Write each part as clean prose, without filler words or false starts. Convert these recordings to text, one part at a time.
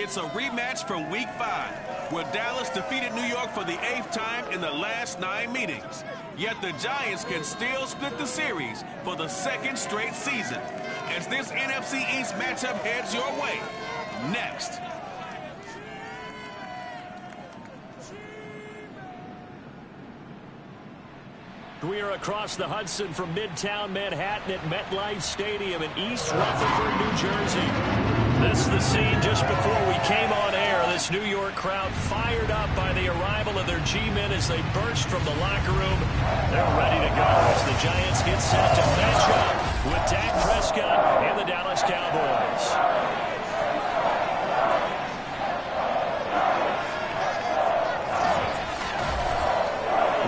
It's a rematch from Week 5, where Dallas defeated New York for the 8th time in the last 9 meetings. Yet the Giants can still split the series for the 2nd straight season, as this NFC East matchup heads your way. Next. We are across the Hudson from Midtown Manhattan at MetLife Stadium in East Rutherford, New Jersey. This is the scene just before we came on air. This New York crowd fired up by the arrival of their G-men as they burst from the locker room. They're ready to go as the Giants get set to match up with Dak Prescott and the Dallas Cowboys.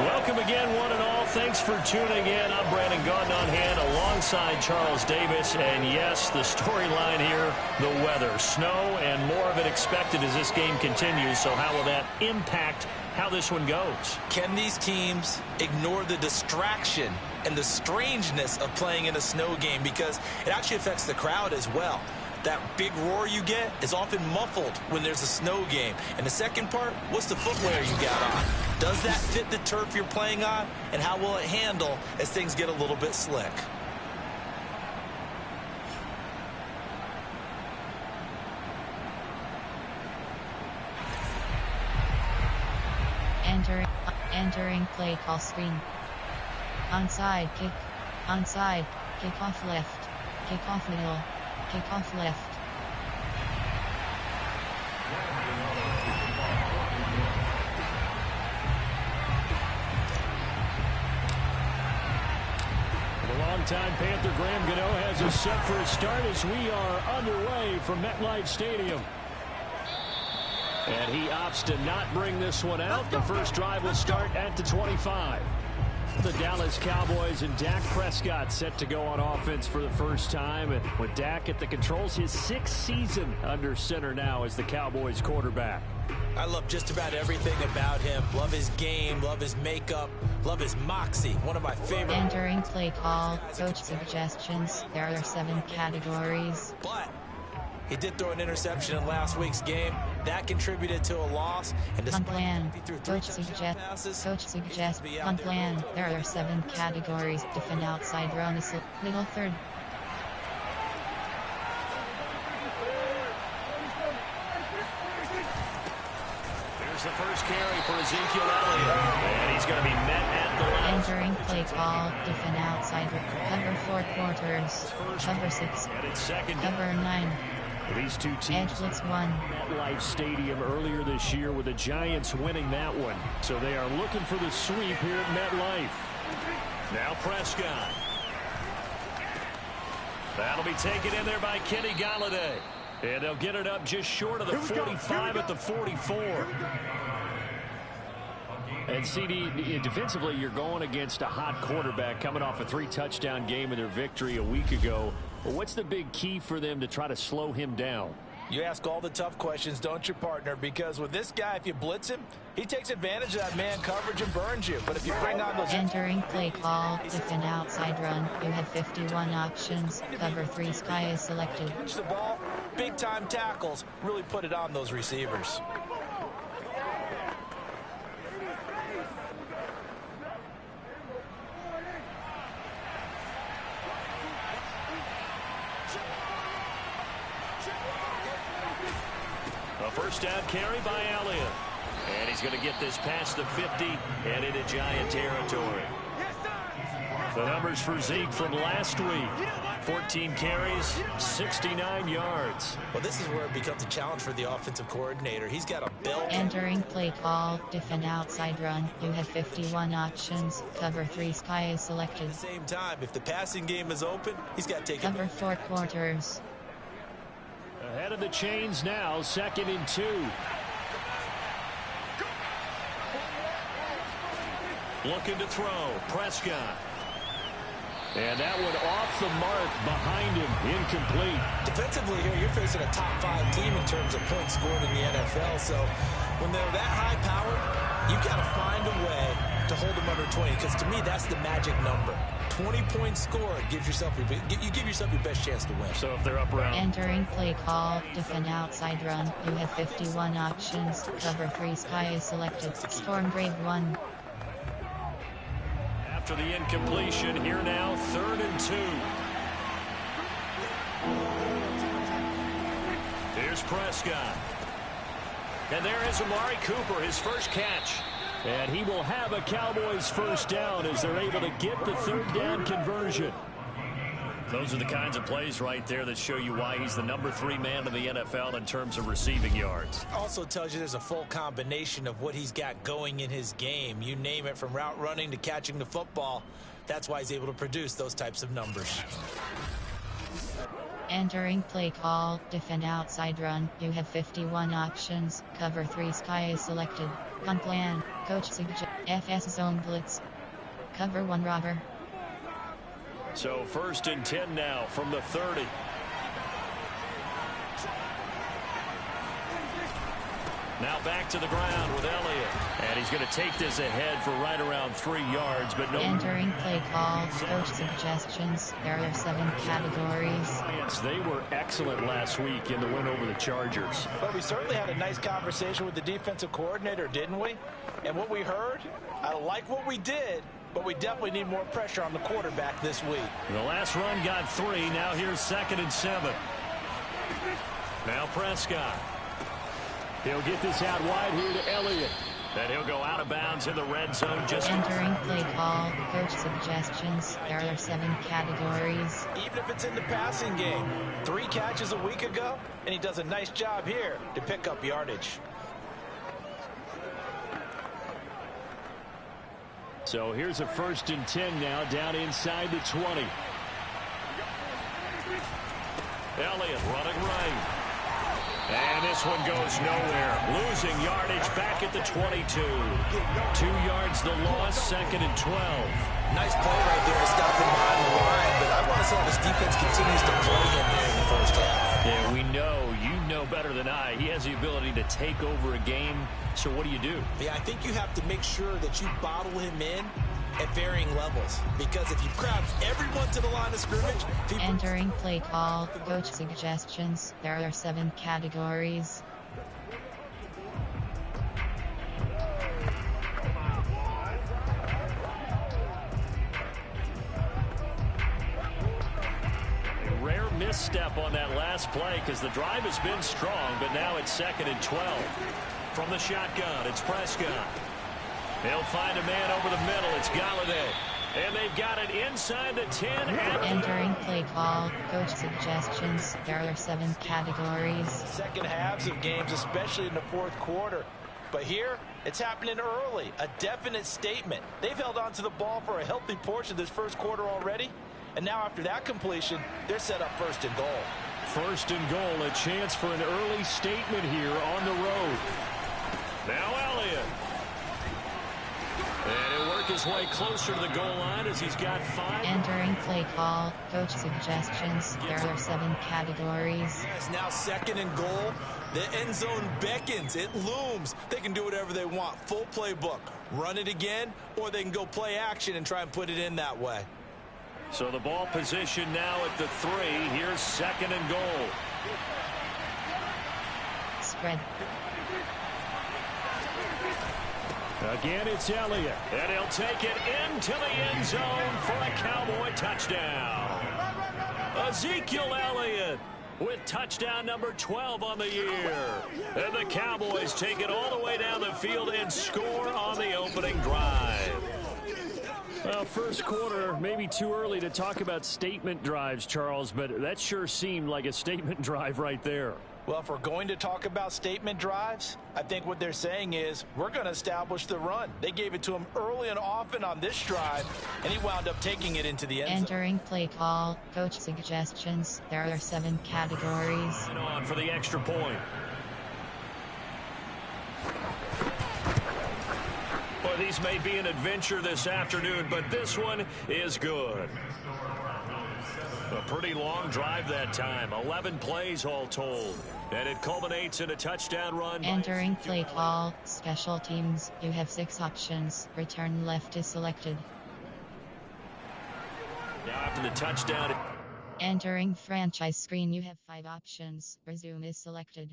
Welcome again, one and all. Thanks for tuning in. I'm Brandon Gaudin on hand alongside Charles Davis. And yes, the storyline here, the weather. Snow and more of it expected as this game continues. So how will that impact how this one goes? Can these teams ignore the distraction and the strangeness of playing in a snow game? Because it actually affects the crowd as well. That big roar you get is often muffled when there's a snow game. And the second part, what's the footwear you got on? Does that fit the turf you're playing on? And how will it handle as things get a little bit slick? Entering play call screen. Onside kick. Onside. Kick off left. Kick off middle. Kick off left. The longtime Panther Graham Gano has us set for a start as we are underway from MetLife Stadium. And he opts to not bring this one out. The first drive will start at the 25. The Dallas Cowboys and Dak Prescott set to go on offense for the first time. And with Dak at the controls, his 6th season under center now as the Cowboys quarterback. I love just about everything about him. Love his game, love his makeup, love his moxie. One of my favorite. Entering play call, coach suggestions. There are 7 categories. But he did throw an interception in last week's game. That contributed to a loss. And punt plan. Coach suggest. Punt plan. There are 7 categories. Defend outside run. Middle third. Here's the first carry for Ezekiel Elliott. And he's going to be met at the left. Entering play call. Defend outside. Cover 4 quarters. Cover 6. And it's second. Cover 9. These two teams won MetLife Stadium earlier this year with the Giants winning that one. So they are looking for the sweep here at MetLife. Now Prescott. That'll be taken in there by Kenny Golladay. And they'll get it up just short of the 45 at the 44. And CD, defensively, you're going against a hot quarterback coming off a 3-touchdown game in their victory a week ago. But what's the big key for them to try to slow him down? You ask all the tough questions, don't you, partner? Because with this guy, if you blitz him, he takes advantage of that man coverage and burns you. But if you bring on those... Entering play call, defend outside run. You have 51 options. Cover 3 sky is selected. Catch the ball, big-time tackles, really put it on those receivers. A first down carry by Elliott. And he's going to get this past the 50 and into Giant territory. The numbers for Zeke from last week. 14 carries, 69 yards. Well, this is where it becomes a challenge for the offensive coordinator. He's got a belt. Entering play call, defend outside run. You have 51 options. Cover 3 sky is selected. At the same time, if the passing game is open, he's got to take Cover 4 quarters. Ahead of the chains now, 2nd and 2. Looking to throw, Prescott. And that one off the mark behind him, incomplete. Defensively here, you're facing a top 5 team in terms of points scored in the NFL. So when they're that high powered, you've got to find a way to hold them under 20. Because to me, that's the magic number. 20-point score gives yourself you give yourself your best chance to win. So if they're up around. Entering play call, defend outside run. You have 51 options. Cover 3 sky is selected. Storm grade 1. After the incompletion, here now, 3rd and 2. Here's Prescott. And there is Amari Cooper, his first catch. And he will have a Cowboys first down as they're able to get the 3rd down conversion. Those are the kinds of plays right there that show you why he's the number 3 man in the NFL in terms of receiving yards. Also tells you there's a full combination of what he's got going in his game. You name it, from route running to catching the football. That's why he's able to produce those types of numbers. Entering play call, defend outside run. You have 51 options. Cover 3 sky is selected. Gun plan, coach suggest FS zone blitz. Cover 1 robber. So 1st and 10 now from the 30. Now back to the ground with Elliott. And he's going to take this ahead for right around 3 yards, but no. Entering play call, coach suggestions. There are 7 categories. They were excellent last week in the win over the Chargers. But we certainly had a nice conversation with the defensive coordinator, didn't we? And what we heard, I like what we did, but we definitely need more pressure on the quarterback this week. The last run got 3. Now here's 2nd and 7. Now Prescott. He'll get this out wide here to Elliott. And he'll go out of bounds in the red zone. Just entering play call, coach suggestions. There are 7 categories. Even if it's in the passing game, 3 catches a week ago, and he does a nice job here to pick up yardage. So here's a 1st and 10 now, down inside the 20. Elliott running right. And this one goes nowhere. Losing yardage back at the 22. 2 yards the loss, 2nd and 12. Nice play right there to stop him behind the line, but I want to see how this defense continues to play him there in the first half. Yeah, we know, you know better than I. He has the ability to take over a game. So what do you do? Yeah, I think you have to make sure that you bottle him in at varying levels, because if you crowd everyone to the line of scrimmage... Entering play call, coach suggestions. There are 7 categories. A rare misstep on that last play because the drive has been strong, but now it's 2nd and 12. From the shotgun, it's Prescott. They'll find a man over the middle. It's Galladay. And they've got it inside the 10. Entering play call, coach suggestions. There are 7 categories. Second halves of games, especially in the 4th quarter. But here, it's happening early. A definite statement. They've held on to the ball for a healthy portion of this 1st quarter already. And now after that completion, they're set up 1st and goal. 1st and goal, a chance for an early statement here on the road. Now Elliott. And he'll work his way closer to the goal line as he's got 5. Entering play call, coach suggestions. There are 7 categories. Yes, now 2nd and goal. The end zone beckons. It looms. They can do whatever they want. Full playbook. Run it again, or they can go play action and try and put it in that way. So the ball position now at the 3. Here's 2nd and goal. Spread. Again, it's Elliott, and he'll take it into the end zone for a Cowboy touchdown. Ezekiel Elliott with touchdown number 12 on the year. And the Cowboys take it all the way down the field and score on the opening drive. Well, 1st quarter, maybe too early to talk about statement drives, Charles, but that sure seemed like a statement drive right there. Well, if we're going to talk about statement drives, I think what they're saying is we're going to establish the run. They gave it to him early and often on this drive, and he wound up taking it into the end zone. Entering play call, coach suggestions. There are 7 categories. And on for the extra point. Well, these may be an adventure this afternoon, but this one is good. A pretty long drive that time. 11 plays all told. And it culminates in a touchdown run. Entering play call, special teams. You have 6 options. Return left is selected. Now after the touchdown. Entering franchise screen, you have 5 options. Resume is selected.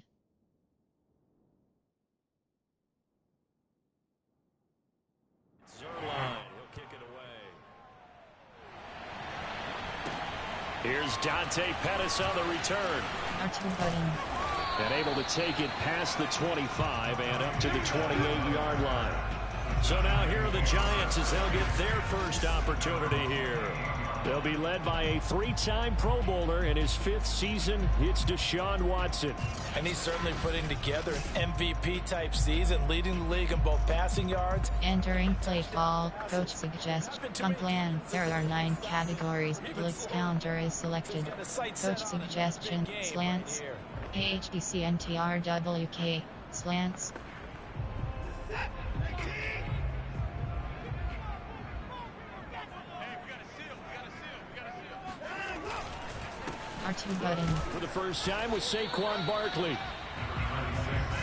Zerline, he'll kick it away. Here's Dante Pettis on the return. R2 button. And able to take it past the 25 and up to the 28-yard line. So now here are the Giants as they'll get their first opportunity here. They'll be led by a 3-time Pro Bowler in his 5th season. It's Deshaun Watson. And he's certainly putting together an MVP-type season, leading the league in both passing yards. Entering play call. Coach suggests on plan. There are 9 categories. Blitz counter is selected. Coach suggestion. Slants. HBCNTRWK. Slants. R2 button. For the first time with Saquon Barkley.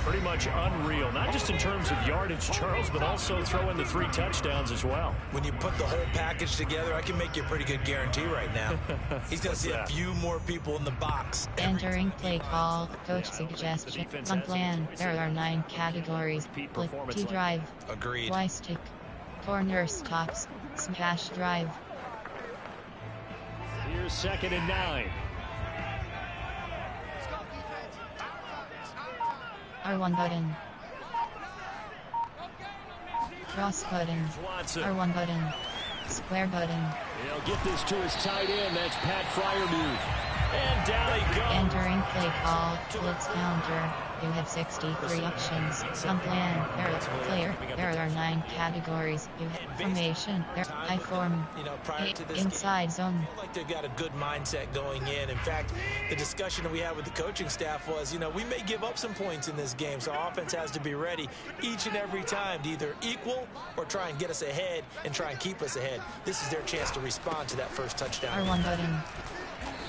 Pretty much unreal, not just in terms of yardage, Charles, but also throw in the 3 touchdowns as well. When you put the whole package together, I can make you a pretty good guarantee right now. He's going to see a few more people in the box. Entering play call. Coach suggestion. On plan. There are 9 categories. Blitz to drive. Agreed. Y-stick. Corner stops. Smash drive. Here's 2nd and 9. R1 button. Cross button. R1 button. Square button. He'll get this to his tight end. That's Pat Freiermuth. And down he goes. Entering play call. Blitz counter. You have 63 options. On plan. There are 9 categories. You have formation. I form. Inside zone. Like they've got a good mindset going in. In fact, the discussion that we had with the coaching staff was, we may give up some points in this game, so our offense has to be ready each and every time to either equal or try and get us ahead and try and keep us ahead. This is their chance to respond to that first touchdown. R1 button.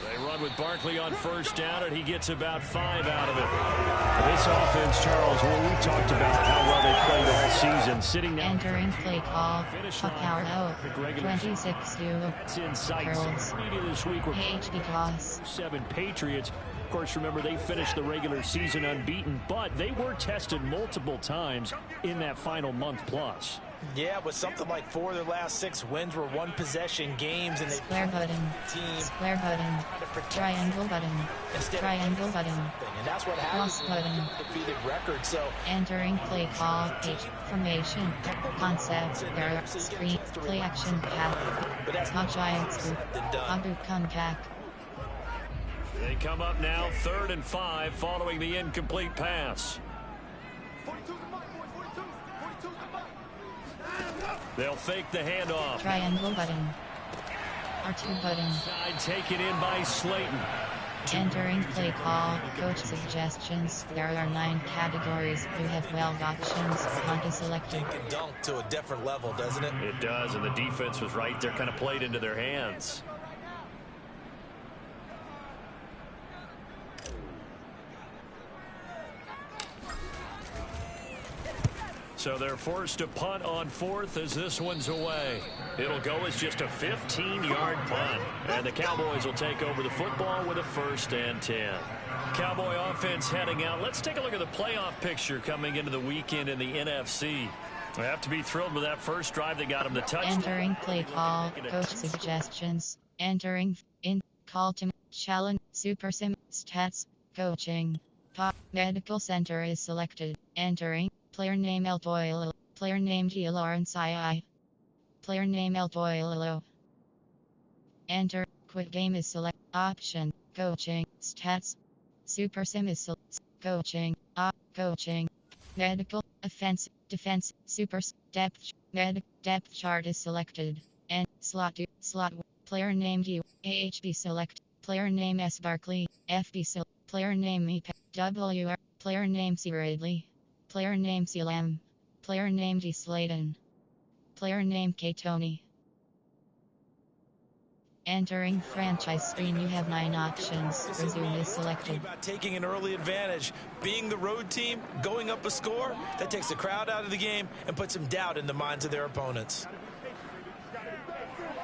They run with Barkley on first down, and he gets about 5 out of it. This offense, Charles, we've talked about how well they played all season. Sitting down. Entering play call. Power out. 26-2. It's in sight. Girls. Media this week were HD toss. 7 Patriots. Of course, remember, they finished the regular season unbeaten, but they were tested multiple times in that final month plus. Yeah, but something like 4 of their last 6 wins were one-possession games, and they square button, square button, triangle button, triangle button, and that's what happens. Button. Defeated record. So entering play call, page formation, concept, error, screen, play action path, not Giants group, Abu comeback. They come up now 3rd and 5 following the incomplete pass. They'll fake the handoff. Triangle button. R2 button. Side taken in by Slayton. Entering play call. Coach suggestions. There are 9 categories. You have 12 options. Hunt is selected. It can dunk to a different level, doesn't it? It does, and the defense was right there, kind of played into their hands. So they're forced to punt on 4th as this one's away. It'll go as just a 15-yard punt. And the Cowboys will take over the football with a 1st and 10. Cowboy offense heading out. Let's take a look at the playoff picture coming into the weekend in the NFC. They have to be thrilled with that first drive that got them the touchdown. Entering play call. Coach suggestions. Entering in call to challenge. Super sim stats. Coaching. Pop medical center is selected. Entering. Player name El Doyle. Player name G. Lawrence II. Player name El Doyle. Enter. Quick game is select. Option. Coaching. Stats. Super sim is coaching. Coaching. Medical. Offense. Defense. Super depth. Depth chart is selected. And slot 2. Slot. Player name D. AHB select. Player name S. Barkley. FB select. Player name E. WR. Player name C. Ridley. Player name C. Lamb. Player name G. Slayton. Player name K. Tony. Entering franchise screen, you have 9 options. Resume is selected. About taking an early advantage, being the road team, going up a score, that takes the crowd out of the game and puts some doubt in the minds of their opponents.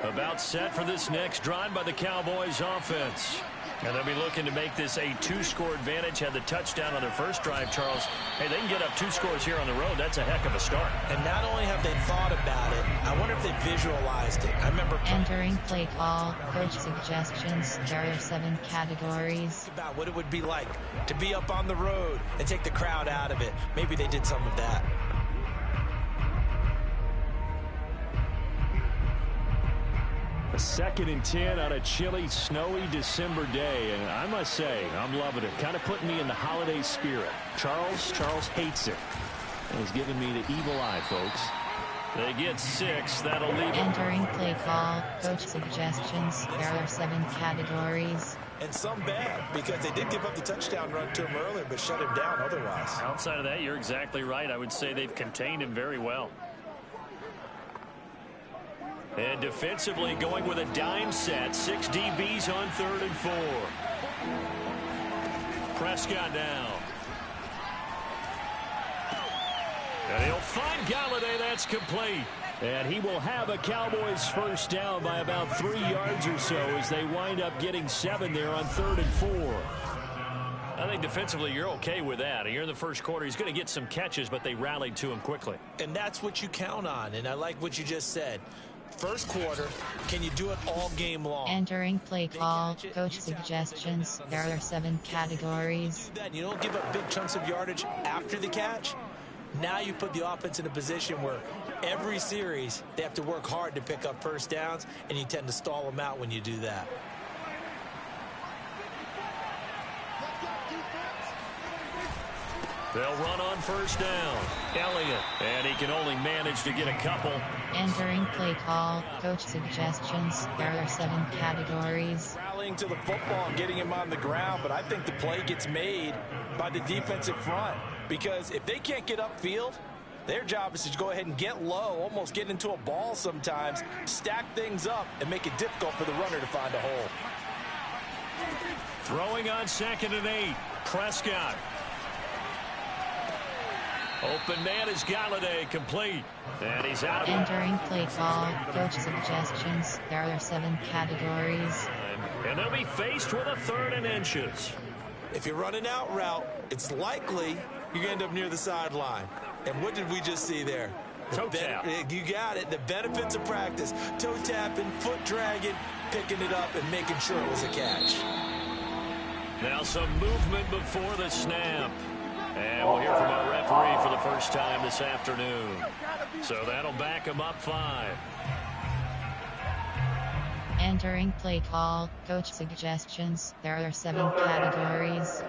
About set for this next drive by the Cowboys offense. And they'll be looking to make this a 2-score advantage. Had the touchdown on their first drive, Charles. Hey, they can get up 2 scores here on the road. That's a heck of a start. And not only have they thought about it, I wonder if they visualized it. I remember entering play call, coach suggestions. There are 7 categories. About what it would be like to be up on the road and take the crowd out of it. Maybe they did some of that. A 2nd and 10 on a chilly, snowy December day. And I must say, I'm loving it. Kind of putting me in the holiday spirit. Charles hates it. And he's giving me the evil eye, folks. They get 6. That'll leave them. Entering play call, coach suggestions. There are 7 categories. And some bad, because they did give up the touchdown run to him earlier, but shut him down otherwise. Outside of that, you're exactly right. I would say they've contained him very well. And defensively going with a dime set. 6 DBs on 3rd and 4. Prescott down. And he'll find Galladay. That's complete. And he will have a Cowboys first down by about 3 yards or so as they wind up getting 7 there on 3rd and 4. I think defensively you're okay with that. Here in the first quarter, he's going to get some catches, but they rallied to him quickly. And that's what you count on. And I like what you just said. First quarter, can you do it all game long? Entering play call, coach suggestions. There are 7 categories. You don't give up big chunks of yardage after the catch. Now you put the offense in a position where every series they have to work hard to pick up first downs, and you tend to stall them out when you do that. They'll run on first down. Elliott, and he can only manage to get a couple. Entering play call, coach suggestions. There are 7 categories. Rallying to the football and getting him on the ground, but I think the play gets made by the defensive front, because if they can't get upfield, their job is to go ahead and get low, almost get into a ball sometimes, stack things up, and make it difficult for the runner to find a hole. Throwing on 2nd and 8. Prescott. Open man is Galladay, complete. And he's out. Entering play call, coach suggestions. There are 7 categories. And they'll be faced with a 3rd and inches. If you run an out route, it's likely you're going to end up near the sideline. And what did we just see there? Toe tap. You got it. The benefits of practice. Toe tapping, foot dragging, picking it up, and making sure it was a catch. Now some movement before the snap. And we'll hear from our referee for the first time this afternoon. So that'll back him up 5. Entering play call, coach suggestions. There are 7 categories.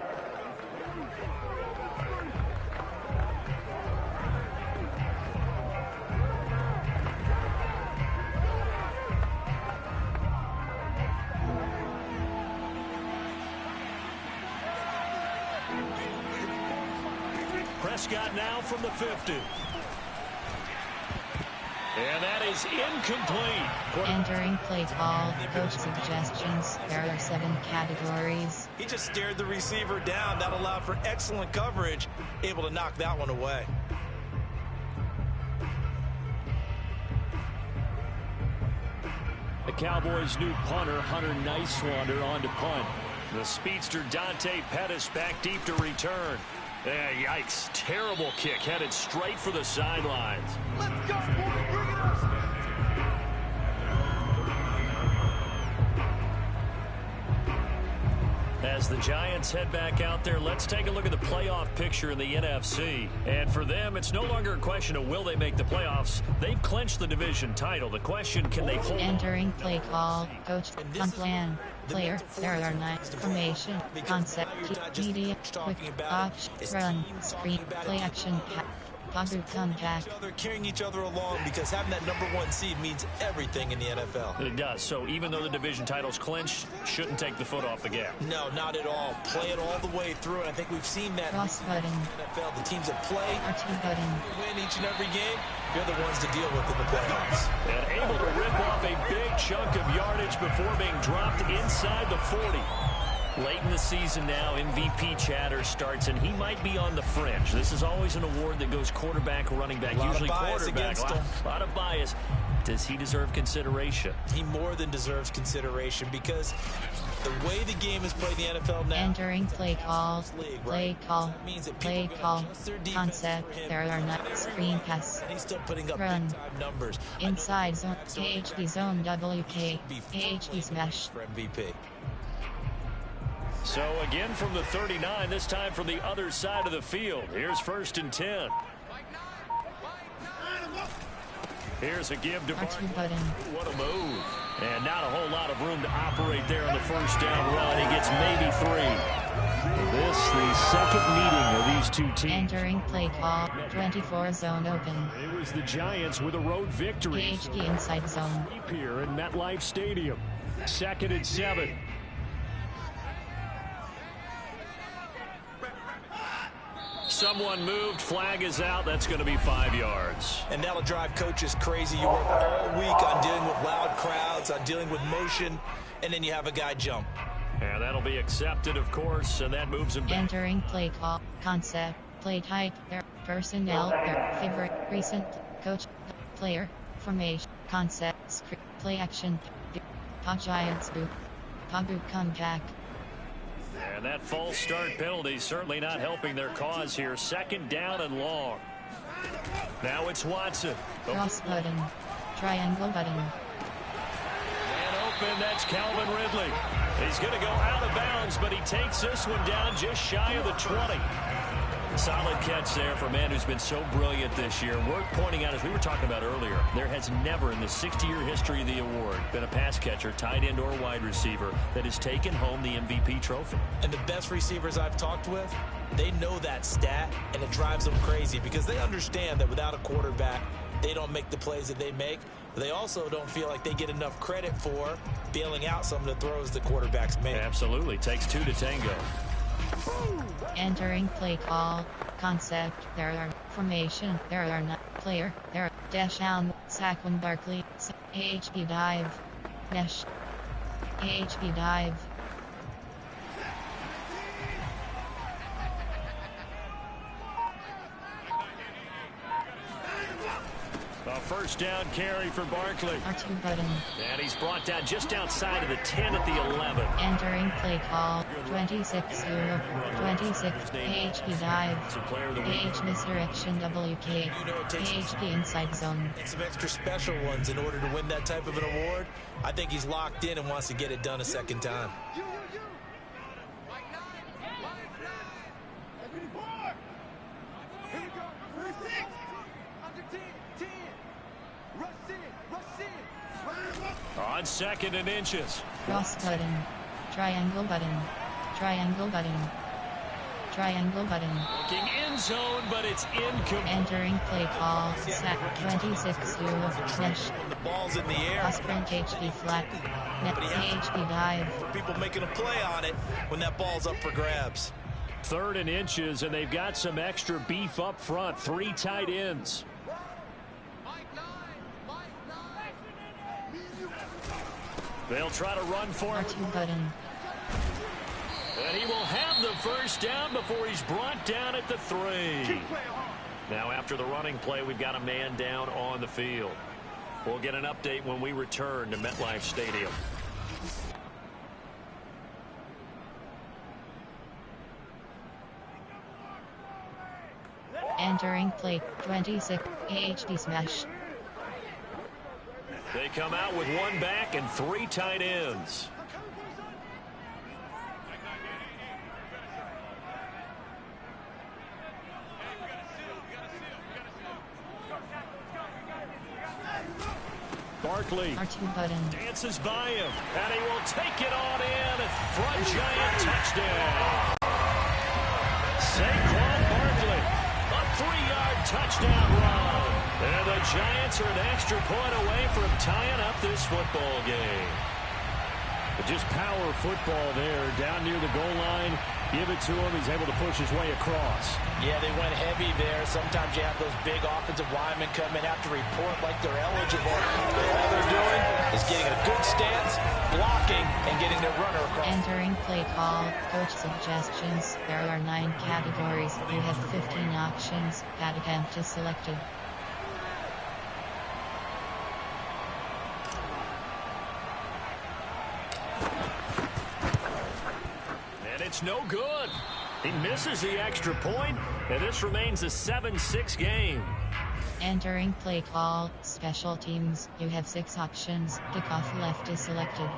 Prescott now from the 50. And that is incomplete. Entering play call, coach suggestions. There are 7 categories. He just stared the receiver down. That allowed for excellent coverage. Able to knock that one away. The Cowboys' new punter, Hunter Nicewander, on to punt. The speedster Dante Pettis back deep to return. Yikes. Terrible kick headed straight for the sidelines. Let's go, boys. Bring it up. As the Giants head back out there, let's take a look at the playoff picture in the NFC. And for them, it's no longer a question of will they make the playoffs. They've clinched the division title. The question, can they hold? Entering play call, coach, on plan, player, there are 9, formation, concept, media, quick, option, run, screen, play action, positive contact. They're carrying each other along, because having that #1 seed means everything in the NFL. It does. So even though the division title's clinched, shouldn't take the foot off the gas. No, not at all. Play it all the way through, and I think we've seen that Cross button. in the NFL. The teams that play R2 button. win each and every game, they're the ones to deal with in the playoffs. And able to rip off a big chunk of yardage before being dropped inside the 40. Late in the season now, MVP chatter starts, and he might be on the fringe. This is always an award that goes quarterback, running back, usually quarterback. A lot of bias. Does he deserve consideration? He more than deserves consideration because the way the game is played in the NFL now. Entering play call. Play call. Play call. Concept. There are not screen pass. And he's still putting up Run. big-time numbers. Inside zone. AHP zone WK. AHP smash. For MVP. So again from the 39, this time from the other side of the field. Here's 1st and 10. Here's a give to Barkley. What a move. And not a whole lot of room to operate there on the first down run. He gets maybe 3. This, the second meeting of these two teams. Entering play call. 24 zone open. It was the Giants with a road victory. AHP inside zone. Here in MetLife Stadium. 2nd and 7. Someone moved, flag is out. That's going to be 5 yards. And that'll drive coaches crazy. You work all week on dealing with loud crowds, on dealing with motion, and then you have a guy jump. And that'll be accepted, of course, and that moves him back. Entering play call. Concept. Play type. Their personnel. Their favorite. Recent. Coach. Player. Formation. Concept. Script. Play action. Giants boot. Boot comeback. And that false start penalty certainly not helping their cause here. 2nd down and long. Now it's Watson. Cross button. Triangle button. And open, that's Calvin Ridley. He's going to go out of bounds, but he takes this one down just shy of the 20. Solid catch there for a man who's been so brilliant this year. Worth pointing out, as we were talking about earlier, there has never in the 60-year history of the award been a pass catcher, tight end, or wide receiver that has taken home the MVP trophy. And the best receivers I've talked with, they know that stat, and it drives them crazy because they understand that without a quarterback, they don't make the plays that they make. But they also don't feel like they get enough credit for bailing out some of the throws the quarterbacks make. Absolutely. Takes 2 to tango. Entering play call. Concept. There are formation. There are not player. There are dash down. Saquon Barkley. AHP dive. Dash. AHP dive. A 1st down carry for Barkley. R2 button. And he's brought down just outside of the 10 at the 11. Entering play call. 26-0. 26. AHP dive. AH misdirection WK. AHP inside zone. Some extra special ones in order to win that type of an award. I think he's locked in and wants to get it done a 2nd time. On 2nd and inches. Cross button. Triangle button. Triangle button. Triangle button. Looking end zone, but it's incomplete. Entering play call. Sack 26-0. Dash. The ball's in the air. Sprint HP flat. Net HP dive. People making a play on it when that ball's up for grabs. 3rd and inches, and they've got some extra beef up front. 3 tight ends. They'll try to run for it. R2 button. And he will have the 1st down before he's brought down at the 3. Now after the running play, we've got a man down on the field. We'll get an update when we return to MetLife Stadium. Entering play 26. AHD smash. They come out with 1 back and 3 tight ends. Barkley R2 button. dances by him, and he will take it on in. Front Giant touchdown. Saquon Barkley, a 3-yard touchdown run. And the Giants are an extra point away from tying up this football game. But just power football there, down near the goal line. Give it to him. He's able to push his way across. Yeah, they went heavy there. Sometimes you have those big offensive linemen come in, have to report like they're eligible. All they're doing is is getting a good stance, blocking, and getting their runner across. Entering play call, coach suggestions. There are 9 categories. You have 15 options. That attempt is selected. And it's no good. He misses the extra point, and this remains a 7-6 game. Entering play call, special teams. You have 6 options. Kickoff left is selected.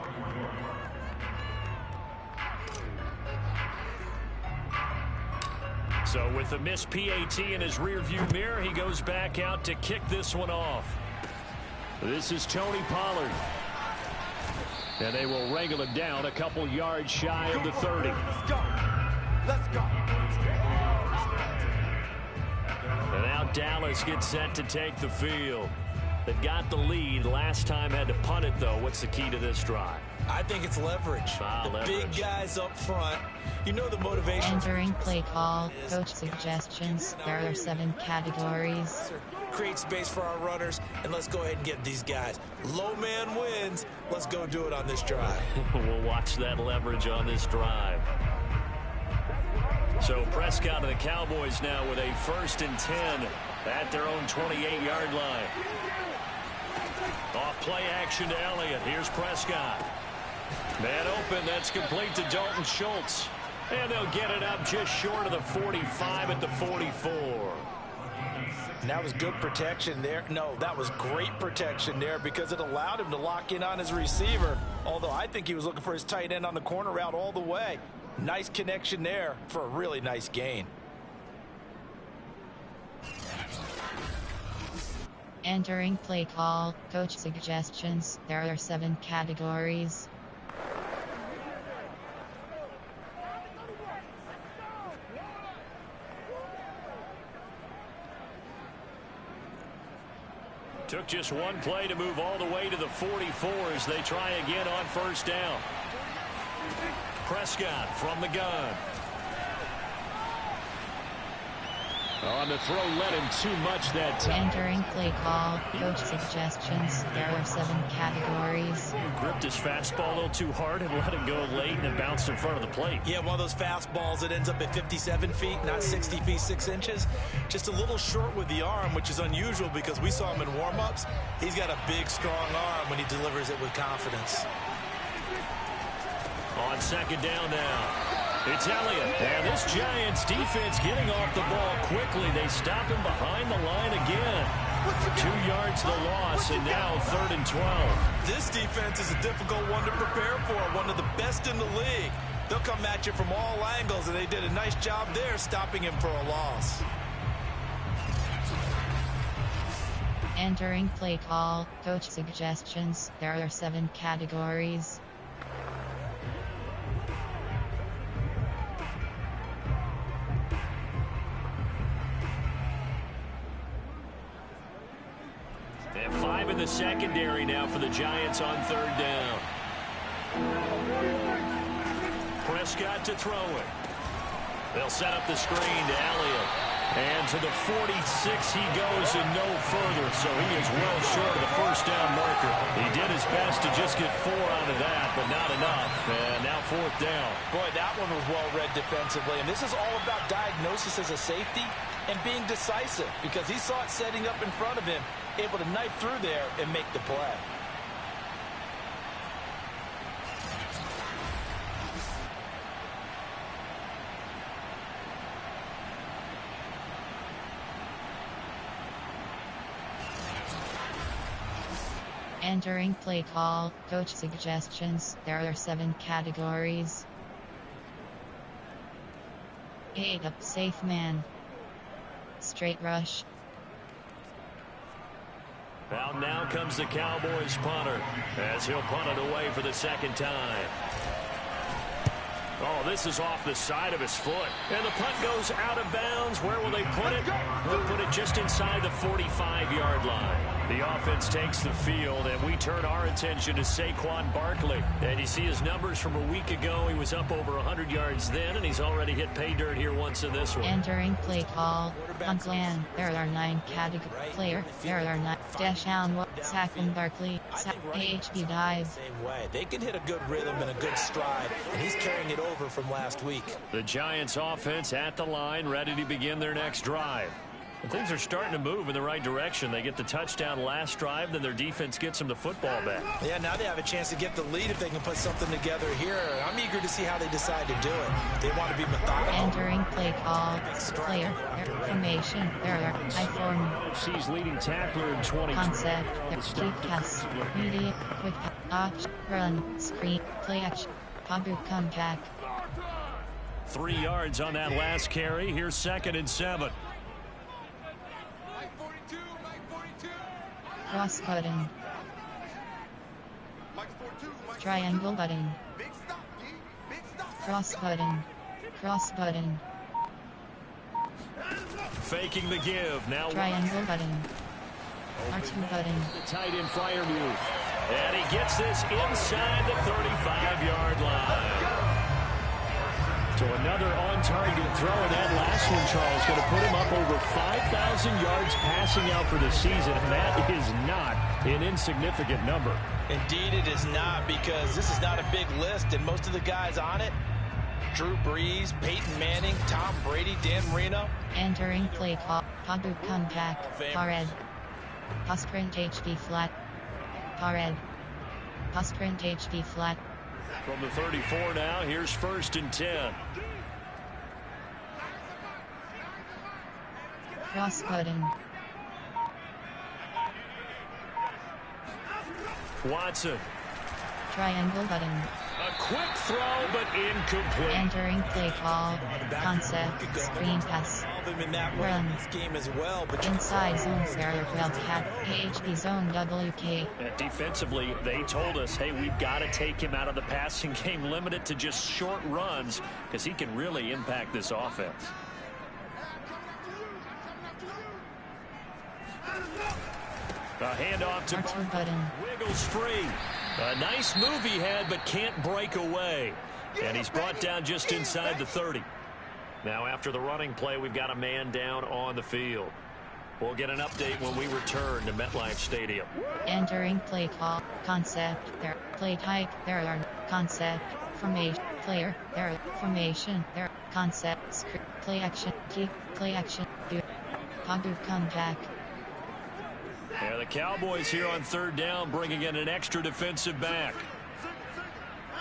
So with the missed PAT in his rearview mirror, he goes back out to kick this one off. This is Tony Pollard. And they will wrangle him down a couple yards shy of the 30. Let's go. Let's go. And now Dallas gets set to take the field. They've got the lead. Last time had to punt it, though. What's the key to this drive? I think it's leverage. The big guys up front. You know the motivation. Entering play call, coach suggestions. There are 7 categories. Create space for our runners, and let's go ahead and get these guys. Low man wins. Let's go do it on this drive. We'll watch that leverage on this drive. So Prescott and the Cowboys now with a 1st and 10 at their own 28-yard line. Off play action to Elliott. Here's Prescott. Man open. That's complete to Dalton Schultz. And they'll get it up just short of the 45 at the 44. And that was good protection there. No, that was great protection there because it allowed him to lock in on his receiver. Although I think he was looking for his tight end on the corner route all the way. Nice connection there for a really nice gain. Entering play call, coach suggestions. There are 7 categories. Took just one play to move all the way to the 44 as they try again on 1st down. Prescott from the gun. On the throw, let him too much that time. Entering play call, coach suggestions. There are 7 categories. Gripped his fastball a little too hard and let it go late, and it bounced in front of the plate. Yeah, one of those fastballs that ends up at 57 feet, not 60 feet, 6 inches. Just a little short with the arm, which is unusual because we saw him in warm-ups. He's got a big, strong arm when he delivers it with confidence. On 2nd down now. It's Elliott. And this Giants defense getting off the ball quickly. They stop him behind the line again. 2 yards the loss, and now 3rd and 12. This defense is a difficult one to prepare for, one of the best in the league. They'll come at you from all angles, and they did a nice job there stopping him for a loss. Entering play call, coach suggestions. There are 7 categories. And 5 in the secondary now for the Giants on 3rd down. Prescott to throw it. They'll set up the screen to Elliott. And to the 46 he goes and no further, so he is well short of the 1st down marker. He did his best to just get 4 out of that, but not enough. And now 4th down. Boy, that one was well read defensively. And this is all about diagnosis as a safety and being decisive because he saw it setting up in front of him, able to knife through there and make the play. Entering play call, coach suggestions. There are 7 categories. 8 up safe man. Straight rush. Out now comes the Cowboys punter as he'll punt it away for the 2nd time. Oh, this is off the side of his foot. And the punt goes out of bounds. Where will they put it? They'll put it just inside the 45-yard line. The offense takes the field, and we turn our attention to Saquon Barkley. And you see his numbers from a week ago. He was up over 100 yards then, and he's already hit pay dirt here once in this one. Entering play call. Puntland. There are 9 category player. There are 9 dash down. Saquon Barkley. AHB dive. Same way. They can hit a good rhythm and a good stride, and he's carrying it over from last week. The Giants offense at the line, ready to begin their next drive. And things are starting to move in the right direction. They get the touchdown last drive, then their defense gets them the football back. Yeah, now they have a chance to get the lead if they can put something together here. I'm eager to see how they decide to do it. They want to be methodical. Entering play call. Player. Formation. There are I form. She's leading tackler in 20. Concept. Deep pass. Media. Quick pass. Run. Screen. Play action. Pabu come back. 3 yards on that last carry. Here's 2nd and 7. Cross button. Triangle button. Cross button. Cross button. Faking the give. Now Triangle button. R2 button. tight end flyer move. And he gets this inside the 35-yard line. So another on-target throw, and that last one, Charles, going to put him up over 5,000 yards passing out for the season, and that is not an insignificant number. Indeed it is not, because this is not a big list, and most of the guys on it, Drew Brees, Peyton Manning, Tom Brady, Dan Marino. Entering play call. Pabu come back. Pared. Pass print HB flat. Pared. Pass print HB flat. From the 34 now, here's 1st and 10. Cross button. Watson. Triangle button. A quick throw, but incomplete. Entering play call. Concept. Screen pass. Run. This game as well, but Inside zone. Sarah Wildcat. AHB zone WK. Defensively, they told us, hey, we've got to take him out of the passing game, limit it to just short runs, because he can really impact this offense. A handoff to R2 button. Wiggles free. A nice move he had, but can't break away. And he's brought down just inside the 30. Now, after the running play, we've got a man down on the field. We'll get an update when we return to MetLife Stadium. Entering play call. Concept. There. Play type. There are concept. Formation. Player. There. Formation. There. Concept. Script. Play action. Keep. Play action. Do. Pabu come back. Yeah, the Cowboys here on 3rd down, bringing in an extra defensive back.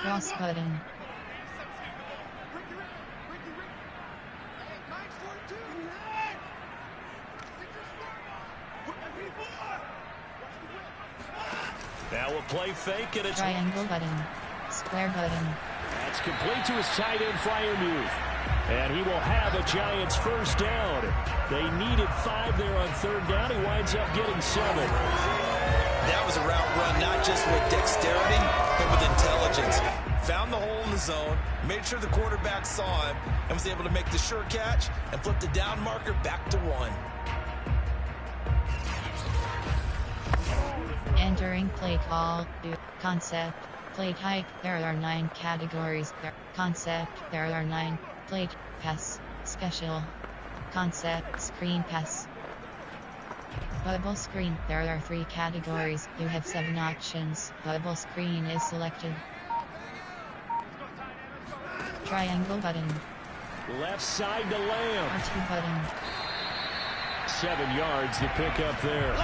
Cross button. Now we'll play fake, and it's Triangle button. Square button. That's complete to his tight end flyer move. And he will have a Giants 1st down. They needed 5 there on 3rd down. He winds up getting 7. that was a route run not just with dexterity, but with intelligence. Found the hole in the zone, made sure the quarterback saw him, and was able to make the sure catch and flip the down marker back to 1. Entering play call. Do. Concept. Play type. There are 9 categories. There. Concept. There are 9. Plate. Pass. Special. Concept. Screen pass. Bubble screen. There are 3 categories. You have 7 options. Bubble screen is selected. Triangle button. Left side to Lamb. R2 button. 7 yards to pick up there.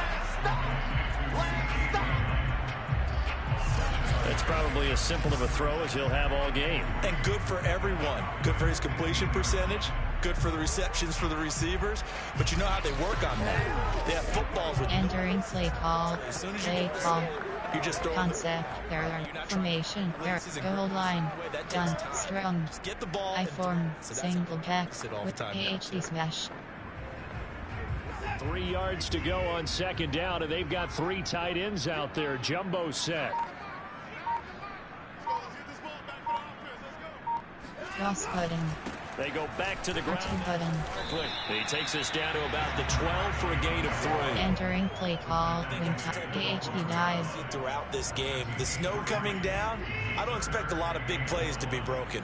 That's probably as simple of a throw as he'll have all game. And good for everyone. Good for his completion percentage. Good for the receptions for the receivers. But you know how they work on that. They have footballs with Entering play call. As soon as you Play get call. you just throw Concept. There are formation. There. Goal line. Done. Strong. get the ball. I and- form. So that's Single back. it all the With time now. AHD smash. 3 yards to go on 2nd down, and they've got 3 tight ends out there. Jumbo set. Cross button. They go back to the ground. Button. He takes us down to about the 12 for a gain of 3. Entering play call. AHP dive. Throughout this game, the snow coming down, I don't expect a lot of big plays to be broken.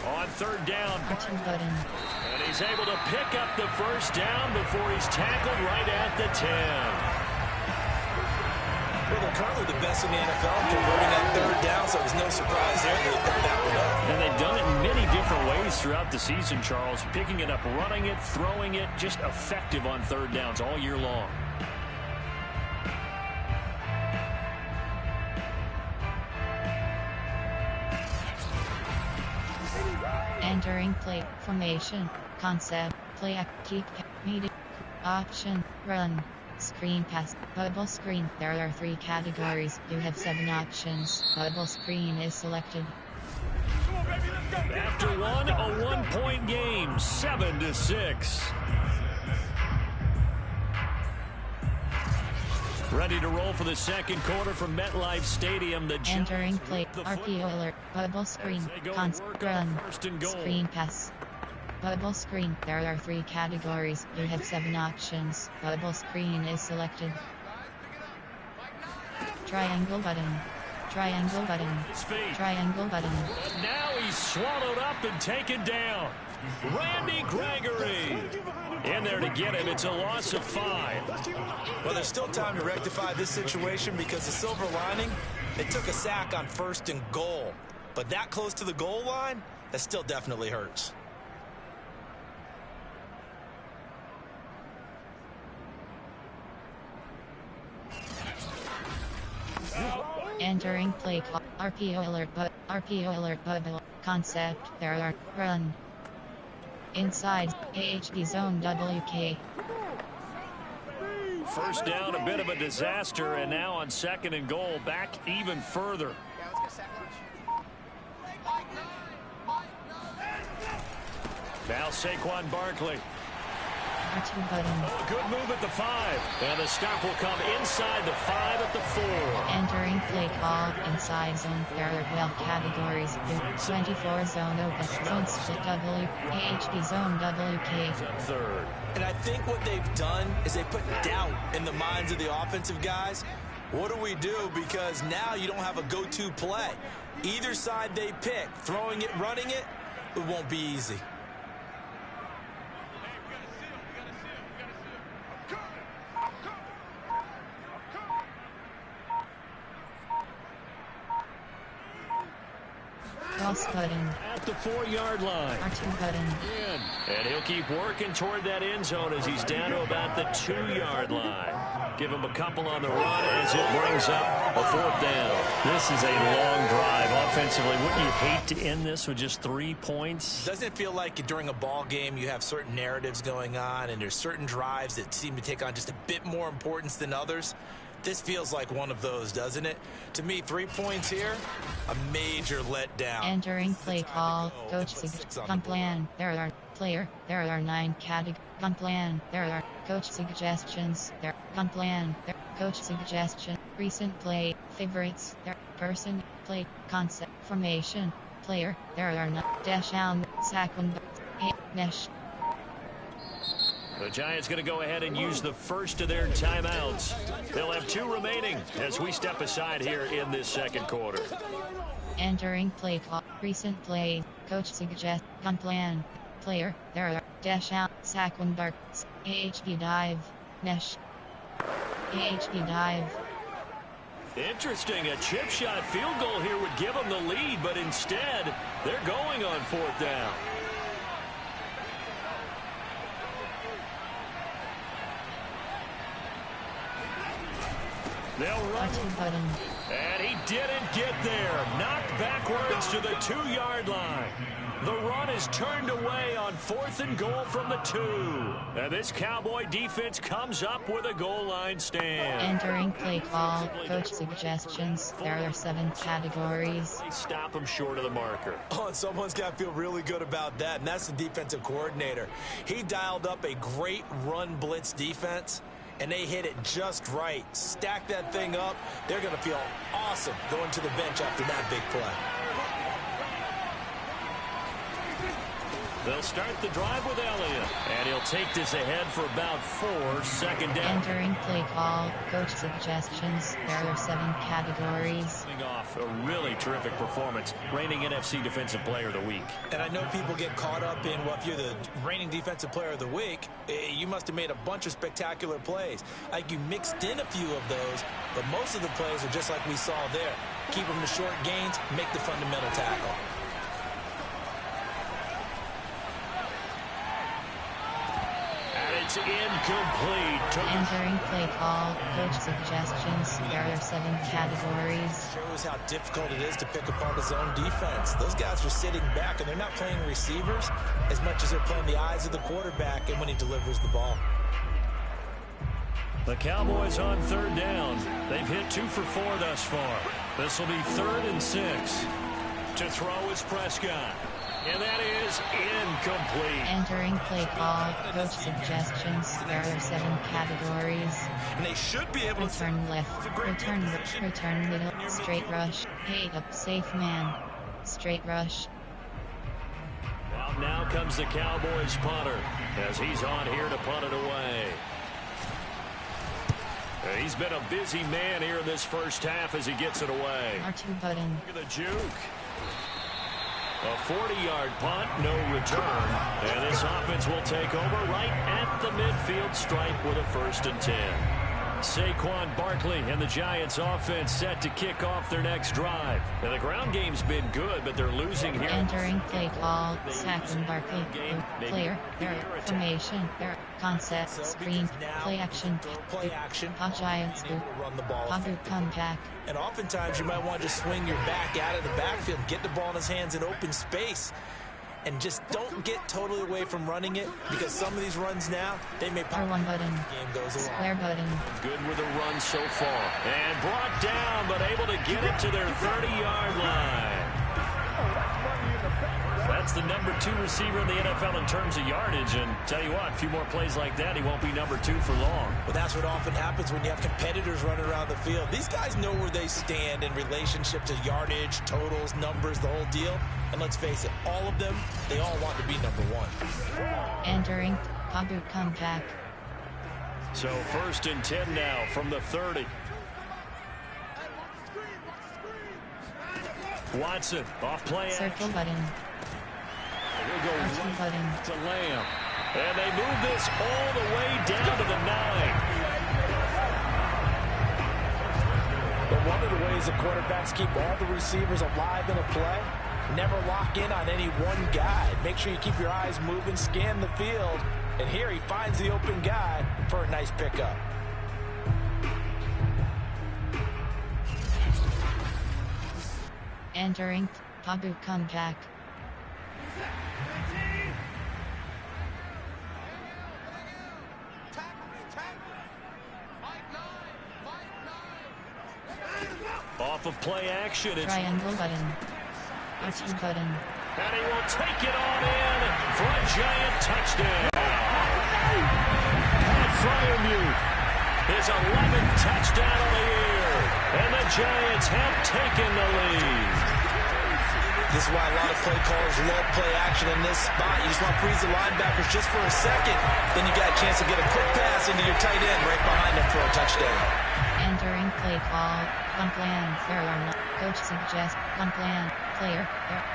On third down. Button. And he's able to pick up the first down before he's tackled right at the 10. Well, they're currently the best in the NFL converting that third down, so it was no surprise there they picked that one up. And they've done it in many different ways throughout the season, Charles. Picking it up, running it, throwing it, just effective on third downs all year long. Entering play formation. Concept. Play keep media. Option. Run. Screen pass. Bubble screen. There are 3 categories. You have 7 options. Bubble screen is selected. After one, a 1-point game, 7-6. Ready to roll for the second quarter from MetLife Stadium. The Entering play. RPO alert. Bubble screen. Concept. Run. Screen pass. Bubble screen. There are 3 categories. You have 7 options. Bubble screen is selected. Triangle button. Triangle button. Triangle button. And now he's swallowed up and taken down. Randy Gregory. In there to get him. It's a loss of 5. Well, there's still time to rectify this situation because the silver lining, they took a sack on 1st and goal. But that close to the goal line, that still definitely hurts. Entering play call. RPO alert bubble. Concept. There are run. Inside. AHP zone WK. First down, a bit of a disaster, and now on 2nd and goal, back even further. Now Saquon Barkley. R2 button. Oh, good move at the 5. And the stop will come inside the 5 at the 4. Entering play call. Inside zone. There are 12 categories. 24 zone open. Zone split W. AHP zone WK. 3rd. And I think what they've done is they put doubt in the minds of the offensive guys. What do we do? Because now you don't have a go-to play. Either side they pick, throwing it, running it, it won't be easy. Cross button. At the 4-yard line. R2 button. And he'll keep working toward that end zone as he's down to about the 2-yard line. Give him a couple on the run as it brings up a 4th down. This is a long drive offensively. Wouldn't you hate to end this with just 3 points? Doesn't it feel like during a ball game you have certain narratives going on and there's certain drives that seem to take on just a bit more importance than others? This feels like one of those, doesn't it? To me, 3 points here, a major letdown. Entering play call. Coach gun plan. There are player. There are 9 categories. Gun plan. There are coach suggestions. There gun plan. There coach suggestion. Recent play. Favorites. There person. Play concept. Formation. Player. There are not dash down. Saquon. Mesh. The Giants going to go ahead and use the first of their timeouts. They'll have 2 remaining as we step aside here in this second quarter. Entering play call. Recent play. Coach suggest. Gun plan. Player. There are dash out. Saquon Bark. AHP dive. Mesh. AHP dive. Interesting. A chip shot field goal here would give them the lead, but instead they're going on 4th down. They'll run. And he didn't get there. Knocked backwards to the 2-yard line. The run is turned away on 4th and goal from the 2. And this Cowboy defense comes up with a goal line stand. Entering play call. Coach suggestions. There are 7 categories. Stop him short of the marker. Oh, and someone's got to feel really good about that, and that's the defensive coordinator. He dialed up a great run blitz defense. and they hit it just right. Stack that thing up. They're going to feel awesome going to the bench after that big play. They'll start the drive with Elliott, and he'll take this ahead for about 4, second down. Entering play call, coach suggestions. There are 7 categories. Coming off a really terrific performance, reigning NFC Defensive Player of the Week. And I know people get caught up in, well, if you're the reigning Defensive Player of the Week, you must have made a bunch of spectacular plays. Like you mixed in a few of those, but most of the plays are just like we saw there. Keep them to short gains, make the fundamental tackle. It's incomplete. Entering play call, coach suggestions. There are 7 categories. Shows how difficult it is to pick apart his own defense. Those guys are sitting back, and they're not playing receivers as much as they're playing the eyes of the quarterback and when he delivers the ball. The Cowboys on 3rd down. They've hit 2 for 4 thus far. This will be 3rd and 6. To throw is Prescott. And that is incomplete. Entering play call, coach suggestions. There are 7 categories. And they should be able to return left, return middle, straight rush, hey up, safe man, straight rush. Now comes the Cowboys punter as he's on here to punt it away. He's been a busy man here in this first half as he gets it away. R2 button. Look at the juke. A 40-yard punt, no return. And this offense will take over right at the midfield stripe with a 1st and 10. Saquon Barkley and the Giants offense set to kick off their next drive. Now, the ground game's been good, but they're losing here. Entering play call, Saquon Barkley, player, error, formation, error, concept, screen, play action, Giants, Pogger comeback. And oftentimes you might want to just swing your back out of the backfield, get the ball in his hands in open space. And just don't get totally away from running it, because some of these runs now, they may pop. R1 button. Game goes along. Square button. Good with the run so far. And brought down, but able to get it to their 30-yard line. That's the number 2 receiver in the NFL in terms of yardage. And tell you what, a few more plays like that, he won't be number 2 for long. Well, that's what often happens when you have competitors running around the field. These guys know where they stand in relationship to yardage, totals, numbers, the whole deal. And let's face it, all of them, they all want to be number 1. Entering Pogger comeback. So 1st and 10 now from the 30. Watson off play. Circle button. He'll go R2 button. to Lamb. And they move this all the way down to the 9. But one of the ways the quarterbacks keep all the receivers alive in a play, never lock in on any one guy. Make sure you keep your eyes moving, scan the field. And here he finds the open guy for a nice pickup. Entering Pogger comeback. Off of play action. It's Triangle button. R2 button. and he will take it on in for a giant touchdown. Pat Fryermuth, his 11th touchdown of the year, and the Giants have taken the lead. This is why a lot of play callers love play action in this spot. You just want to freeze the linebackers just for a second. Then you got a chance to get a quick pass into your tight end right behind him for a touchdown. Entering play call. One plan. Error. Coach suggests. One plan. Player.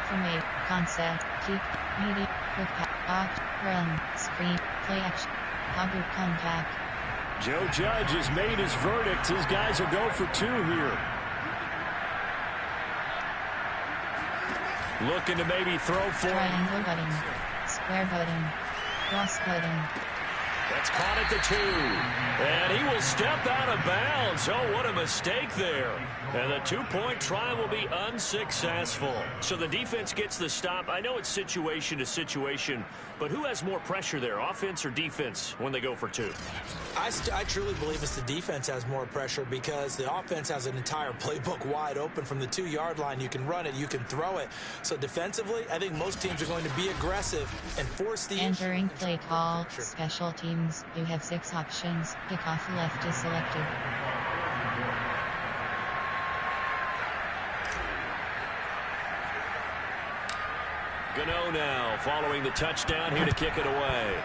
Formate. Concept. Keep. Media. Quick pass. Run. Screen. Play action. Pogger comeback. Joe Judge has made his verdict. His guys will go for 2 here. Looking to maybe throw for Triangle button. Square button. Cross button. That's caught at the 2. And he will step out of bounds. Oh, what a mistake there. And the 2-point try will be unsuccessful. So the defense gets the stop. I know it's situation to situation, but who has more pressure there, offense or defense, when they go for 2? I truly believe it's the defense has more pressure because the offense has an entire playbook wide open from the 2-yard line. You can run it, you can throw it. So defensively, I think most teams are going to be aggressive and force the Entering play call. Special team. teams, you have 6 options. Kickoff left is selected. Gano now following the touchdown here to kick it away.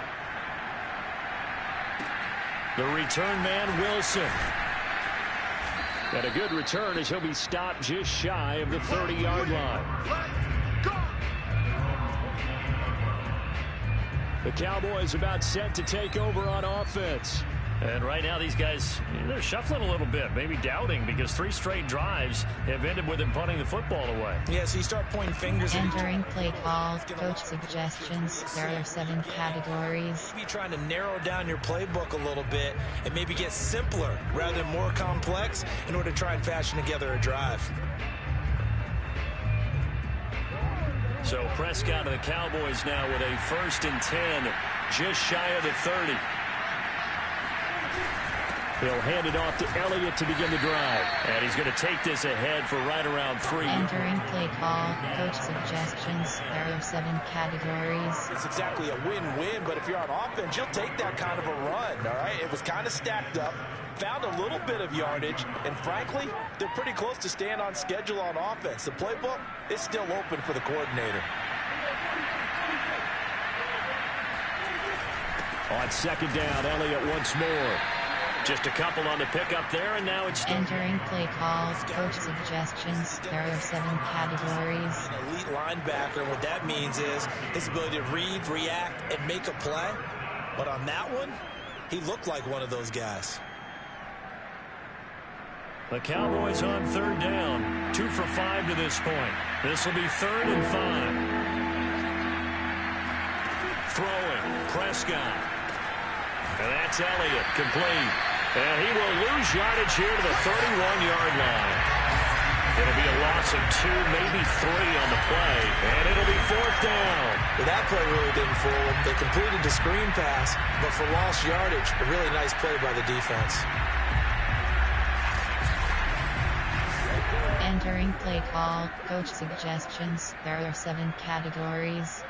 The return man, Wilson. And a good return as he'll be stopped just shy of the 30-yard line. The Cowboys about set to take over on offense. And right now these guys, they're shuffling a little bit, maybe doubting, because 3 straight drives have ended with them punting the football away. Yeah, so you start pointing fingers. Entering play call, coach suggestions. There are 7 categories. Maybe trying to narrow down your playbook a little bit and maybe get simpler rather than more complex in order to try and fashion together a drive. So Prescott of the Cowboys now with a 1st and 10, just shy of the 30. He'll hand it off to Elliott to begin the drive. And he's going to take this ahead for right around 3. Entering play call, coach suggestions. There are 7 categories. It's exactly a win-win, but if you're on offense, you'll take that kind of a run, all right? It was kind of stacked up, found a little bit of yardage, and frankly, they're pretty close to staying on schedule on offense. The playbook is still open for the coordinator. On 2nd down, Elliott once more. Just a couple on the pickup there, and now it's... Entering play calls, coach suggestions. There are 7 categories. An elite linebacker, what that means is his ability to read, react, and make a play. But on that one, he looked like one of those guys. The Cowboys on 3rd down. 2 for 5 to this point. This will be 3rd and 5. Throwing, Prescott. And that's Elliott, complete. And he will lose yardage here to the 31-yard line. It'll be a loss of 2, maybe 3 on the play. And it'll be 4th down. Well, that play really didn't fool them. They completed the screen pass, but for lost yardage, a really nice play by the defense. Entering play call, coach suggestions. There are 7 categories.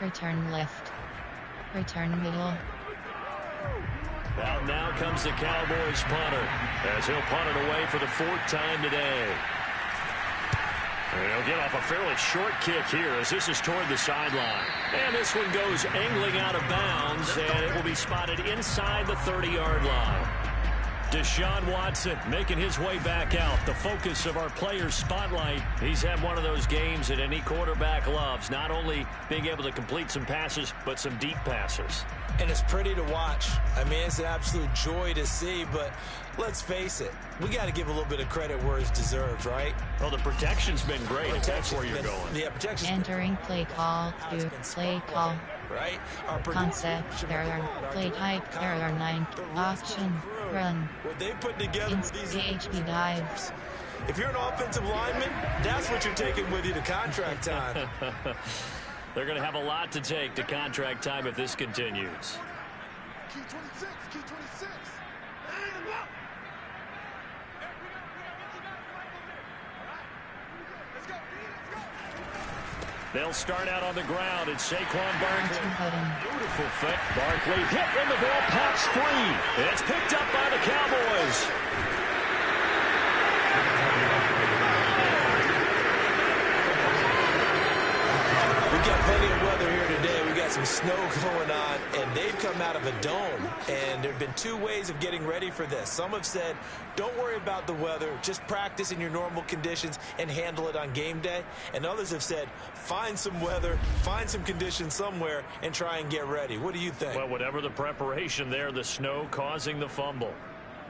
Return left. Return middle. Well, now comes the Cowboys punter as he'll punt it away for the 4th time today. And he'll get off a fairly short kick here as this is toward the sideline. And this one goes angling out of bounds, and it will be spotted inside the 30-yard line. Deshaun Watson making his way back out. The focus of our players' spotlight. He's had one of those games that any quarterback loves. Not only being able to complete some passes, but some deep passes. And it's pretty to watch. I mean, it's an absolute joy to see, but let's face it. We got to give a little bit of credit where it's deserved, right? Well, the protection's been great if that's where you're going. Yeah, protection's Entering play call, to play call. Right? Concept, there are play type, there are 9, option, run. What they put together In these CHP dives. If you're an offensive lineman, that's what you're taking with you to contract time. They're going to have a lot to take to contract time if this continues. Key 26, key 26. They'll start out on the ground. It's Saquon Barkley. Cutting. Beautiful fit. Barkley hit and the ball pops free. It's picked up by the Cowboys. We've got plenty of weather here today. We've got some snow going on, and they've come out of a dome. And there have been 2 ways of getting ready for this. Some have said, don't worry about the weather. Just practice in your normal conditions and handle it on game day. And others have said, find some weather, find some conditions somewhere, and try and get ready. What do you think? Well, whatever the preparation there, the snow causing the fumble.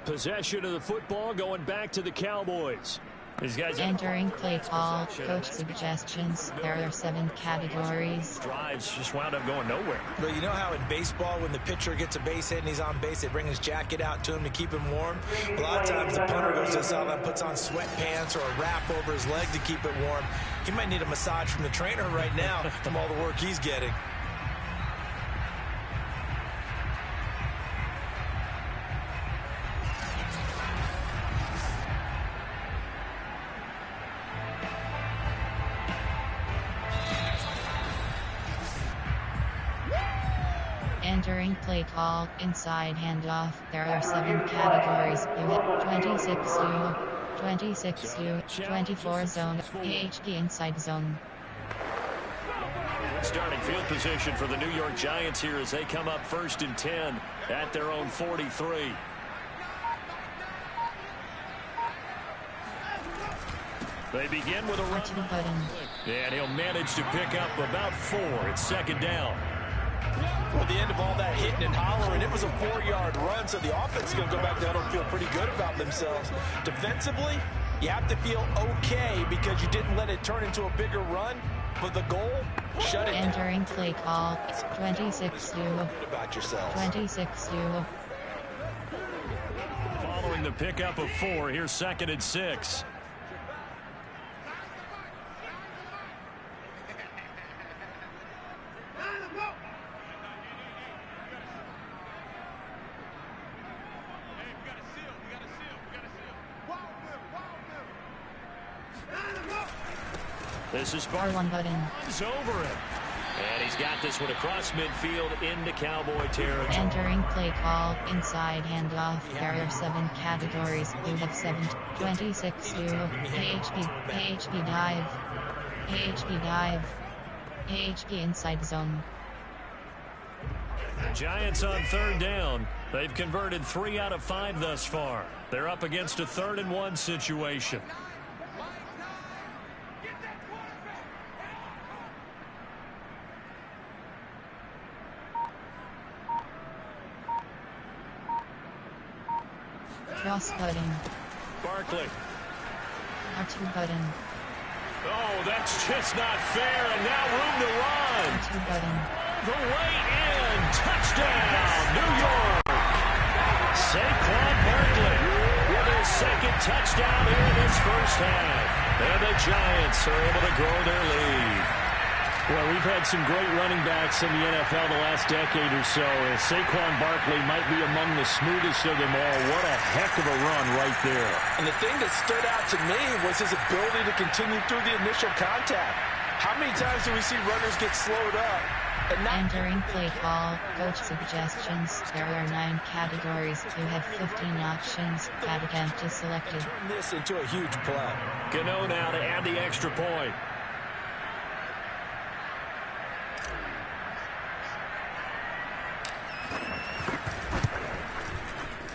Possession of the football going back to the Cowboys. These guys Entering play call, coach suggestions. There are 7 categories. Drives just wound up going nowhere. But you know how in baseball, when the pitcher gets a base hit and he's on base, they bring his jacket out to him to keep him warm? A lot of times the punter goes to the sideline, puts on sweatpants or a wrap over his leg to keep it warm. He might need a massage from the trainer right now from all the work he's getting. Entering play call, inside handoff. There are 7 categories. You have 26U, 26U, 24 zone, AHP inside zone. Starting field position for the New York Giants here as they come up 1st and 10 at their own 43. They begin with a run. And he'll manage to pick up about 4. It's 2nd down. At the end of all that hitting and hollering, it was a 4-yard run, so the offense is going to go back there and feel pretty good about themselves. Defensively, you have to feel okay because you didn't let it turn into a bigger run, but the goal, shut it down. Entering play call, 26U, About yourselves. 26U. Following the pickup of 4, here's 2nd and 6. This is R1 button. He's over it. And he's got this one across midfield into Cowboy territory. Entering play call, inside handoff. There are 7 categories. You have 7, 26U, AHP dive, AHP dive, AHP inside zone. Giants on 3rd down. They've converted 3 out of 5 thus far. They're up against a 3rd and 1 situation. Cross button. Barkley. R2 button. Oh, that's just not fair, and now room to run. R2 button. The way in. Touchdown, New York. Saquon Barkley with his 2nd touchdown here in this first half. And the Giants are able to grow their lead. Well, we've had some great running backs in the NFL the last decade or so. Saquon Barkley might be among the smoothest of them all. What a heck of a run right there. And the thing that stood out to me was his ability to continue through the initial contact. How many times do we see runners get slowed up? Entering play call, coach suggestions. There are 9 categories. You have 15 options. That attempt is selected. Turn this into a huge play. Gano now to add the extra point.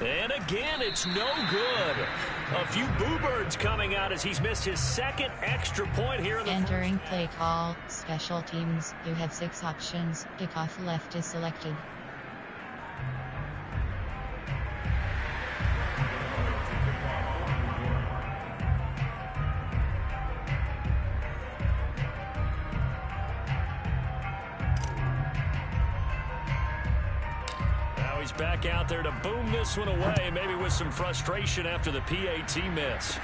And again, it's no good. A few boo birds coming out as he's missed his 2nd extra point here in the Entering play call, special teams. You have 6 options. Kickoff left is selected. He's back out there to boom this one away, maybe with some frustration after the PAT miss.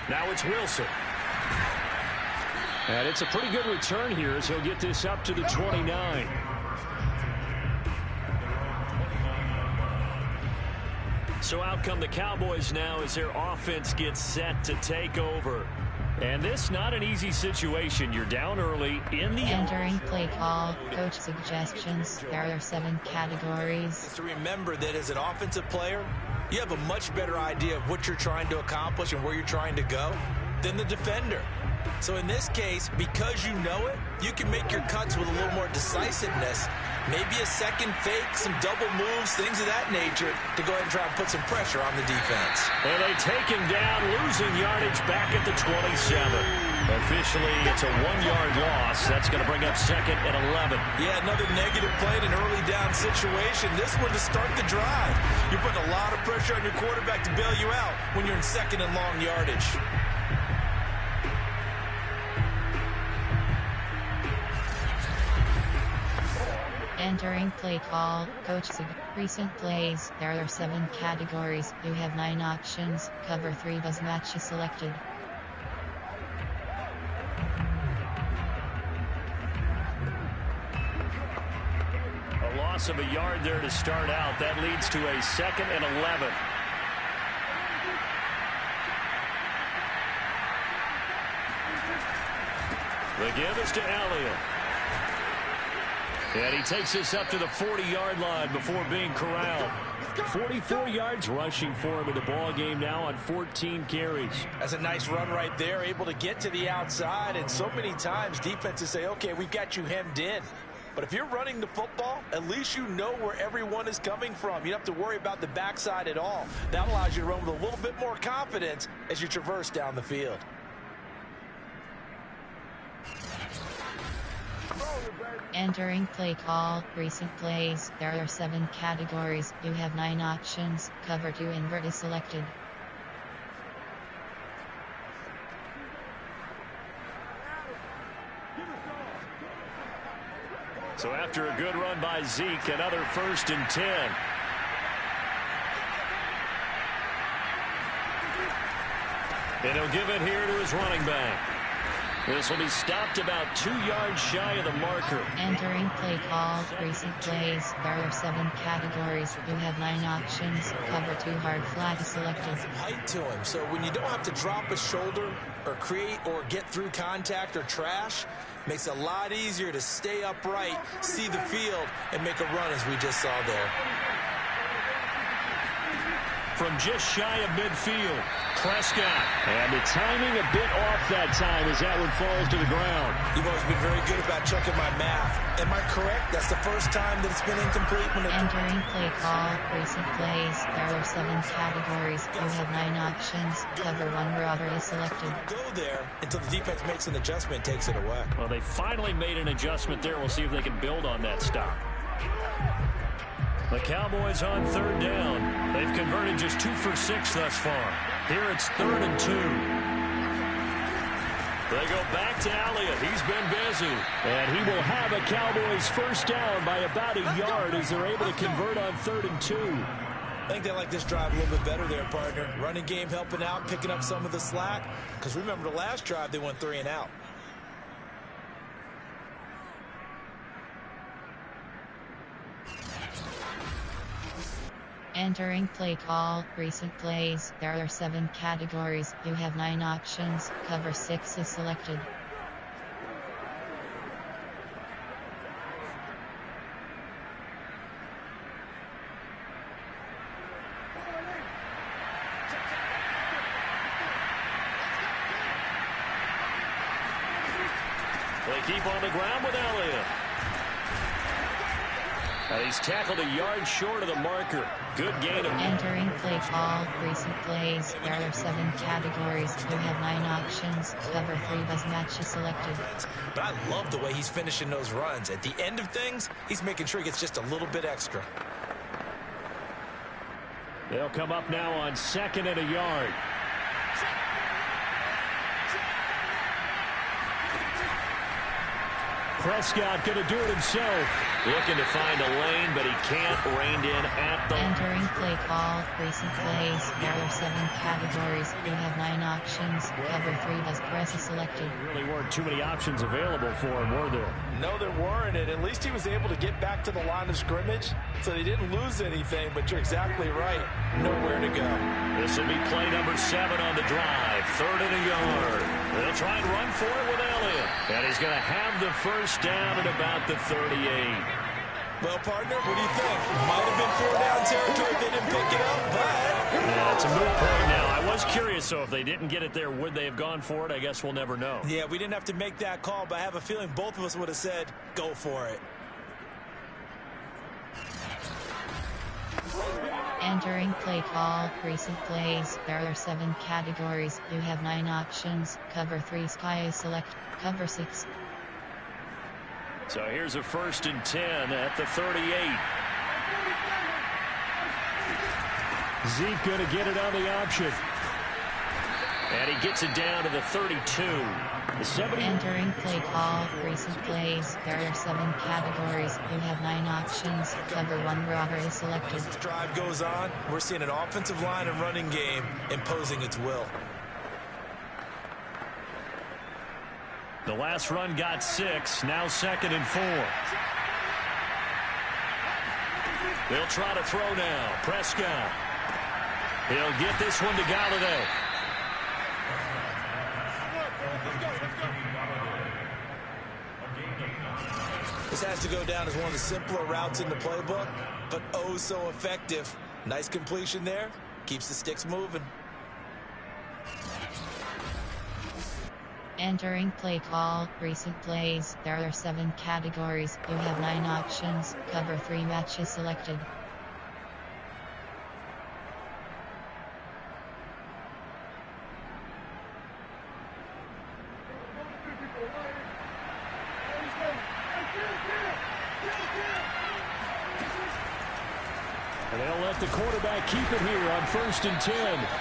Now it's Wilson. And it's a pretty good return here as he'll get this up to the 29. So out come the Cowboys now as their offense gets set to take over. And this not an easy situation. You're down early in the Entering play call, coach suggestions. There are 7 categories. To remember that as an offensive player, you have a much better idea of what you're trying to accomplish and where you're trying to go than the defender. So in this case, because you know it, you can make your cuts with a little more decisiveness. Maybe a second fake, some double moves, things of that nature to go ahead and try and put some pressure on the defense. And they take him down, losing yardage back at the 27. Officially, it's a 1-yard loss. That's going to bring up 2nd and 11. Yeah, another negative play in an early down situation. This one to start the drive. You're putting a lot of pressure on your quarterback to bail you out when you're in 2nd and long yardage. Entering play call, coach recent plays. There are 7 categories. You have 9 options. Cover 3 buzz match is selected. A loss of a yard there to start out. That leads to a 2nd and 11. The give is to Elliott. And he takes us up to the 40-yard line before being corralled. 44 yards rushing for him in the ball game now on 14 carries. That's a nice run right there, able to get to the outside. And so many times defenses say, okay, we've got you hemmed in. But if you're running the football, at least you know where everyone is coming from. You don't have to worry about the backside at all. That allows you to run with a little bit more confidence as you traverse down the field. Entering play call, recent plays. There are 7 categories. You have 9 options. Cover 2 invert is selected. So after a good run by Zeke, another 1st and 10. And he'll give it here to his running back. This will be stopped about 2 yards shy of the marker. Entering play call, recent plays. There are 7 categories. You have 9 options. Cover 2 hard flat is selected. Height to him, so when you don't have to drop a shoulder or create or get through contact or trash, makes it a lot easier to stay upright, see the field, and make a run as we just saw there. From just shy of midfield, Prescott. And the timing a bit off that time as that one falls to the ground. You've always been very good about checking my math. Am I correct? That's the first time that it's been incomplete. Entering play call, recent plays. There are 7 categories. You have 9 options. Cover 1 robber is selected. Go there until the defense makes an adjustment, takes it away. Well, they finally made an adjustment there. We'll see if they can build on that stop. The Cowboys on 3rd down. They've converted just 2 for 6 thus far. Here it's 3rd and 2. They go back to Elliott. He's been busy. And he will have a Cowboys 1st down by about a yard as they're able to convert on 3rd and 2. I think they like this drive a little bit better there, partner. Running game helping out, picking up some of the slack. Because remember the last drive, they went 3 and out. Entering play call, recent plays. There are 7 categories. You have 9 options. Cover 6 is selected. They keep on the ground with Elliott. And he's tackled a yard short of the marker. Good gain of... Entering play call, recent plays. There are 7 categories. You have 9 options. Cover 3 bus match is selected. But I love the way he's finishing those runs. At the end of things, he's making sure he gets just a little bit extra. They'll come up now on 2nd and a yard. Prescott going to do it himself. Looking to find a lane, but he can't. Reined in at the... Entering play call, recent plays. There are 7 categories. You have 9 options. Cover 3 bus press is selected. Really weren't too many options available for him, were there? No, there weren't, and at least he was able to get back to the line of scrimmage, so they didn't lose anything, but you're exactly right. Nowhere to go. This will be play number 7 on the drive. 3rd and a yard. They'll try and run for it with Elliott. And he's going to have the 1st down at about the 38. Well, partner, what do you think? Might have been 4-down territory if they didn't pick it up, but... Yeah, it's a moot point now. I was curious, so if they didn't get it there, would they have gone for it? I guess we'll never know. Yeah, we didn't have to make that call, but I have a feeling both of us would have said, go for it. Entering play call, recent plays. There are 7 categories. You have 9 options. Cover 3 sky is select. Cover 6. So here's a 1st and 10 at the 38. Zeke going to get it on the option. And he gets it down to the 32. The 70. Entering play call, recent plays. There are 7 categories. You have 9 options. Cover 1 robber is selected. As this drive goes on, we're seeing an offensive line and running game imposing its will. The last run got 6. Now 2nd and 4. They'll try to throw now. Prescott. He'll get this one to Galladay. This has to go down as one of the simpler routes in the playbook, but oh so effective. Nice completion there. Keeps the sticks moving. Entering play call, recent plays. There are 7 categories. You have 9 options. Cover 3 matches selected. And they'll let the quarterback keep it here on 1st and 10.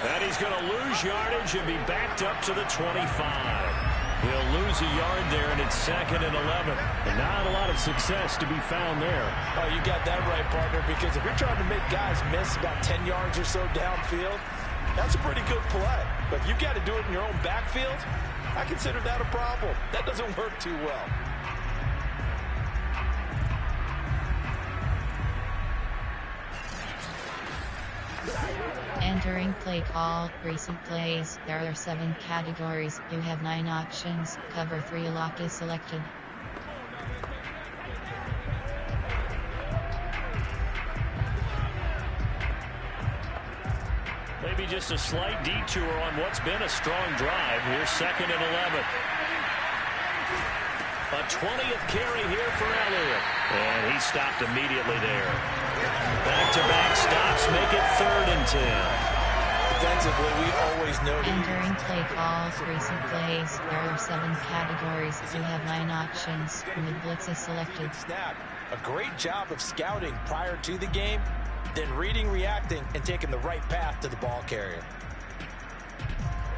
And he's going to lose yardage and be backed up to the 25. He'll lose a yard there, and it's 2nd and 11. And not a lot of success to be found there. Oh, you got that right, partner, because if you're trying to make guys miss about 10 yards or so downfield, that's a pretty good play. But if you've got to do it in your own backfield, I consider that a problem. That doesn't work too well. Entering play call, recent plays. There are 7 categories. You have 9 options. Cover 3 lock is selected. Maybe just a slight detour on what's been a strong drive. Here's 2nd and 11. A 20th carry here for Elliott. And he stopped immediately there. Back-to-back stops make it 3rd and 10. Defensively, we always know. Entering play calls, recent plays. There are 7 categories. You have 9 options. Mid blitz is selected. Snap. A great job of scouting prior to the game, then reading, reacting, and taking the right path to the ball carrier.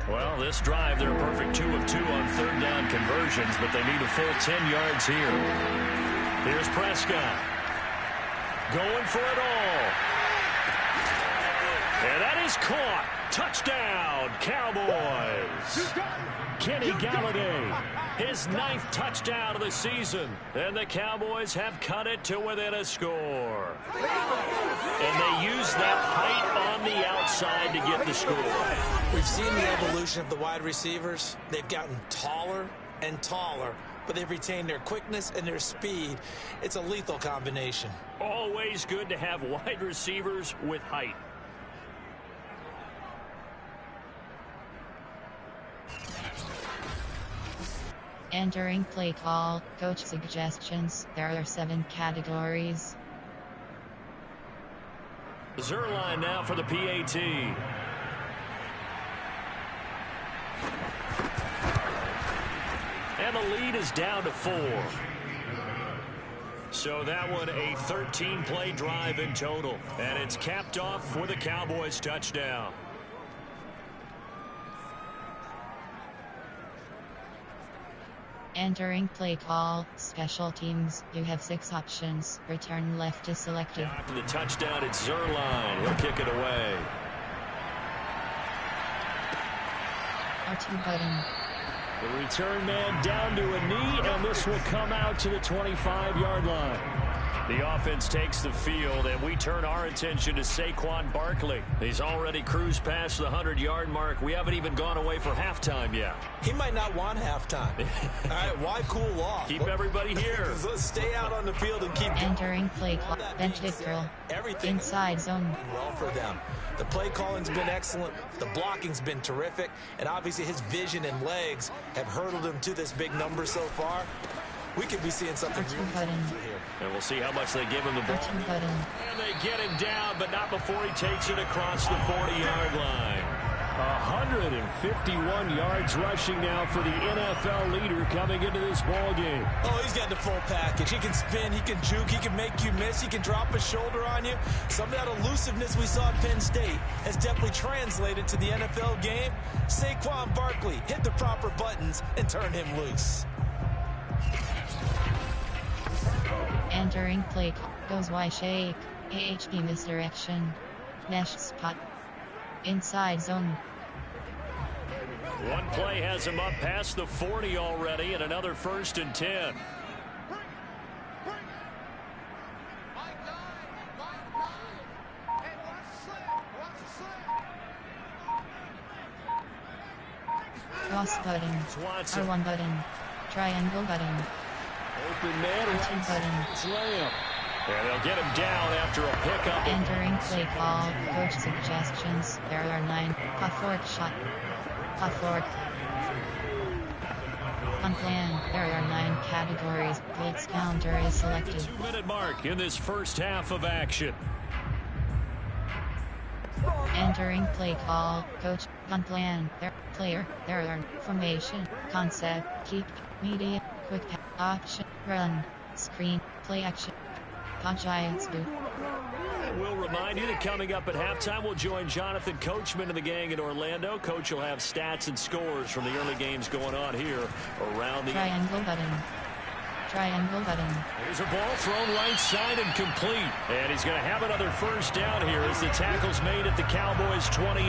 Well, this drive, they're a perfect 2 of 2 on 3rd down conversions, but they need a full 10 yards here. Here's Prescott. Going for it all. And that is caught. Touchdown, Cowboys. Kenny Galladay, his 9th touchdown of the season. And the Cowboys have cut it to within a score. And they use that height on the outside to get the score. We've seen the evolution of the wide receivers. They've gotten taller and taller, but they've retained their quickness and their speed. It's a lethal combination. Always good to have wide receivers with height. Entering play call, coach suggestions. There are 7 categories. Zerline now for the PAT. And the lead is down to 4. So that one a 13-play drive in total. And it's capped off with a Cowboys touchdown. Entering play call, special teams. You have 6 options. Return left is selected. After the touchdown, it's Zerline. He'll kick it away. R2 button. The return man down to a knee, and this will come out to the 25-yard line. The offense takes the field, and we turn our attention to Saquon Barkley. He's already cruised past the 100-yard mark. We haven't even gone away for halftime yet. He might not want halftime. All right, why cool off? Keep everybody here. Let's stay out on the field and keep Entering play call, bench hit drill. everything Inside zone. well for them. The play calling's been excellent. The blocking's been terrific. And obviously his vision and legs have hurdled him to this big number so far. We could be seeing something R2 really button. here. And we'll see how much they give him the ball. R2 button. And they get him down, but not before he takes it across the 40-yard line. 151 yards rushing now for the NFL leader coming into this ball game. Oh, he's got the full package. He can spin, he can juke, he can make you miss, he can drop a shoulder on you. Some of that elusiveness we saw at Penn State has definitely translated to the NFL game. Saquon Barkley hit the proper buttons and turned him loose. Entering play call, goes Y shape. AHP misdirection. Mesh spot. Inside zone. One play has him up past the 40 already, and another 1st and 10. Cross button. Watson. R1 button. Triangle button. Open man, right slam. And they'll get him down after a pickup. Entering play call. Coach suggestions. There are 9. Puff-fork shot. Puff-fork. On plan, there are 9 categories. Blitz counter is selected. 2-minute mark in this first half of action. Entering play call. Coach. On plan. There are formation. Concept. Keep. Media. Quick. Option. Run. Screen. Play action. Giants do. We'll remind you that coming up at halftime, we'll join Jonathan Coachman and the gang in Orlando. Coach will have stats and scores from the early games going on here around the... Triangle button. Triangle button. Here's a ball thrown right side and complete. And he's going to have another first down here as the tackle's made at the Cowboys 28.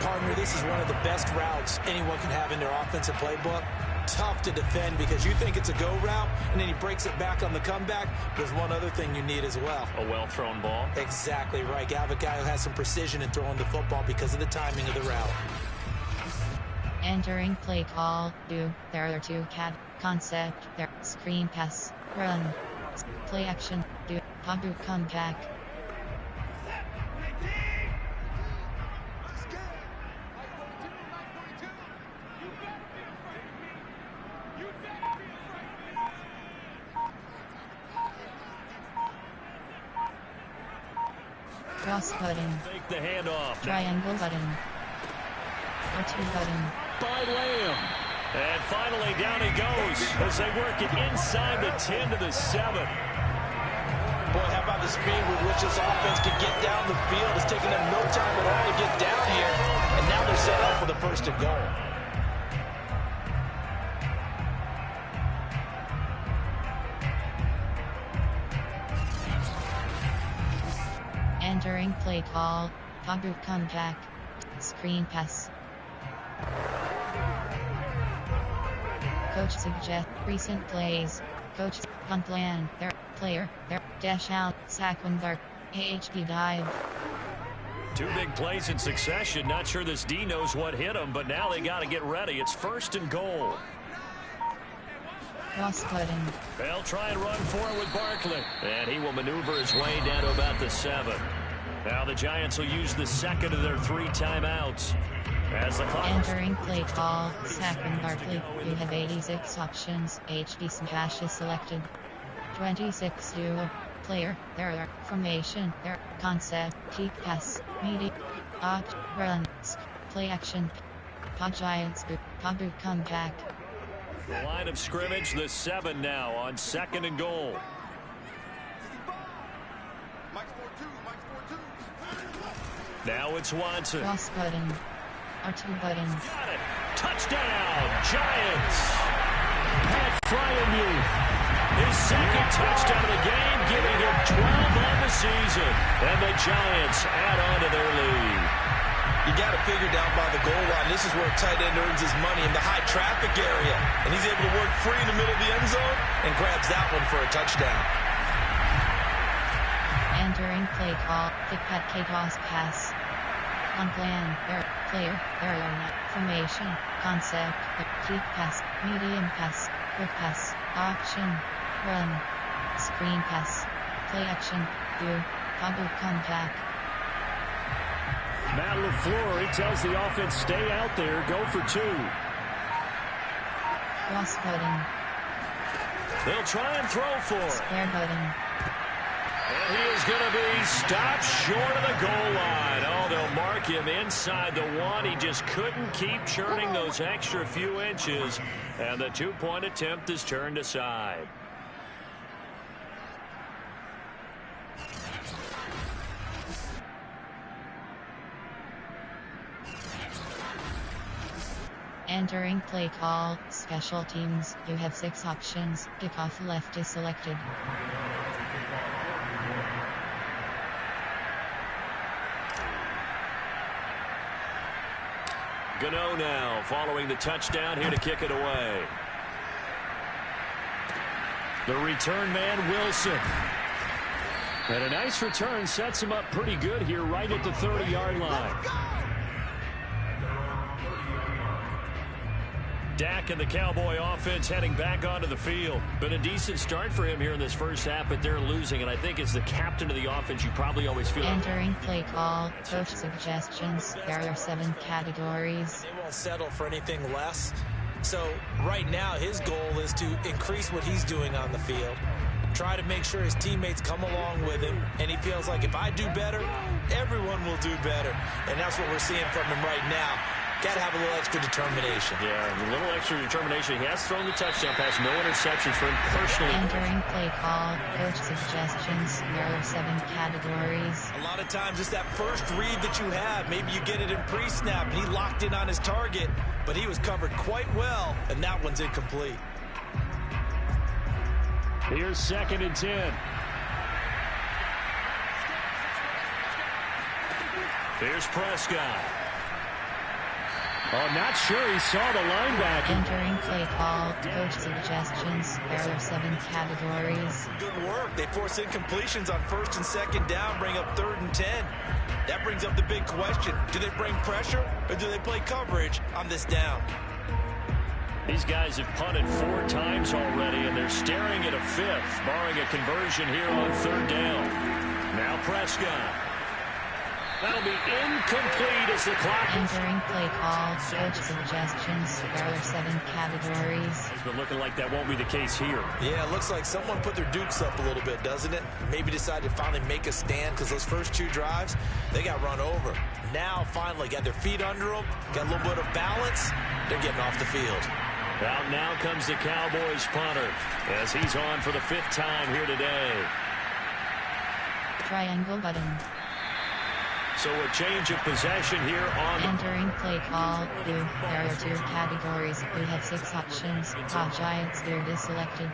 Partner, this is one of the best routes anyone can have in their offensive playbook. Tough to defend because you think it's a go route, and then he breaks it back on the comeback. There's one other thing you need as well. A well-thrown ball. Exactly right. You have a guy who has some precision in throwing the football because of the timing of the route. Entering play call. There are 2 concept. There. Screen pass. Run. Play action. Pagu comeback. Cross button. Take the handoff. Triangle button. R2 button. By Lamb. And finally down he goes as they work it inside the 10 to the 7. Boy, how about the speed with which this offense can get down the field? It's taking them no time at all to get down here. And now they're set up for the first and goal. Entering play call. Pagu comeback. Screen pass. Coach suggest recent plays. Coach on plan. Player. Dash out. Sack when dark. AHP dive. 2 big plays in succession. Not sure this D knows what hit him, but now they got to get ready. It's first and goal. Cross button. They'll try and run forward with Barkley. And he will maneuver his way down to about the 7. Now the Giants will use the second of their 3 timeouts. As the clock... Entering play call. Sack and Barkley. You have 86 options. HB smash is selected. 26 duo. Player. There are formation. Concept. Keep pass. Media. Opt. Run. Play action. Giants do. Pagu comeback. The line of scrimmage, the 7 now on second and goal. Now it's Watson. Cross button. R2 button. Got it. Touchdown, Giants. Pat Fryermuth. His second touchdown of the game, giving him 12 on the season. And the Giants add on to their lead. You got to figure down by the goal line. This is where a tight end earns his money in the high traffic area. And he's able to work free in the middle of the end zone and grabs that one for a touchdown. Entering play call. Kick pat kickoff pass. On plan. Player. Formation. Concept. Keep pass. Medium pass. Quick pass. Option. Run. Screen pass. Play action. Pagu comeback. Matt LaFleur, he tells the offense, stay out there, go for 2. Cross button. They'll try and throw for it. Square button. And he is going to be stopped short of the goal line. Oh, they'll mark him inside the 1. He just couldn't keep churning those extra few inches. And the 2-point attempt is turned aside. Entering play call. Special teams. You have 6 options. Kickoff left is selected. Gano now following the touchdown here to kick it away. The return man, Wilson. And a nice return sets him up pretty good here right at the 30-yard line. Dak and the Cowboy offense heading back onto the field. Been a decent start for him here in this first half, but they're losing. And I think as the captain of the offense, you probably always feel... Entering play call, coach suggestions. There are 7 categories. They won't settle for anything less. So right now, his goal is to increase what he's doing on the field. Try to make sure his teammates come along with him. And he feels like if I do better, everyone will do better. And that's what we're seeing from him right now. Got to have a little extra determination. Yeah, a little extra determination. He has thrown the touchdown pass. No interceptions for him personally. Entering play call, coach suggestions. There are 7 categories. A lot of times it's that first read that you have. Maybe you get it in pre-snap, and he locked in on his target, but he was covered quite well, and that one's incomplete. Here's 2nd and 10. Here's Prescott. Oh, not sure he saw the linebacker. Entering play call, coach suggestions. There are 7 categories. Good work. They force incompletions on 1st and 2nd down, bring up 3rd and 10. That brings up the big question. Do they bring pressure, or do they play coverage on this down? These guys have punted 4 times already, and they're staring at a 5th, barring a conversion here on 3rd down. Now Prescott. That'll be incomplete as the clock... Entering play call, coach suggestions. There are 7 categories. It's been looking like that won't be the case here. Yeah, it looks like someone put their dukes up a little bit, doesn't it? Maybe decided to finally make a stand because those first 2 drives, they got run over. Now, finally, got their feet under them, got a little bit of balance. They're getting off the field. Out now comes the Cowboys punter as he's on for the 5th time here today. Triangle button. So a change of possession here on... Entering play call, blue. There are 2 categories. We have 6 options. Top Giants, they're deselected.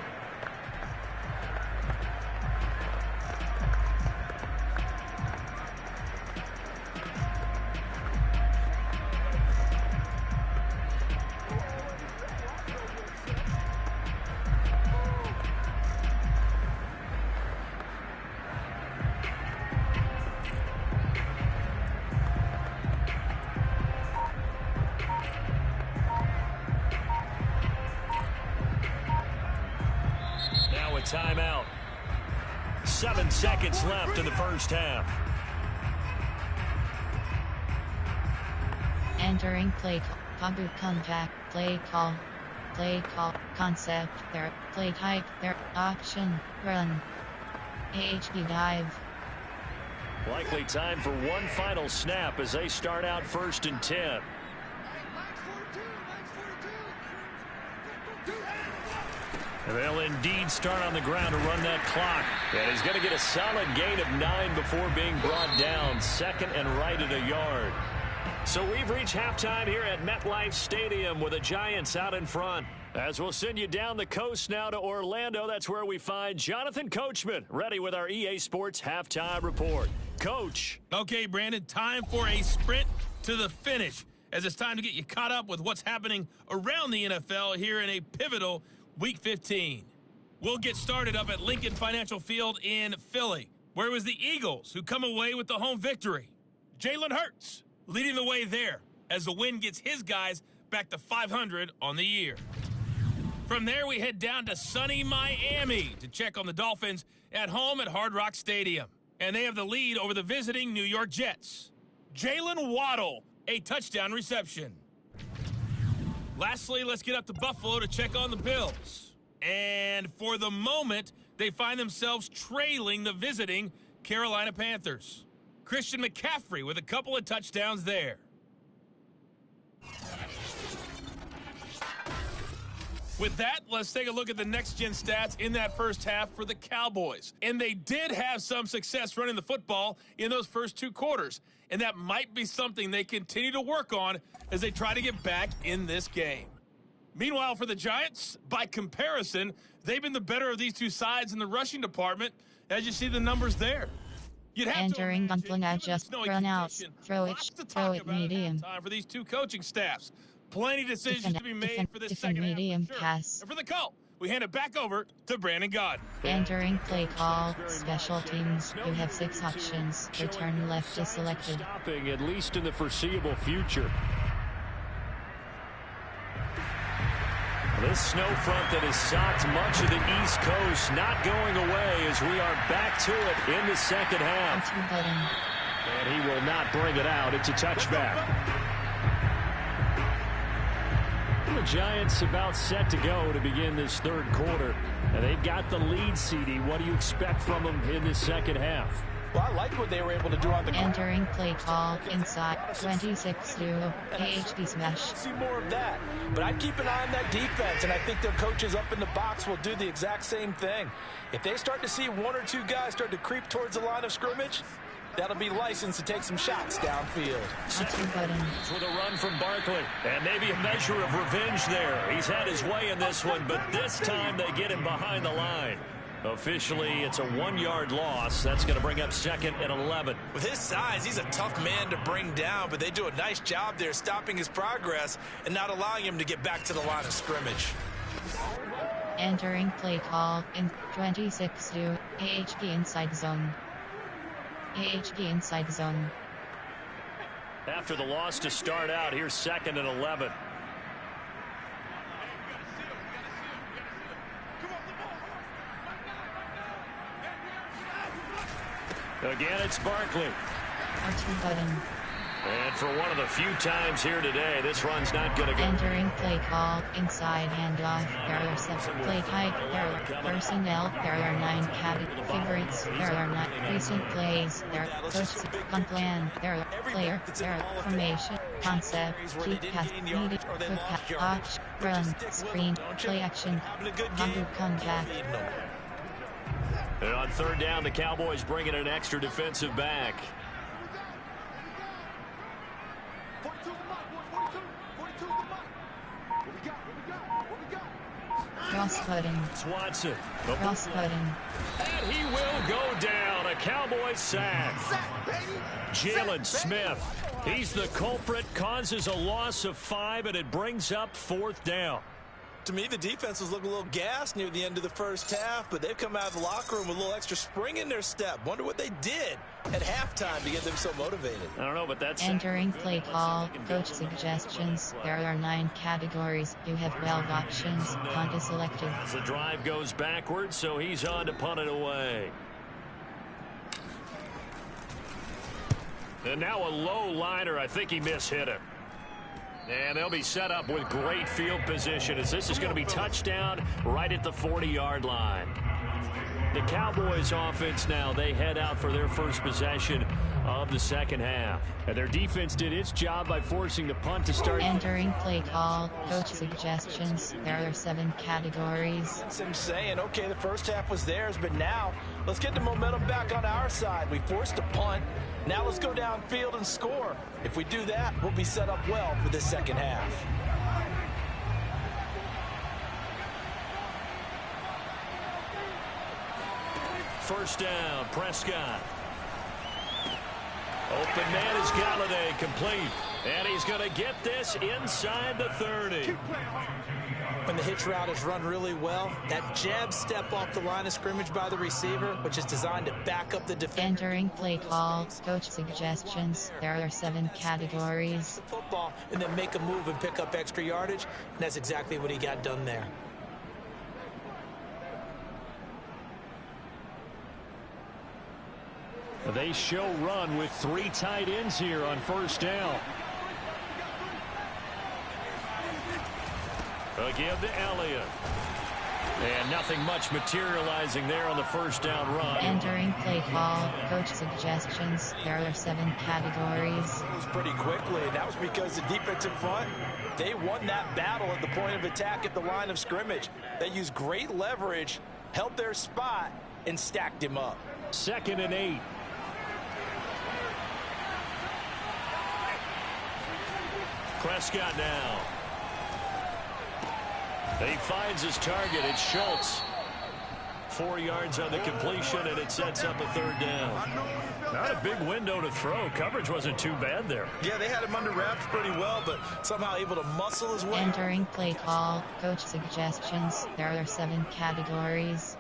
Timeout. 7 seconds left in the first half. Entering play call, comeback, play call, concept, there, play type, there, option, run, AHP dive. Likely time for one final snap as they start out 1st and 10. And they'll indeed start on the ground to run that clock. And he's going to get a solid gain of 9 before being brought down. 2nd and right at a yard. So we've reached halftime here at MetLife Stadium with the Giants out in front. As we'll send you down the coast now to Orlando, that's where we find Jonathan Coachman, ready with our EA Sports Halftime Report. Coach. Okay, Brandon, time for a sprint to the finish, as it's time to get you caught up with what's happening around the NFL here in a pivotal Week 15. We'll get started up at Lincoln Financial Field in Philly, where it was the Eagles who come away with the home victory. Jalen Hurts leading the way there as the win gets his guys back to 500 on the year. From there, we head down to sunny Miami to check on the Dolphins at home at Hard Rock Stadium. And they have the lead over the visiting New York Jets. Jalen Waddle, a touchdown reception. Lastly, let's get up to Buffalo to check on the Bills. And for the moment, they find themselves trailing the visiting Carolina Panthers. Christian McCaffrey with a couple of touchdowns there. With that, let's take a look at the next-gen stats in that first half for the Cowboys. And they did have some success running the football in those first 2 quarters. And that might be something they continue to work on as they try to get back in this game. Meanwhile, for the Giants, by comparison, they've been the better of these 2 sides in the rushing department, as you see the numbers there. You'd have Entering to gun not just run out, throw it medium. Time for these 2 coaching staffs. Plenty of decisions to be made for this second medium half. For sure. pass. And for the call, we hand it back over to Brandon Gaudin. Entering play call, special teams. You have 6 options. Return left is selected. Stopping at least in the foreseeable future. This snow front that has socked much of the East Coast not going away as we are back to it in the second half. And he will not bring it out. It's a touchback. The Giants about set to go to begin this third quarter. And they've got the lead, CD. What do you expect from them in this second half? Well, I like what they were able to do on the ground. Entering play call inside 26-2 AHP smash. See more of that. But I'd keep an eye on that defense, and I think their coaches up in the box will do the exact same thing. If they start to see one or two guys start to creep towards the line of scrimmage, that'll be licensed to take some shots downfield. With a run from Barkley. And maybe a measure of revenge there. He's had his way in this one, but this time they get him behind the line. Officially, it's a 1-yard loss. That's going to bring up 2nd and 11. With his size, he's a tough man to bring down, but they do a nice job there stopping his progress and not allowing him to get back to the line of scrimmage. Entering play call in 26-2 AHP inside zone. AHP inside zone. After the loss to start out, here's 2nd and 11. Again, it's Barkley. And for one of the few times here today, this run's not going to go. Entering play call inside handoff. Error 7. Play type. Error. Personnel. Error 9. Favorites. Error 9. Recent plays. Error. Coach. Plan. Error. Player. Error. Formation. Concept. Key pass. Needed. Quick pass. Watch. Run. Screen. Play action. Come back. And on 3rd down, the Cowboys bring in an extra defensive back. Cross-cutting. Swanson. Cross-cutting. And he will go down. A Cowboys sack. Jalen Smith. He's the culprit. Causes a loss of 5, and it brings up 4th down. To me, the defense was looking a little gassed near the end of the first half, but they've come out of the locker room with a little extra spring in their step. Wonder what they did at halftime to get them so motivated. I don't know, but that's... Entering play call, coach suggestions. There are 9 categories. You have 12 options. Punt is selected. The drive goes backwards, so he's on to punt it away. And now a low liner. I think he mishit it. And they'll be set up with great field position as this is going to be touchdown right at the 40-yard line. The Cowboys offense now, they head out for their first possession of the second half. And their defense did its job by forcing the punt to start. Entering play call, coach suggestions. There are 7 categories. That's him saying, okay, the first half was theirs, but now let's get the momentum back on our side. We forced a punt. Now let's go downfield and score. If we do that, we'll be set up well for this second half. First down, Prescott. Open man is Galladay, complete. And he's going to get this inside the 30. When the hitch route is run really well, that jab step off the line of scrimmage by the receiver, which is designed to back up the defense. Entering play call, coach suggestions. There are 7 categories. Football, and then make a move and pick up extra yardage, and that's exactly what he got done there. They show run with 3 tight ends here on first down. A give to Elliott. And nothing much materializing there on the first down run. Entering play call, coach suggestions. There are 7 categories. It was pretty quickly, and that was because the defensive front, they won that battle at the point of attack at the line of scrimmage. They used great leverage, held their spot, and stacked him up. 2nd and 8. Prescott now. He finds his target. It's Schultz. 4 yards on the completion, and it sets up a 3rd down. Not a big window to throw. Coverage wasn't too bad there. Yeah, they had him under wraps pretty well, but somehow able to muscle his way. Entering play call, coach suggestions. There are 7 categories.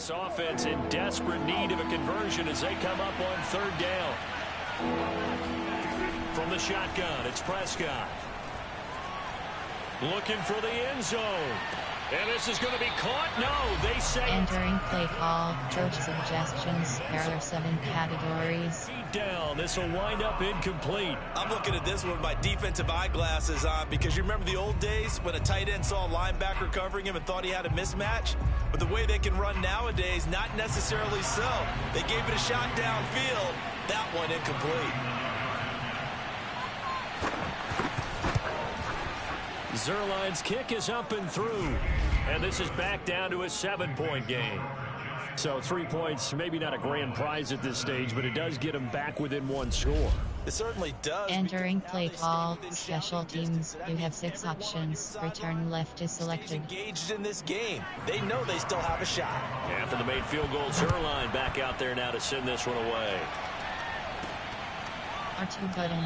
This offense in desperate need of a conversion as they come up on third down. From the shotgun, it's Prescott. Looking for the end zone. And this is going to be caught. No, they say. Entering play call. Coach suggestions. There are 7 categories. Down. This will wind up incomplete. I'm looking at this one with my defensive eyeglasses on because you remember the old days when a tight end saw a linebacker covering him and thought he had a mismatch? But the way they can run nowadays, not necessarily so. They gave it a shot downfield. That one incomplete. Zerline's kick is up and through. And this is back down to a 7-point game. So 3 points, maybe not a grand prize at this stage, but it does get them back within 1 score. It certainly does. Entering play call. Special teams. You have 6 options. Return left is selected. Engaged in this game. They know they still have a shot. After the made field goal, Zerline back out there now to send this one away. R2 button.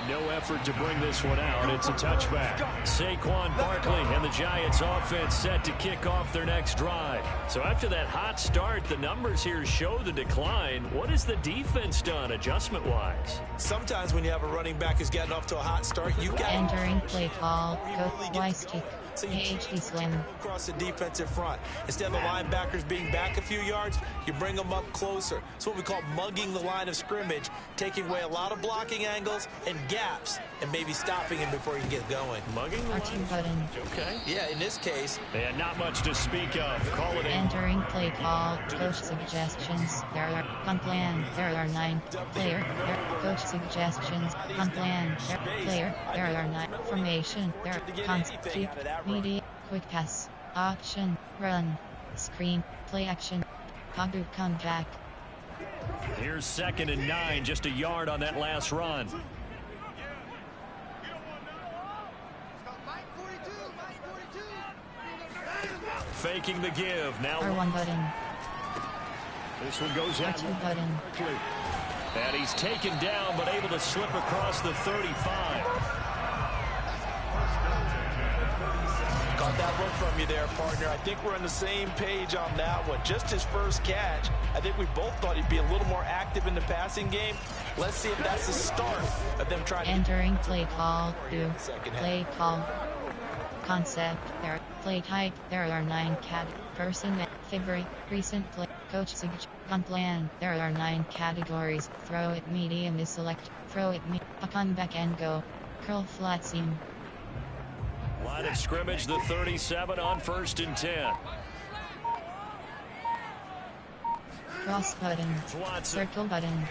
And no effort to bring this one out. It's a touchback. Saquon Barkley and the Giants offense set to kick off their next drive. So after that hot start, the numbers here show the decline. What has the defense done adjustment-wise? Sometimes when you have a running back who's getting off to a hot start, you got Entering play call. Go twice kick. AHD slam. Across the defensive front. Instead of the linebackers being back a few yards, you bring them up closer. It's what we call mugging the line of scrimmage, taking away a lot of blocking angles and gaps, and maybe stopping him before he can get going. Mugging the R2 button. Okay. Yeah, in this case. And not much to speak of. Call it in. Entering play call. Coach suggestions. There are punt plan. There are 9 player. Coach suggestions. Punt plan. Player. There are 9 formation. There are concept. Media. Quick pass. Option. Run. Screen. Play action. Kabu come back. Here's 2nd and 9. Just a yard on that last run. Faking the give. Now R1 button. this one goes out. R2 button. And he's taken down, but able to slip across the 35. Got that look from you there, partner. I think we're on the same page on that one. Just his first catch. I think we both thought he'd be a little more active in the passing game. Let's see if that's the start of them trying to... Entering play call. Do. Play call. Concept. There. Play type. There are 9 cat. Person. Figure. Recent play. Coach suggestion. Plan. There are 9 categories. Throw it medium is select. Throw it upon back and go. Curl flat seam. Line of scrimmage, the 37 on 1st and 10. Cross button. Circle button.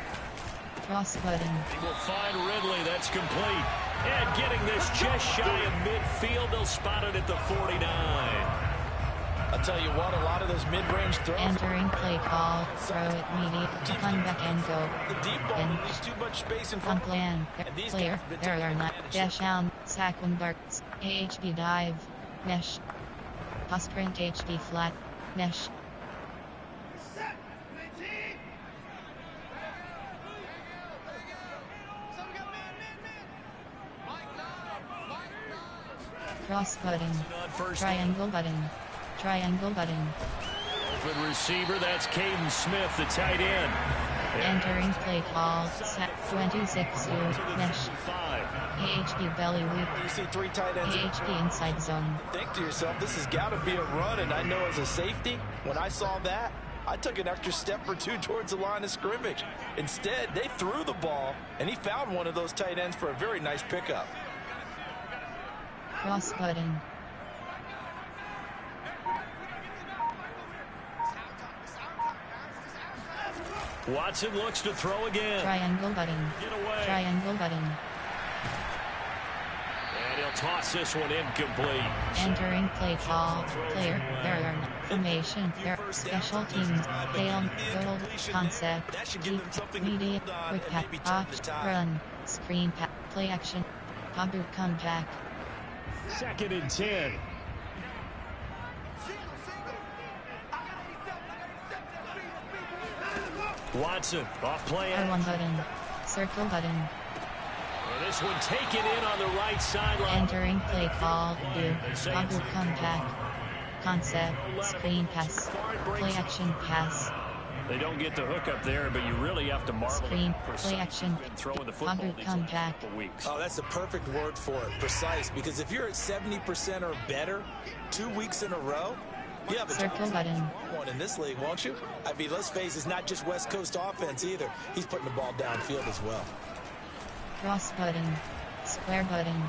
Cross button. He will find Ridley. That's complete. And getting this just shy of midfield. They'll spot it at the 49. I'll tell you what, a lot of those mid-range throws... Entering play call. Throw it medium. Upon back and go. The deep ball leaves too much space in front. Plan. Player. There are 9. Dash down. Sack when barks. AHB dive. Mesh. Pass sprint HB flat. Mesh. Cross button. Triangle button. Triangle button. Open receiver, that's Caden Smith, the tight end. Entering play call. Set 26 mesh. AHB belly weak. You see 3 tight ends. AHB inside zone. Think to yourself, this has got to be a run, and I know as a safety, when I saw that, I took an extra step or 2 towards the line of scrimmage. Instead, they threw the ball, and he found one of those tight ends for a very nice pickup. Cross button. Watson looks to throw again. Triangle button. Get away. Triangle button. And he'll toss this one incomplete. Entering play call. Player. There are formation. There special teams. Fail. Goal. Concept. Deep. Media. Quick pass. Opt. Run. Screen pass. Play action. Kabu come back. 2nd and 10. Watson off play. R1 button. Circle button. And this one taken in on the right sideline. Entering play call. Do. Kabu come back. Concept. Screen pass. Play action pass. They don't get the hook up there, but you really have to marvel Screen, at play action, throwing the football Pogger these comeback. last couple weeks. Oh, that's the perfect word for it. Precise. Because if you're at 70% or better 2 weeks in a row, you have a Circle button. one in this league, won't you? I mean, let's face it, it's not just West Coast offense either. He's putting the ball downfield as well. Cross button. Square button.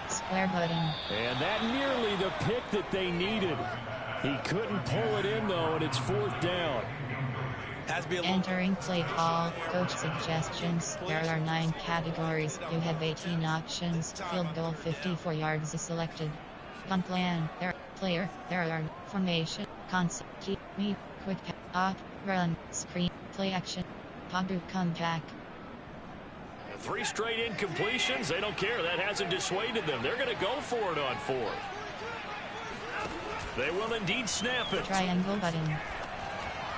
Square button. And that nearly the pick that they needed. He couldn't pull it in, though, and it's 4th down. Has to be a Entering play call. Coach suggestions. There are 9 categories. You have 18 options. Field goal 54 yards is selected. Gun plan. There are formation. Concept. Keep me. Quick pass. Up. Run. Screen. Play action. Pogger comeback. 3 straight incompletions. They don't care. That hasn't dissuaded them. They're going to go for it on 4th. They will indeed snap it. Triangle button.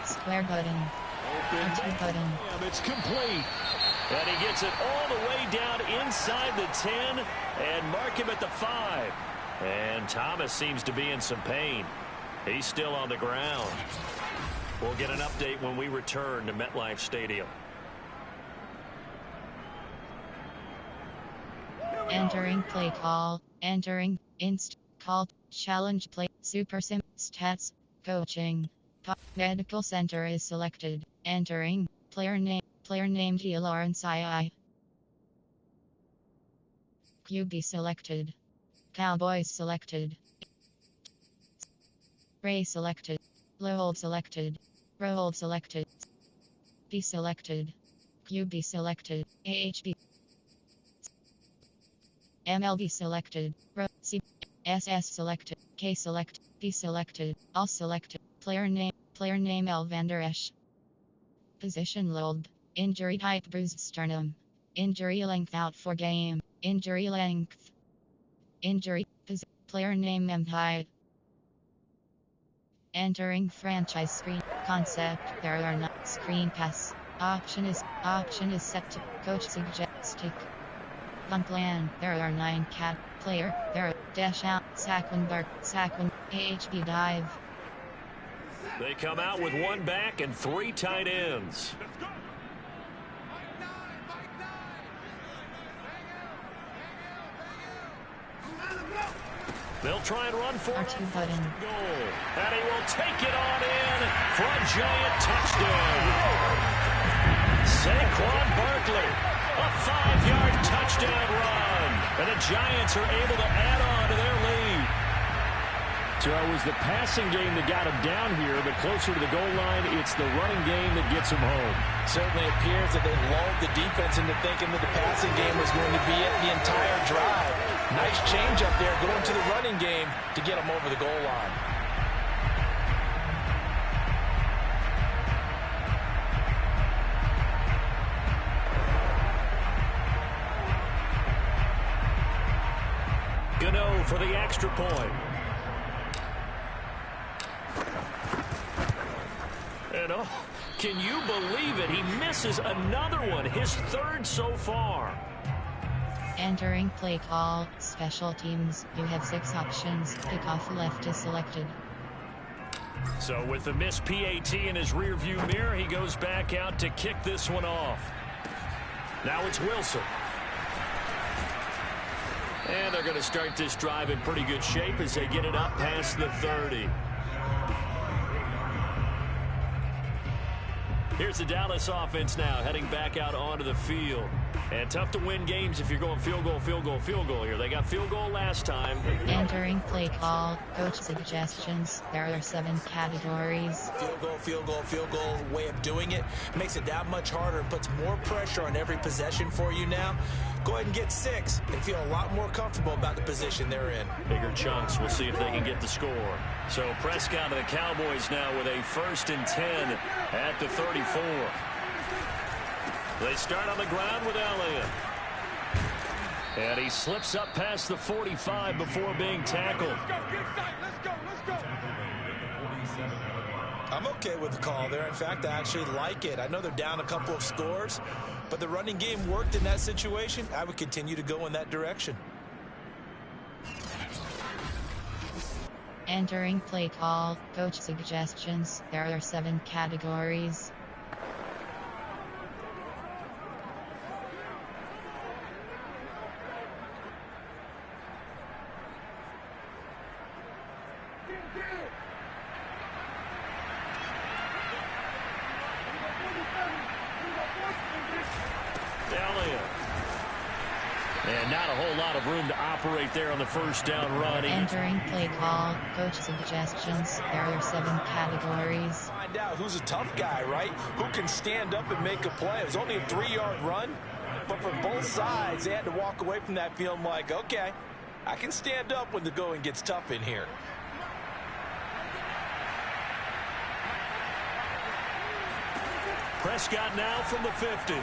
Square button. R2 button. It's complete. And he gets it all the way down inside the 10 and mark him at the 5. And Thomas seems to be in some pain. He's still on the ground. We'll get an update when we return to MetLife Stadium. Entering play call. Entering inst call. Challenge play. Super sim stats. Coaching. Medical center is selected. Entering player name. Player named Lawrence II. QB selected. Cowboys selected. Ray selected. Lowell selected. Roll selected. B selected. QB selected. AHB. MLB selected. C. SS selected. K select. P selected. All selected. Player name Elvander Esch. Position load. Injury type bruised sternum. Injury length out for game. Injury length. Injury. Player name Empire. Entering franchise screen. Concept. There are not screen pass. Option is set to coach suggestic. Gun plan. There are 9 cat player. There are dash out. Saquon Bark. Saquon. AHB dive. They come out with 1 back and 3 tight ends. They'll try and run for R2 button. goal. And he will take it on in for a giant touchdown. Saquon Barkley, a 5-yard touchdown run. And the Giants are able to add on to their lead. So it was the passing game that got him down here, but closer to the goal line, it's the running game that gets him home. Certainly appears that they lulled the defense into thinking that the passing game was going to be it the entire drive. Nice change up there going to the running game to get them over the goal line. Gano for the extra point. And oh, can you believe it? He misses another one, his 3rd so far. Entering play call. Special teams. You have 6 options. Kickoff left is selected. So with the missed PAT in his rearview mirror, he goes back out to kick this one off. Now it's Wilson. And they're going to start this drive in pretty good shape as they get it up past the 30. Here's the Dallas offense now heading back out onto the field. And tough to win games if you're going field goal, field goal, field goal here. They got field goal last time. Entering play call. Coach suggestions. There are 7 categories. Field goal, field goal, field goal way of doing it makes it that much harder and puts more pressure on every possession for you now. Go ahead and get 6 and feel a lot more comfortable about the position they're in. Bigger chunks. We'll see if they can get the score. So Prescott of the Cowboys now with a 1st and 10 at the 34. They start on the ground with Elliott. And he slips up past the 45 before being tackled. Let's go. I'm okay with the call there. In fact, I actually like it. I know they're down a couple of scores, but the running game worked in that situation. I would continue to go in that direction. Entering play call, coach suggestions. There are 7 categories. And not a whole lot of room to operate there on the first down run. Entering play call, coach suggestions. There are 7 categories. Find out who's a tough guy, right? Who can stand up and make a play. It was only a 3-yard run, but for both sides, they had to walk away from that feeling like, okay, I can stand up when the going gets tough in here. Prescott now from the 50.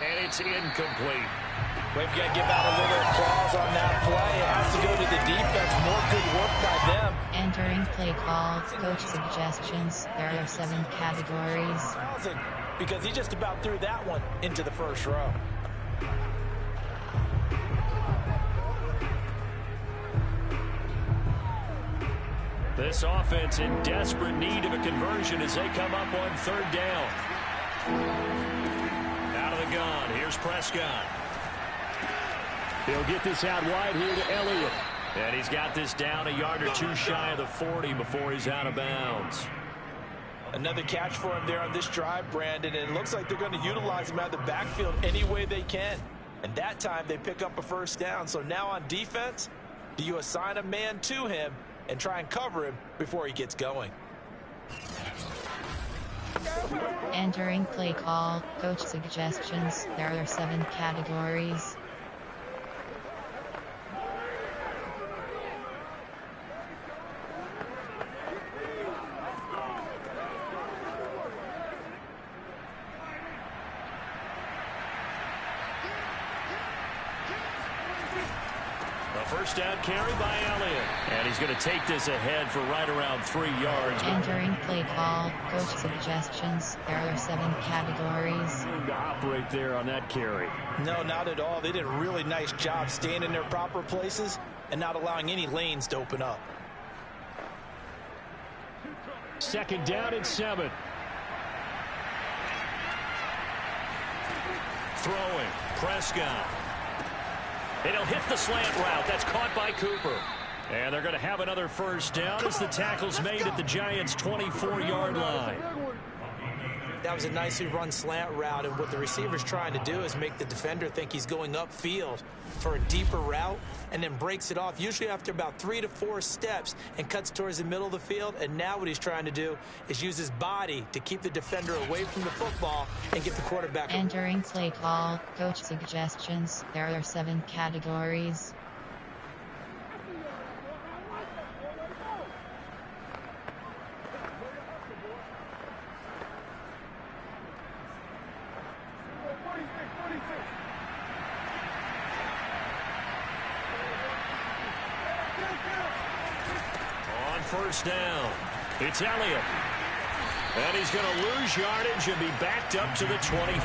And it's incomplete. We've got to give out a little applause on that play. It has to go to the defense. More good work by them. Entering play call, coach suggestions. There are 7 categories. Because he just about threw that one into the first row. This offense in desperate need of a conversion as they come up on 3rd down. Out of the gun, here's Prescott. He'll get this out wide here to Elliott. And he's got this down a yard or 2 shy of the 40 before he's out of bounds. Another catch for him there on this drive, Brandon, and it looks like they're going to utilize him out of the backfield any way they can. And that time they pick up a first down. So now on defense, do you assign a man to him and try and cover him before he gets going? Entering play call, coach suggestions. There are 7 categories. First down carry by Elliott. And he's going to take this ahead for right around 3 yards. Entering play call, coach suggestions. There are 7 categories. To operate there on that carry. No, not at all. They did a really nice job staying in their proper places and not allowing any lanes to open up. 2nd down and 7. Throwing. Prescott. And he'll hit the slant route. That's caught by Cooper. And they're going to have another first down as the tackle's made at the Giants' 24-yard line. That was a nicely run slant route, and what the receiver's trying to do is make the defender think he's going upfield for a deeper route and then breaks it off, usually after about 3 to 4 steps, and cuts towards the middle of the field. And now what he's trying to do is use his body to keep the defender away from the football and get the quarterback. Entering play call, coach suggestions. There are 7 categories. First down. It's Elliott. And he's going to lose yardage and be backed up to the 25.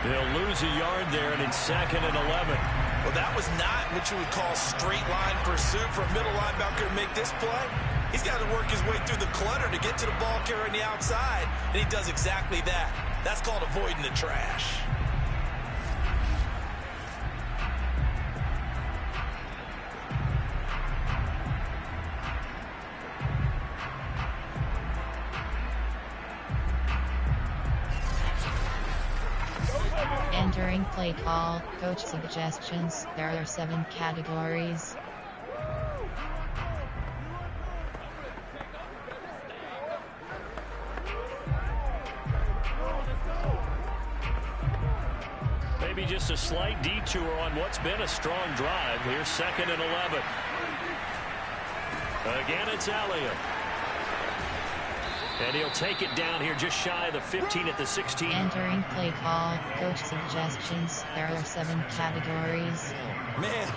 He'll lose a yard there, and it's 2nd and 11. Well, that was not what you would call straight line pursuit for a middle linebacker to make this play. He's got to work his way through the clutter to get to the ball carrier on the outside, and he does exactly that. That's called avoiding the trash. Entering play call, coach suggestions. There are 7 categories. Maybe just a slight detour on what's been a strong drive. Here's 2nd and 11. Again, it's Elliott. And he'll take it down here just shy of the 15 at the 16. Entering play call, coach suggestions. There are 7 categories. Man,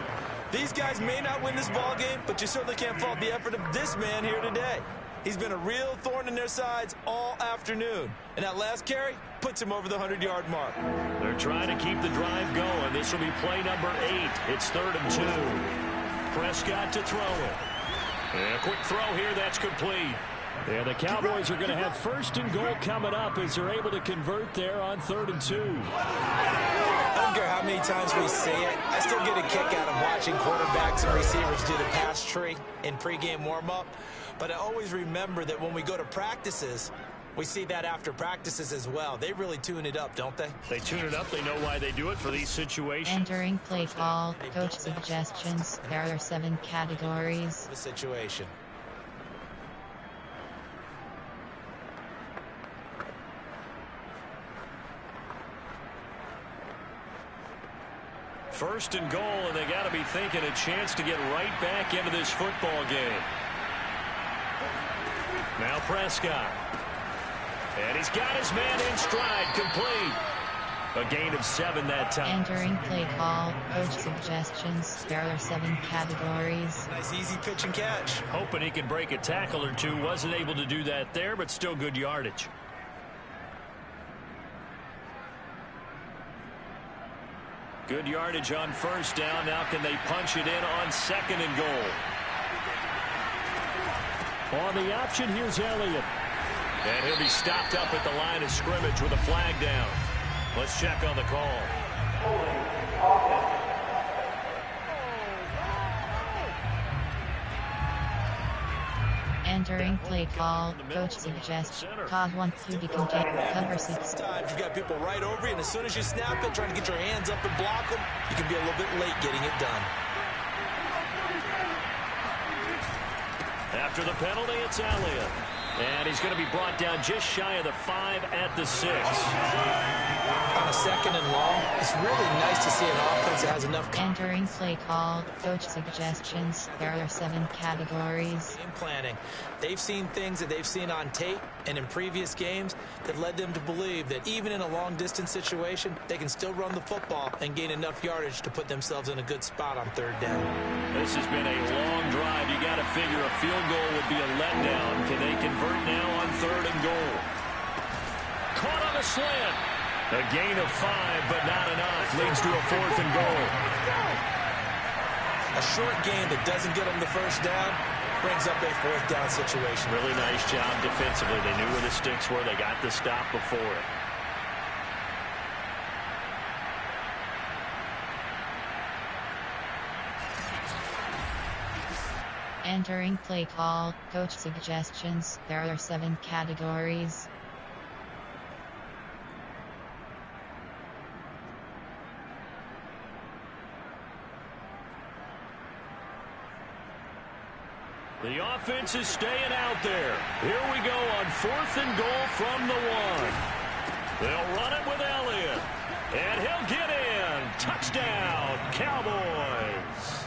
these guys may not win this ball game, but you certainly can't fault the effort of this man here today. He's been a real thorn in their sides all afternoon. And that last carry puts him over the 100-yard mark. They're trying to keep the drive going. This will be play number 8. It's 3rd and 2. Prescott to throw it. And a quick throw here, that's complete. And the Cowboys are going to have 1st and goal coming up as they're able to convert there on 3rd and 2. I don't care how many times we see it. I still get a kick out of watching quarterbacks and receivers do the pass tree in pregame warm-up. But I always remember that when we go to practices, we see that after practices as well. They really tune it up, don't they? They tune it up. They know why they do it for these situations. Entering play call, coach suggestions. There are 7 categories. The situation. First and goal, and they got to be thinking a chance to get right back into this football game. Now Prescott. And he's got his man in stride, complete. A gain of 7 that time. Entering play call, coach suggestions. There are 7 categories. Nice easy pitch and catch. Hoping he can break a tackle or two. Wasn't able to do that there, but still good yardage. Good yardage on 1st down. Now can they punch it in on 2nd and goal? On the option, here's Elliott. And he'll be stopped up at the line of scrimmage with a flag down. Let's check on the call. Entering play call, coach suggests. Cog 1 to be contained. Cover 6. Times you've got people right over you, and as soon as you snap it, trying to get your hands up and block them, you can be a little bit late getting it done. After the penalty, it's Elliott. And he's going to be brought down just shy of the 5 at the 6. On a 2nd and long, it's really nice to see an offense that has enough... Entering play call, coach suggestions. There are 7 categories. Game planning. They've seen things that they've seen on tape and in previous games that led them to believe that even in a long-distance situation, they can still run the football and gain enough yardage to put themselves in a good spot on 3rd down. This has been a long drive. You got to figure a field goal would be a letdown. Can they convert now on 3rd and goal? Caught on a slant. A gain of 5, but not enough. Leads to a 4th and goal. A short gain that doesn't get them the 1st down brings up a 4th down situation. Really nice job defensively. They knew where the sticks were. They got the stop before it. Entering play call, coach suggestions. There are 7 categories. The offense is staying out there. Here we go on 4th and goal from the 1. They'll run it with Elliott. And he'll get in. Touchdown, Cowboys.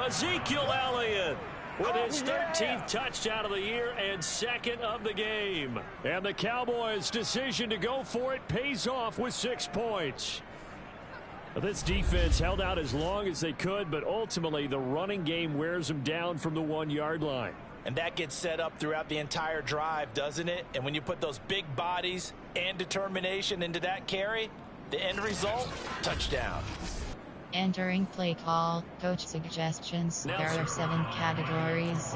Ezekiel Elliott with his 13th touchdown of the year and 2nd of the game. And the Cowboys' decision to go for it pays off with 6 points. This defense held out as long as they could, but ultimately the running game wears them down from the 1-yard line. And that gets set up throughout the entire drive, doesn't it? And when you put those big bodies and determination into that carry, the end result, touchdown. Entering play call, coach suggestions. There are 7 categories.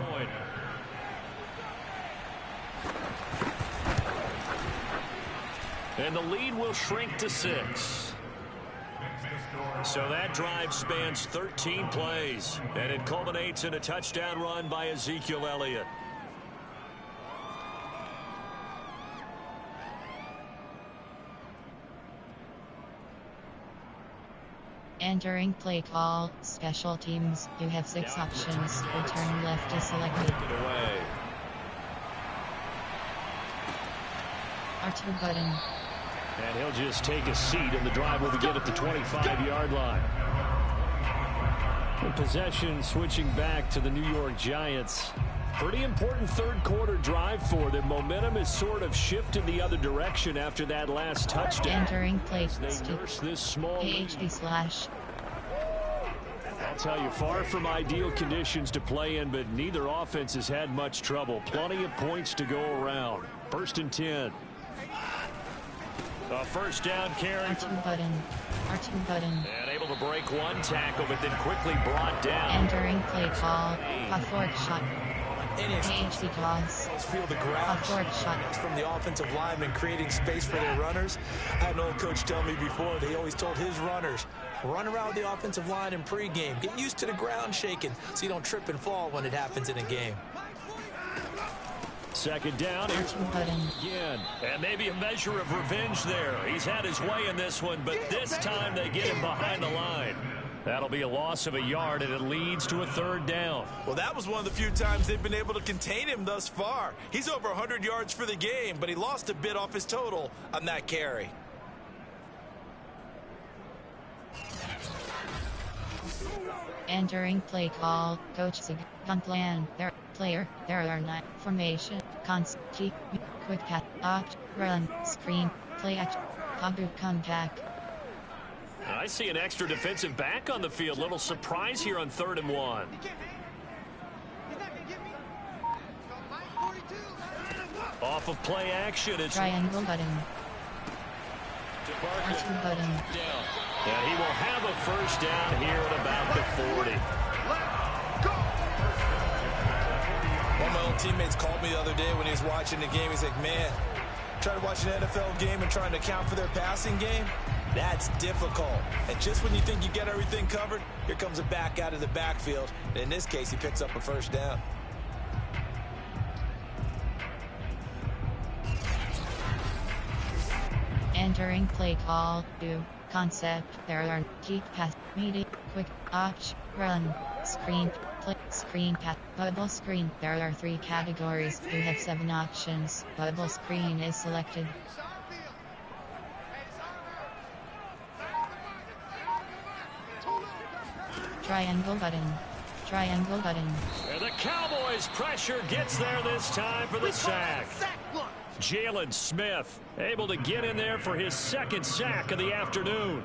And the lead will shrink to 6. So that drive spans 13 plays, and it culminates in a touchdown run by Ezekiel Elliott. Entering play call, special teams. You have 6 options. Return left is selected. Away. R2 button. And he'll just take a seat, and the drive will begin at the 25-yard line. The possession switching back to the New York Giants. Pretty important 3rd quarter drive for them. Momentum has sort of shifted the other direction after that last touchdown. Entering play this small AHD/. I'll tell you, far from ideal conditions to play in, but neither offense has had much trouble. Plenty of points to go around. 1st and 10. A first down carry. R2 button. R2 button. And able to break one tackle, but then quickly brought down. Entering play call. Forward shot. AHD toss. Feel the ground Forward shot. from the offensive linemen creating space for their runners. I had an old coach tell me before, they always told his runners, run around the offensive line in pregame. Get used to the ground shaking so you don't trip and fall when it happens in a game. Second down. Again. And maybe a measure of revenge there. He's had his way in this one, but this time they get him behind the line. That'll be a loss of a yard, and it leads to a third down. Well, that was one of the few times they've been able to contain him thus far. He's over 100 yards for the game, but he lost a bit off his total on that carry. Entering play call. Coach Sig. Gun plan. There are 9. Formation. Keep. Quick pass. Opt. Run. Screen. Play action. Come back. I see an extra defensive back on the field. Little surprise here on 3rd and 1. Off of play action. It's triangle button. R2 button. Down. And he will have a first down here at about the 40. One of my old teammates called me the other day when he was watching the game. He's like, man, trying to watch an NFL game and trying to account for their passing game, that's difficult. And just when you think you get everything covered, here comes a back out of the backfield. And in this case, he picks up a first down. Entering play call. Concept. There are keep pass. Media. Quick. Opt. Run. Screen. Play. Screen pass. Bubble screen. There are 3 categories. You have 7 options. Bubble screen is selected. Triangle button. Triangle button. And the Cowboys pressure gets there this time for the sack. Jalen Smith able to get in there for his 2nd sack of the afternoon.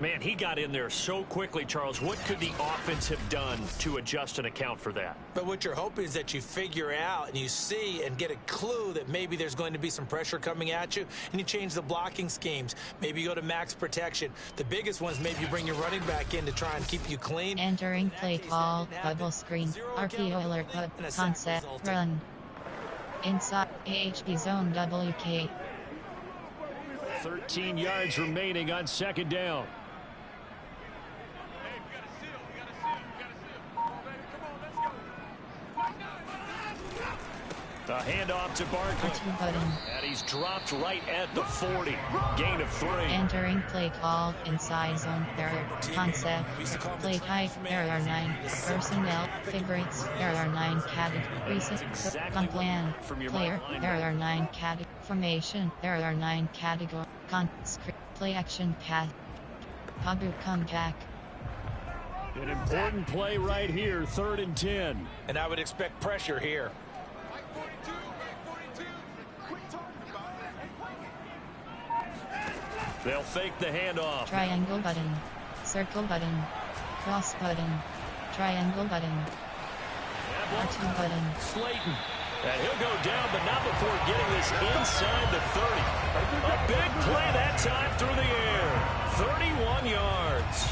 Man, he got in there so quickly, Charles. What could the offense have done to adjust and account for that? But what you're hoping is that you figure out and you see and get a clue that maybe there's going to be some pressure coming at you, and you change the blocking schemes. Maybe you go to max protection. The biggest ones, maybe you bring your running back in to try and keep you clean. Entering play call. Bubble screen. RPO alert. Concept. Run. Inside AHB zone WK. 13 yards remaining on 2nd down. A handoff to Barkley. And he's dropped right at the 40. Gain of 3. Entering play call. Inside zone. There are concept. Play type. There are 9. Personnel. Favorites. There are 9 categories. Gun plan. Player. There are 9 categories. Formation. There are 9 categories. Play action pass. Come back. An important play right here. 3rd and 10. And I would expect pressure here. They'll fake the handoff. Triangle button. Circle button. Cross button. Triangle button. R2 button. Slayton. And he'll go down, but not before getting this inside the 30. A big play that time through the air. 31 yards.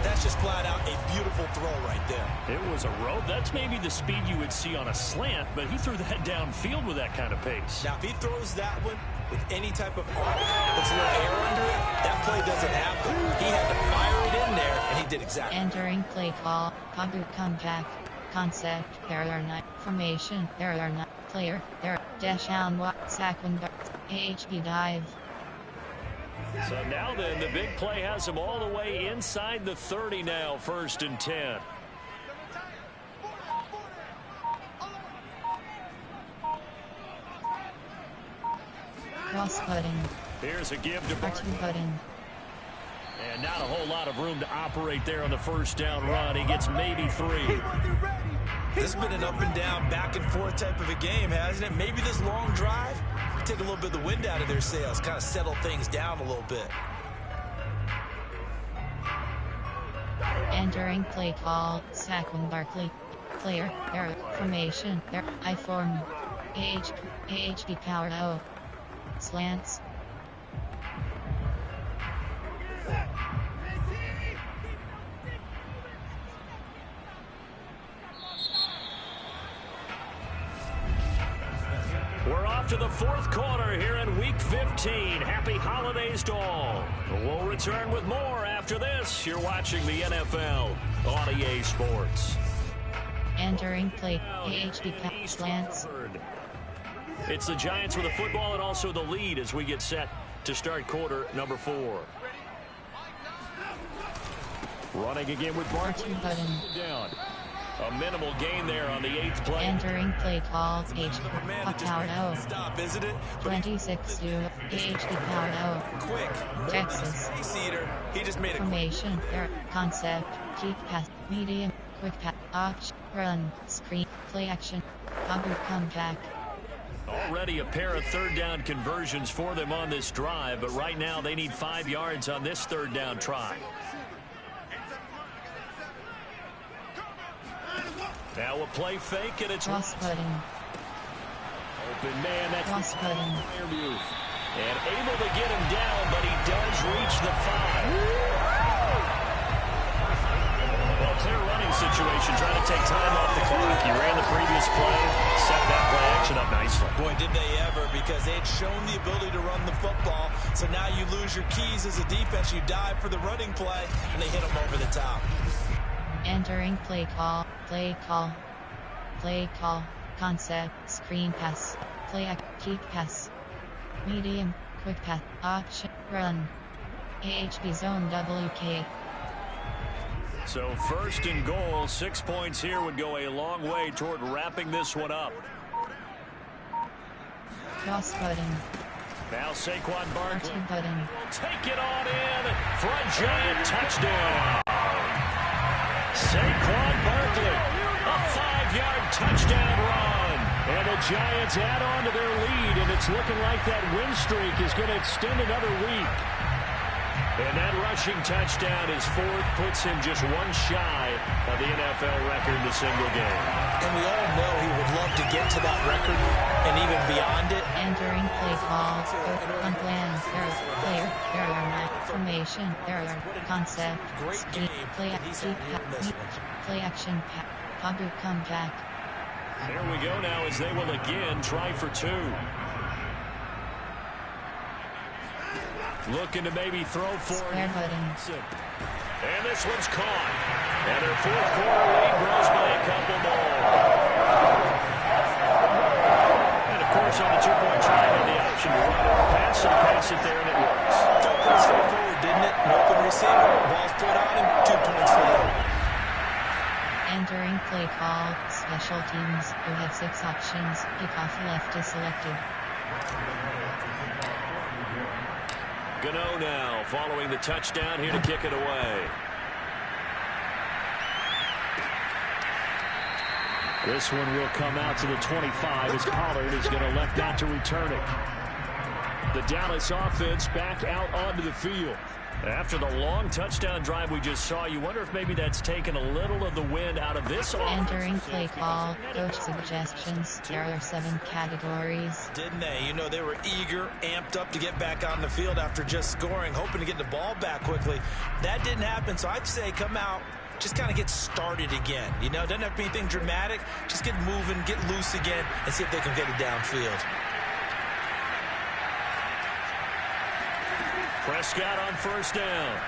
That's just flat out a beautiful throw right there. It was a rope. That's maybe the speed you would see on a slant, but he threw that downfield with that kind of pace. Now, if he throws that one with any type of arc, with a little air under it, that play doesn't happen. He had to fire it in there, and he did exactly. Entering play call. Come back. Concept. There are 9. Formation. There are 9. Player. There are dash down. Sack window. AHB dive. So now then, the big play has him all the way inside the 30 now, 1st and 10. Cross button. Here's a give to Barkley. R2 button. And not a whole lot of room to operate there on the 1st down run. He gets maybe 3. This has been an up and down, back and forth type of a game, hasn't it? Maybe this long drive take a little bit of the wind out of their sails, kind of settle things down a little bit. Entering play call. Saquon Barkley. Player. Error. Formation. I form. AHB power O. Slants. after the fourth quarter here in Week 15. Happy holidays to all. We'll return with more after this. You're watching the NFL on EA Sports. Entering play, AHP Slants. It's the Giants with the football and also the lead as we get set to start quarter number 4. Running again with Barkley. Down. A minimal gain there on the 8th play. Entering play call, AHP Power Stop, isn't it? 26 to AHP Power Quick. Texas. He just made a Formation, error, concept, keep pass, medium, quick pass, option, run, screen, play action, Abu comeback. Already a pair of third down conversions for them on this drive, but right now they need 5 yards on this third down try. Now a play fake, and it's Cross button. Open man, that's Cross button. And able to get him down, but he does reach the 5. Well, clear running situation, trying to take time off the clock. He ran the previous play, set that play action up nicely. Boy, did they ever, because they had shown the ability to run the football. So now you lose your keys as a defense. You dive for the running play, and they hit them over the top. Entering play call, concept, screen pass, keep pass, medium, quick pass, option, run, AHP zone WK. So first and goal, 6 points here would go a long way toward wrapping this one up. Cross button. Now Saquon Barkley Button. take it on in for a giant touchdown. Saquon Barkley, a 5-yard touchdown run. And the Giants add on to their lead, and it's looking like that win streak is going to extend another week. And that rushing touchdown, his 4th, puts him just one shy of the NFL record in a single game. And we all know he would love to get to that record and even beyond it. Entering play call, unplanned, player, error, formation, error, concept, scheme, play action, Abu comeback. Here we go now as they will again try for 2. Looking to maybe throw for Square button. And this one's caught. And their 4th quarter lead grows by a couple more. And of course on the 2-point try had the option to run it, pass it there, and it works. Felt pretty straightforward, didn't it? An open receiver, ball's put on him, 2 points for them. Entering play call, special teams, who have 6 options, kickoff left is selected. Gano now following the touchdown here to kick it away. This one will come out to the 25 as Pollard is going to elect not to return it. The Dallas offense back out onto the field. After the long touchdown drive we just saw, you wonder if maybe that's taken a little of the wind out of this offense. Entering play call, coach suggestions, there are 7 categories. Didn't they? You know, they were eager, amped up to get back on the field after just scoring, hoping to get the ball back quickly. That didn't happen, so I'd say come out, just kind of get started again. You know, it doesn't have to be anything dramatic. Just get moving, get loose again, and see if they can get it downfield. Prescott on first down.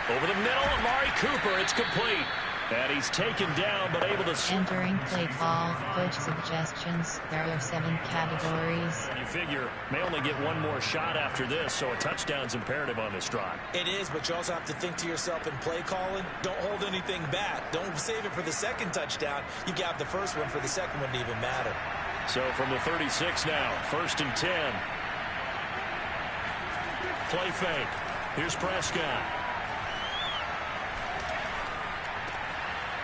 Over the middle, Amari Cooper, it's complete. And he's taken down, but able to... Entering play call, coach suggestions, there are 7 categories. You figure may only get one more shot after this, so a touchdown's imperative on this drive. It is, but you also have to think to yourself in play calling, don't hold anything back. Don't save it for the second touchdown. You got the first one for the second one to even matter. So from the 36 now, 1st and 10. Play fake. Here's Prescott.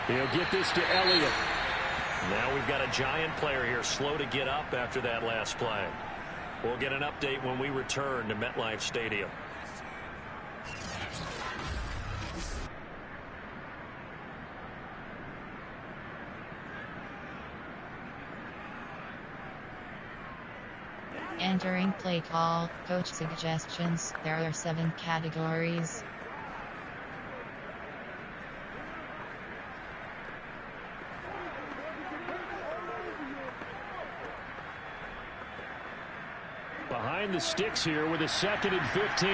He'll get this to Elliott. Now we've got a Giant player here slow to get up after that last play. We'll get an update when we return to MetLife Stadium. Entering play call, coach suggestions, there are 7 categories. find the sticks here with a 2nd and 15.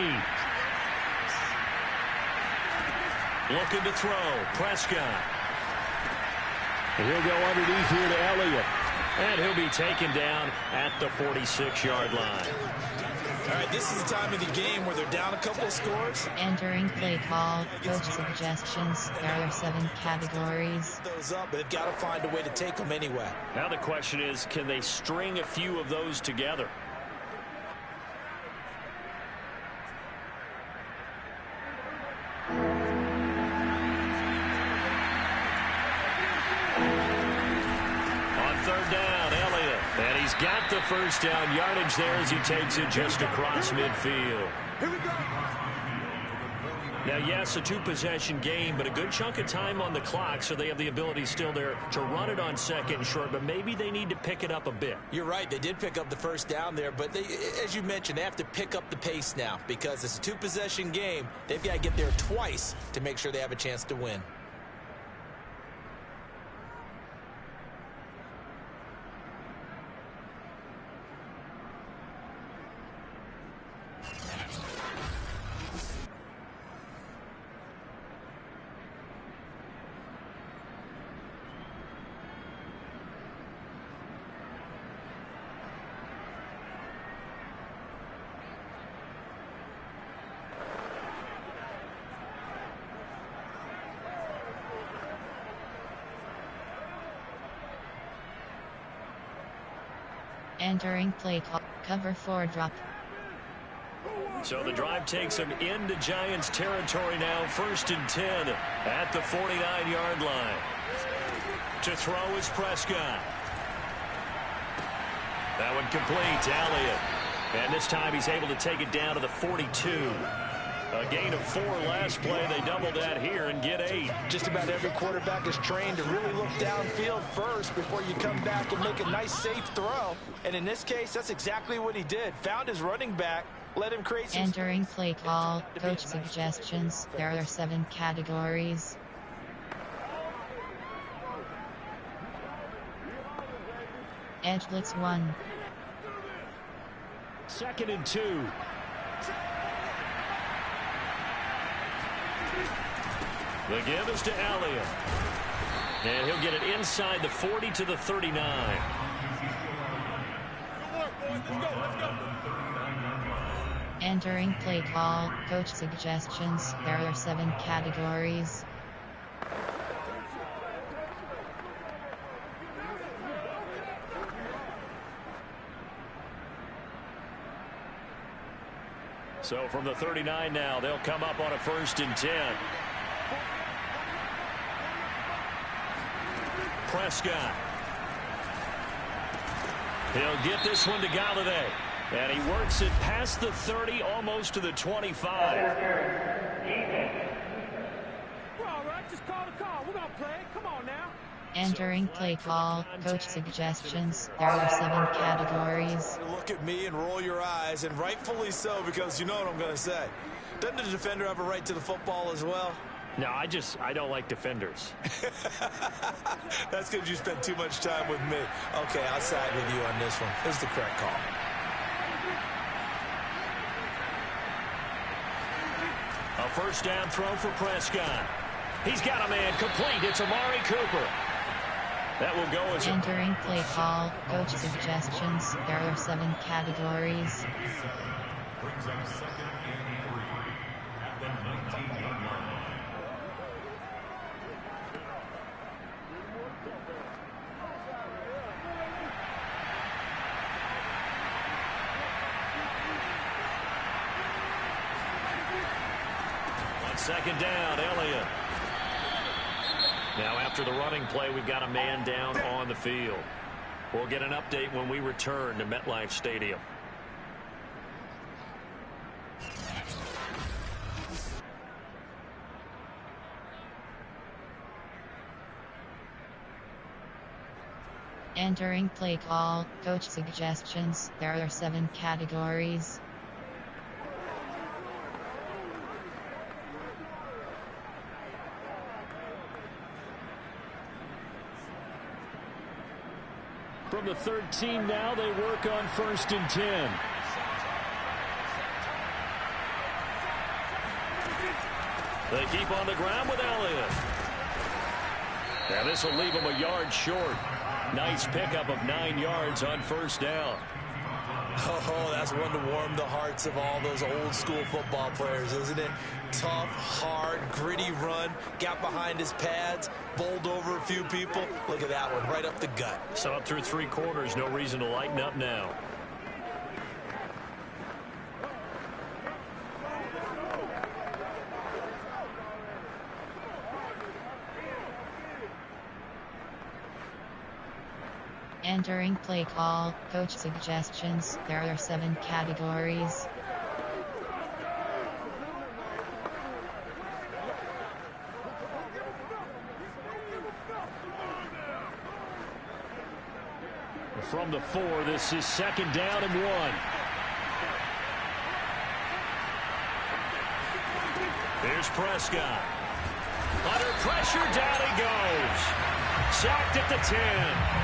Looking to throw. Prescott. And he'll go underneath here to Elliott. And he'll be taken down at the 46-yard line. All right, this is the time of the game where they're down a couple of scores. Entering play call, coach suggestions. There are 7 categories. Those up, but they've got to find a way to take them anyway. Now the question is, can they string a few of those together? He's got the first down yardage there as he takes it just across midfield. Now, yes, a 2-possession game, but a good chunk of time on the clock, so they have the ability still there to run it on 2nd and short, but maybe they need to pick it up a bit. You're right. They did pick up the first down there, but they, as you mentioned, they have to pick up the pace now because it's a 2-possession game. They've got to get there twice to make sure they have a chance to win. Entering play call, cover 4 drop. So the drive takes them into Giants territory now, 1st and 10 at the 49-yard line. To throw is Prescott. That one complete to Elliott. And this time he's able to take it down to the 42. A gain of 4 last play. They double that here and get 8. Just about every quarterback is trained to really look downfield first before you come back and make a nice, safe throw. And in this case, that's exactly what he did. Found his running back, let him create some... Entering play call, coach suggestions. There are 7 categories. Edge blitz 1. 2nd and 2. The give is to Elliott. And he'll get it inside the 40 to the 39. Entering play call, coach suggestions. There are 7 categories. So from the 39 now, they'll come up on a 1st and 10. Prescott. He'll get this one to Galladay. And he works it past the 30, almost to the 25. We're all right. Just call the call. We're going to play. Come on now. Entering play call, coach suggestions. There are 7 categories. Look at me and roll your eyes, and rightfully so, because you know what I'm going to say. Doesn't the defender have a right to the football as well? No, I don't like defenders. That's because you spent too much time with me. Okay, I'll side with you on this one. This is the correct call. A 1st down throw for Prescott. He's got a man complete. It's Amari Cooper. That will go as Entering play call, coach suggestions. There are 7 categories. Brings up 2nd and 3 at the 19-yard line. On 2nd down, Elliott. Now after the running play, we've got a man down on the field. We'll get an update when we return to MetLife Stadium. Entering play call, coach suggestions. There are 7 categories. From the 13 now, they work on 1st and 10. They keep on the ground with Elliott. And this will leave him a yard short. Nice pickup of 9 yards on first down. Oh, that's one to warm the hearts of all those old school football players, isn't it? Tough, hard, gritty run. Got behind his pads, bowled over a few people. Look at that one, right up the gut. So up through 3 quarters, no reason to lighten up now. Entering play call, coach suggestions. There are 7 categories. From the 4, this is 2nd down and 1. Here's Prescott. Under pressure, down he goes. Sacked at the 10.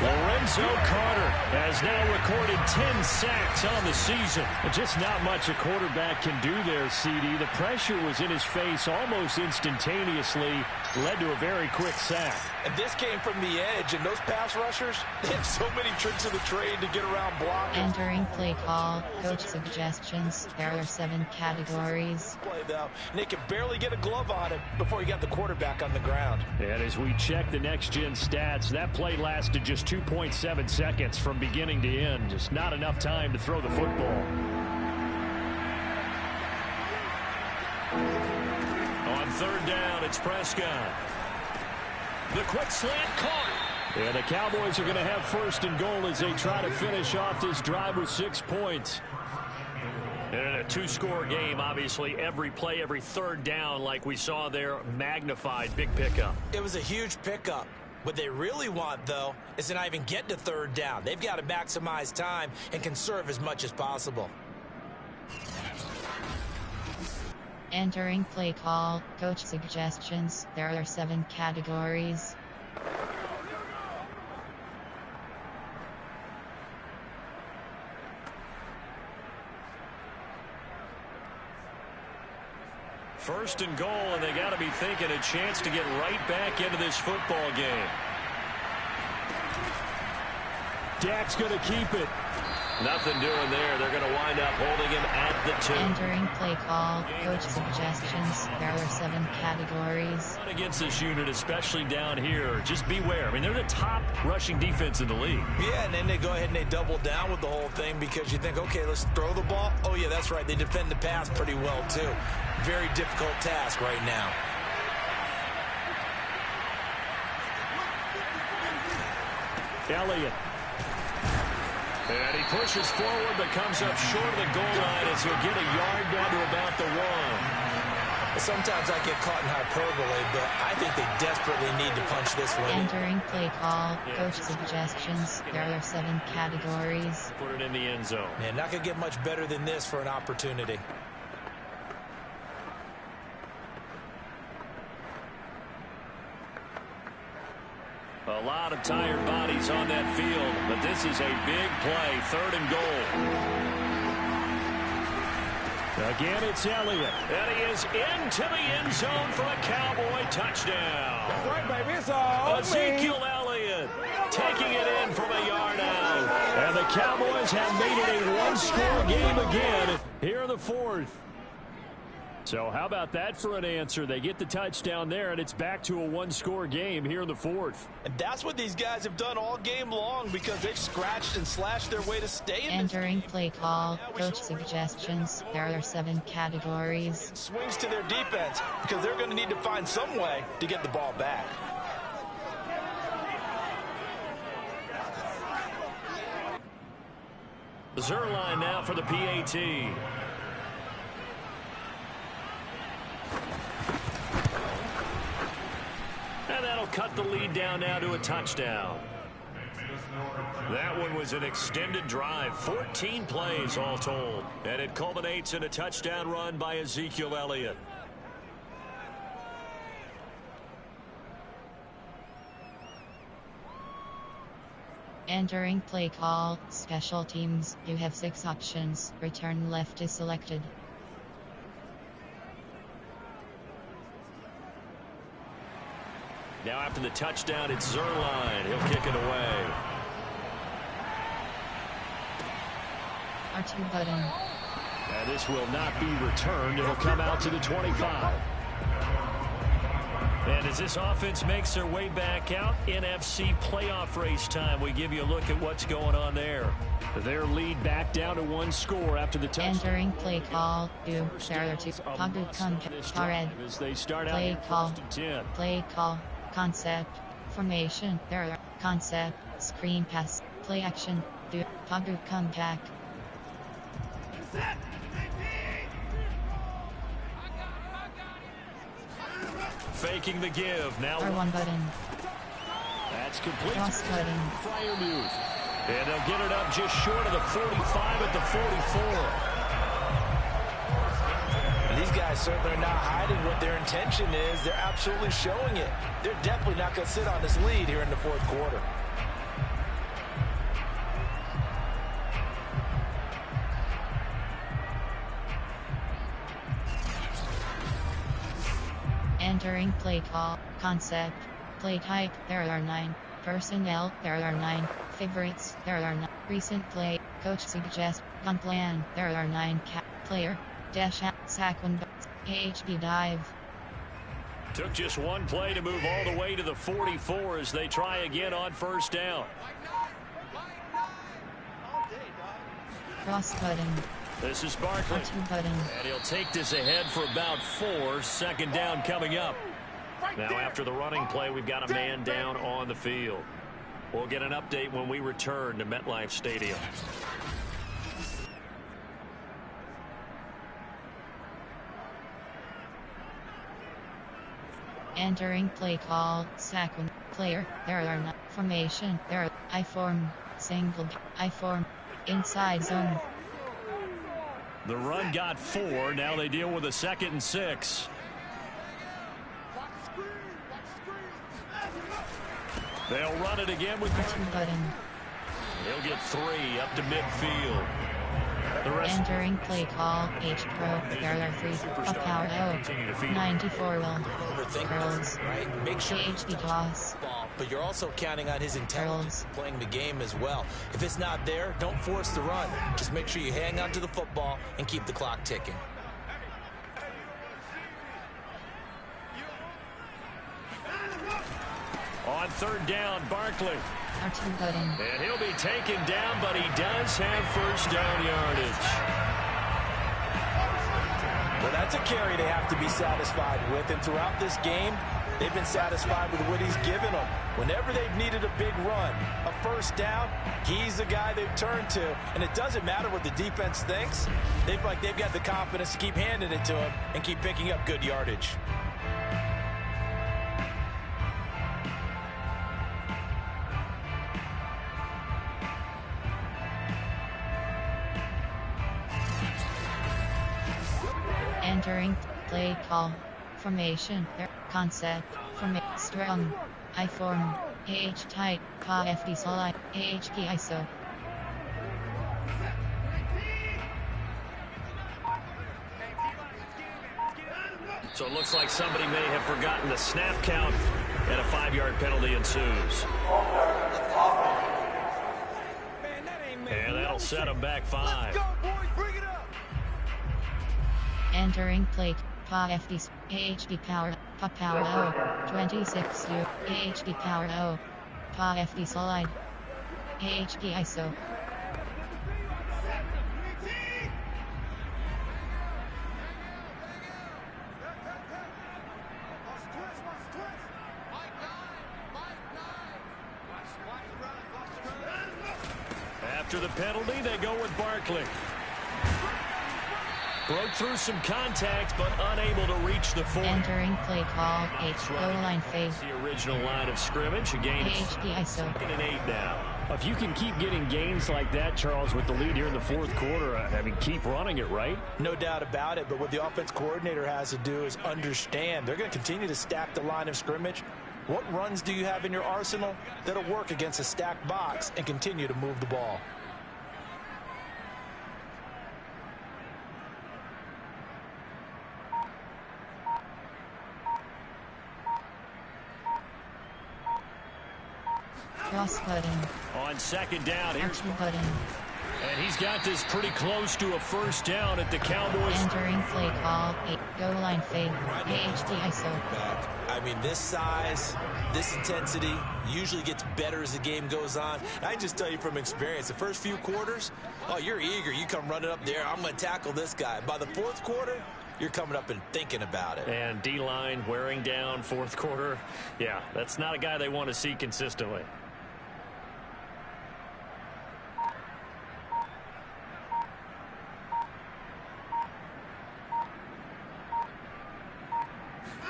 Lorenzo Carter has now recorded 10 sacks on the season. Just not much a quarterback can do there, CD. The pressure was in his face almost instantaneously, led to a very quick sack. And this came from the edge, and those pass rushers, they have so many tricks of the trade to get around blocking. Entering play call, coach suggestions. There are 7 categories. Play though, and they could barely get a glove on him before he got the quarterback on the ground. And as we check the next-gen stats, that play lasted just 2.7 seconds from beginning to end. Just not enough time to throw the football. On 3rd down, it's Prescott. The quick slant caught. And the Cowboys are going to have 1st and goal as they try to finish off this drive with 6 points. And in a 2-score game, obviously, every play, every 3rd down, like we saw there, magnified. Big pickup. It was a huge pickup. What they really want, though, is to not even get to 3rd down. They've got to maximize time and conserve as much as possible. Entering play call, coach suggestions. There are 7 categories. First and goal, and they got to be thinking a chance to get right back into this football game. Dak's going to keep it. Nothing doing there. They're going to wind up holding him at the 2. Entering play call, coach suggestions. There are 7 categories. Against this unit, especially down here, just beware. I mean, they're the top rushing defense in the league. Yeah, and then they go ahead and they double down with the whole thing because you think, okay, let's throw the ball. Oh, yeah, that's right. They defend the pass pretty well, too. Very difficult task right now. Elliott. And he pushes forward but comes up short of the goal line as he'll get a yard down to about the 1. Sometimes I get caught in hyperbole, but I think they desperately need to punch this one. Entering play call, coach suggestions. There are 7 categories. Put it in the end zone. Man, not going to get much better than this for an opportunity. A lot of tired bodies on that field, but this is a big play, 3rd and goal. Again, it's Elliott, and he is into the end zone for a Cowboy touchdown. That's right, baby. It's all Ezekiel Elliott taking it in from a yard out. And the Cowboys have made it a 1-score game again here in the 4th. So how about that for an answer? They get the touchdown there, and it's back to a 1-score game here in the 4th. And that's what these guys have done all game long because they've scratched and slashed their way to stay in this Entering game. play call, coach suggestions. There are 7 categories. Swings to their defense because they're going to need to find some way to get the ball back. Zerline now for the PAT. And that'll cut the lead down now to a touchdown. That one was an extended drive, 14 plays all told. And it culminates in a touchdown run by Ezekiel Elliott. Entering play call, special teams. You have 6 options. Return left is selected. Now after the touchdown, it's Zerline. He'll kick it away. R2 button. And this will not be returned. It'll come out to the 25. And as this offense makes their way back out, NFC playoff race time, we give you a look at what's going on there. Their lead back down to 1 score after the touchdown. Entering play call. Do. There to. Pagu come. Red. As they start Play out call. 1st and 10. Play call. Concept. Formation. There. Concept. Screen pass. Play action. Do. Pagu come back. Faking the give. Now R1 button. that's complete. Cross button. Flyer move. And they'll get it up just short of the 45 at the 44. And these guys certainly are not hiding what their intention is. They're absolutely showing it. They're definitely not going to sit on this lead here in the 4th quarter. Entering play call. Concept. Play type. There are 9. Personnel. There are 9. Favorites. There are 9. Recent play. Coach suggests. Gun plan. There are 9. Player. Dash out. Sack 1. AHB dive. Took just 1 play to move all the way to the 44 as they try again on 1st down. Cross button. This is Barkley. R2 button. And he'll take this ahead for about 4. 2nd down coming up. Now after the running play, we've got a man down on the field. We'll get an update when we return to MetLife Stadium. Entering play call. Sack 1. Player. There are 9. Formation. There are. I form. Single. I form. Inside zone. The run got 4. Now they deal with a 2nd and 6. They'll run it again with R2 button. He'll get 3 up to midfield. The rest Entering play call. H Pro. There are 3. Up power O. 94 will. Overthink Girls. this, right? Make sure AHB toss. ball, but you're also counting on his intelligence in playing the game as well. If it's not there, don't force the run. Just make sure you hang on to the football and keep the clock ticking. on 3rd down, Barkley. R2 button. And he'll be taken down, but he does have 1st down yardage. Well, that's a carry they have to be satisfied with, and throughout this game, they've been satisfied with what he's given them. Whenever they've needed a big run, a 1st down, he's the guy they've turned to. And it doesn't matter what the defense thinks. They've got the confidence to keep handing it to him and keep picking up good yardage. Entering play call. Formation. Concept. Strong. I form. AH tight. Ka FD solid. AHP ISO. So it looks like somebody may have forgotten the snap count, and a 5-yard penalty ensues. And that'll set them back 5. Entering plate. Pa FD. AHD power. Pa power O. 26 U. AHD power O. Pa FD solid. AHD ISO. After the penalty, they go with Barkley. Broke through some contact, but unable to reach the 4. Entering play call. H. Goal line phase. The original line of scrimmage. Again, it's AHD ISO. 2nd and 8 now. If you can keep getting gains like that, Charles, with the lead here in the 4th quarter, I mean, keep running it, right? No doubt about it, but what the offense coordinator has to do is understand. They're going to continue to stack the line of scrimmage. What runs do you have in your arsenal that'll work against a stacked box and continue to move the ball? Cross button. On second down, here's Action button. and he's got this pretty close to a first down at the Cowboys. Entering play call. Goal line fade. AHD ISO. I mean, this size, this intensity usually gets better as the game goes on. I just tell you from experience, the first few quarters, oh, you're eager. You come running up there. I'm going to tackle this guy. By the fourth quarter, you're coming up and thinking about it. And D-line wearing down fourth quarter. Yeah, that's not a guy they want to see consistently.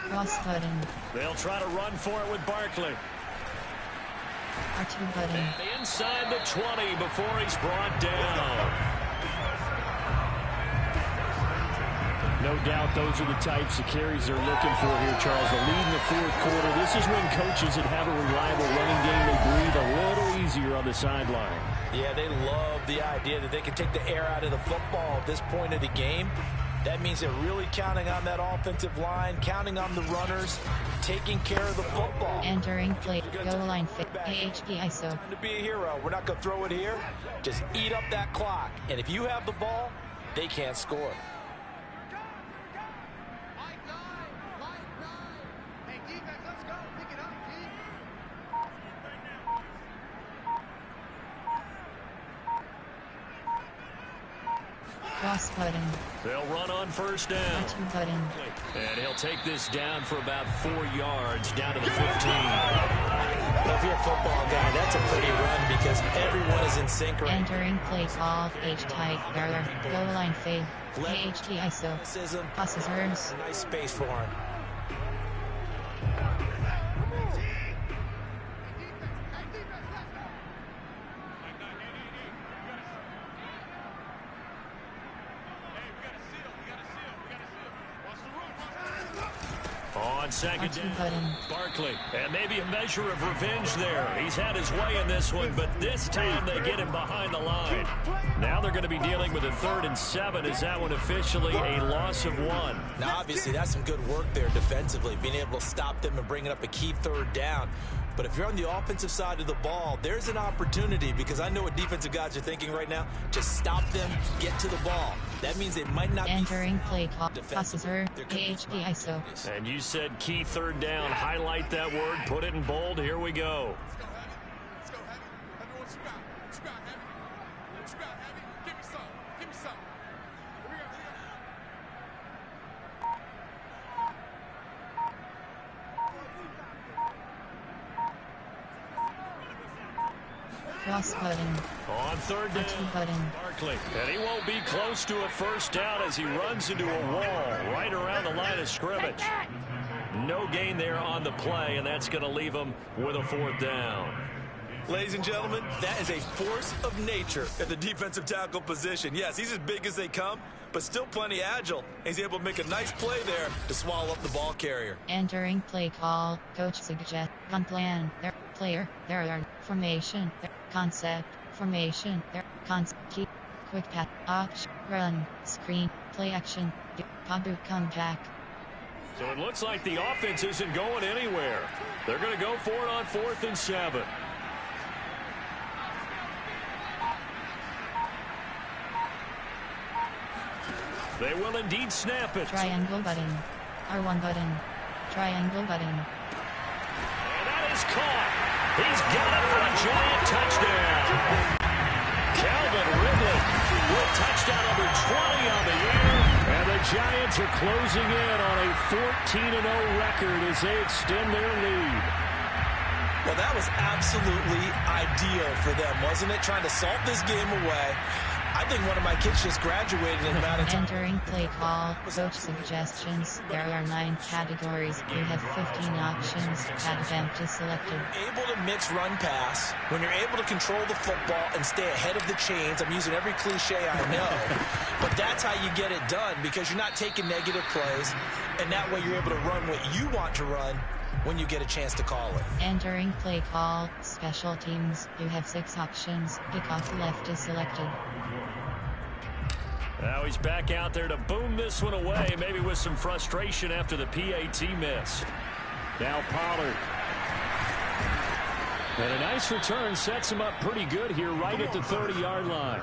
Cross button. They'll try to run for it with Barkley. R2 button. And inside the 20 before he's brought down. No doubt those are the types of carries they're looking for here, Charles. The lead in the fourth quarter. This is when coaches that have a reliable running game, they breathe a little easier on the sideline. Yeah, they love the idea that they can take the air out of the football at this point of the game. That means they're really counting on that offensive line, counting on the runners, taking care of the football. Entering play. Goal line fit. AHD ISO. To be a hero. We're not going to throw it here. Just eat up that clock. And if you have the ball, they can't score. Cross button. They'll run on first down. R2 button. And he'll take this down for about 4 yards, down to the 15. Well, if you're a football guy, that's a pretty run because everyone is in sync right. Entering play call. H-type. Barrier. Goal line fade. AHD ISO. Passes Hearns. Nice space for him. On second R2 down, button. Barkley. And maybe a measure of revenge there. He's had his way in this one, but this time they get him behind the line. Now they're going to be dealing with a 3rd and 7. Is that one officially a loss of 1? Now, obviously, that's some good work there defensively, being able to stop them and bringing up a key 3rd down. But if you're on the offensive side of the ball, there's an opportunity because I know what defensive guys are thinking right now. Just stop them, get to the ball. That means they might not Entering play call. Passes her. AHD ISO. And you said key 3rd down. Highlight that word. Put it in bold. Here we go. Let's go, Heavy. Heavy, what you got? What you got, Heavy? What you got, Heavy? Give me some. Give me some. Here we go. Cross button. On 3rd down, R2 button. Barkley. And he won't be close to a first down as he runs into a wall right around the line of scrimmage. No gain there on the play, and that's going to leave him with a 4th down. Ladies and gentlemen, that is a force of nature at the defensive tackle position. Yes, he's as big as they come, but still plenty agile. He's able to make a nice play there to swallow up the ball carrier. Entering play call. Coach suggest. Run plan. Their player. There are formation. Their concept. Formation. Their concept. Quick pass. Option. Run. Screen. Play action. Pabu come back. So it looks like the offense isn't going anywhere. They're going to go for it on 4th and 7. They will indeed snap it. Triangle button. R1 button. Triangle button. And that is caught. He's got it for a giant touchdown. Calvin Ridley with touchdown number 20 on the year. And the Giants are closing in on a 14-0 record as they extend their lead. Well, that was absolutely ideal for them, wasn't it? Trying to salt this game away. I think one of my kids just graduated in about a time. Entering play call. Coach suggestions. There are 9 categories. You have 15 options. Add them to selected. Able to mix run pass, when you're able to control the football and stay ahead of the chains. I'm using every cliche I know, but that's how you get it done because you're not taking negative plays, and that way you're able to run what you want to run when you get a chance to call it. Entering play call. Special teams. You have 6 options. Pick off left is selected. Now he's back out there to boom this one away, maybe with some frustration after the PAT miss. Now Pollard. And a nice return sets him up pretty good here right at the 30-yard line.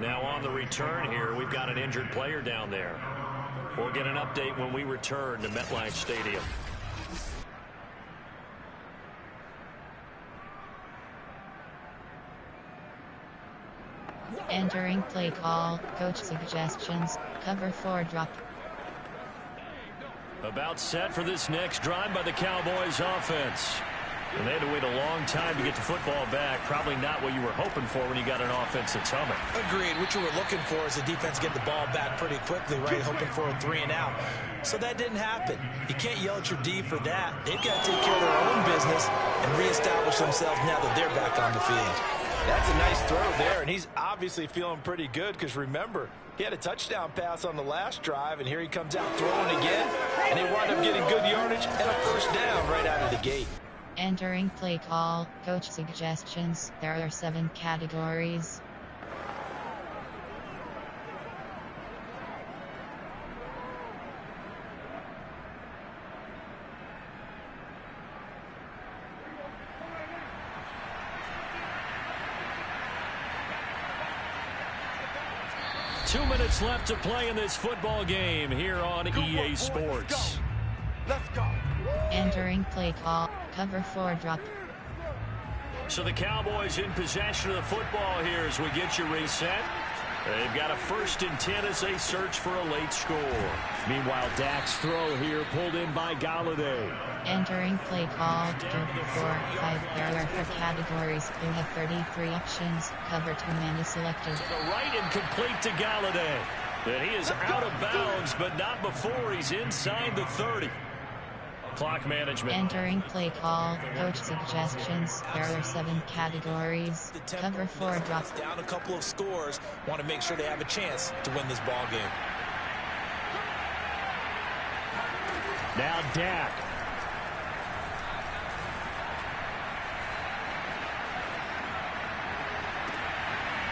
Now on the return here, we've got an injured player down there. We'll get an update when we return to MetLife Stadium. Entering play call, coach suggestions, cover 4 drop. About set for this next drive by the Cowboys offense. And they had to wait a long time to get the football back. Probably not what you were hoping for when you got an offense that's humming. Agreed. What you were looking for is the defense get the ball back pretty quickly, right? Hoping for a 3 and out. So that didn't happen. You can't yell at your D for that. They've got to take care of their own business and reestablish themselves now that they're back on the field. That's a nice throw there, and he's obviously feeling pretty good because, remember, he had a touchdown pass on the last drive, and here he comes out throwing again, and they wind up getting good yardage and a first down right out of the gate. Entering play call, coach suggestions. There are 7 categories. Two minutes left to play in this football game here on EA Sports. Let's go. Entering play call, cover 4 drop. So the Cowboys in possession of the football here as we get you reset. They've got a 1st and 10 as they search for a late score. Meanwhile, Dak's throw here pulled in by Galladay. Entering play call, 2, 4, 5. There are 4 categories. You have 33 options. Cover 2 man is selected. The right and complete to Galladay. And he is out of bounds, but not before he's inside the 30. Clock management. Entering play call, coach suggestions. There are 7 categories. Cover 4 drop. Down a couple of scores. Want to make sure they have a chance to win this ball game. Now Dak.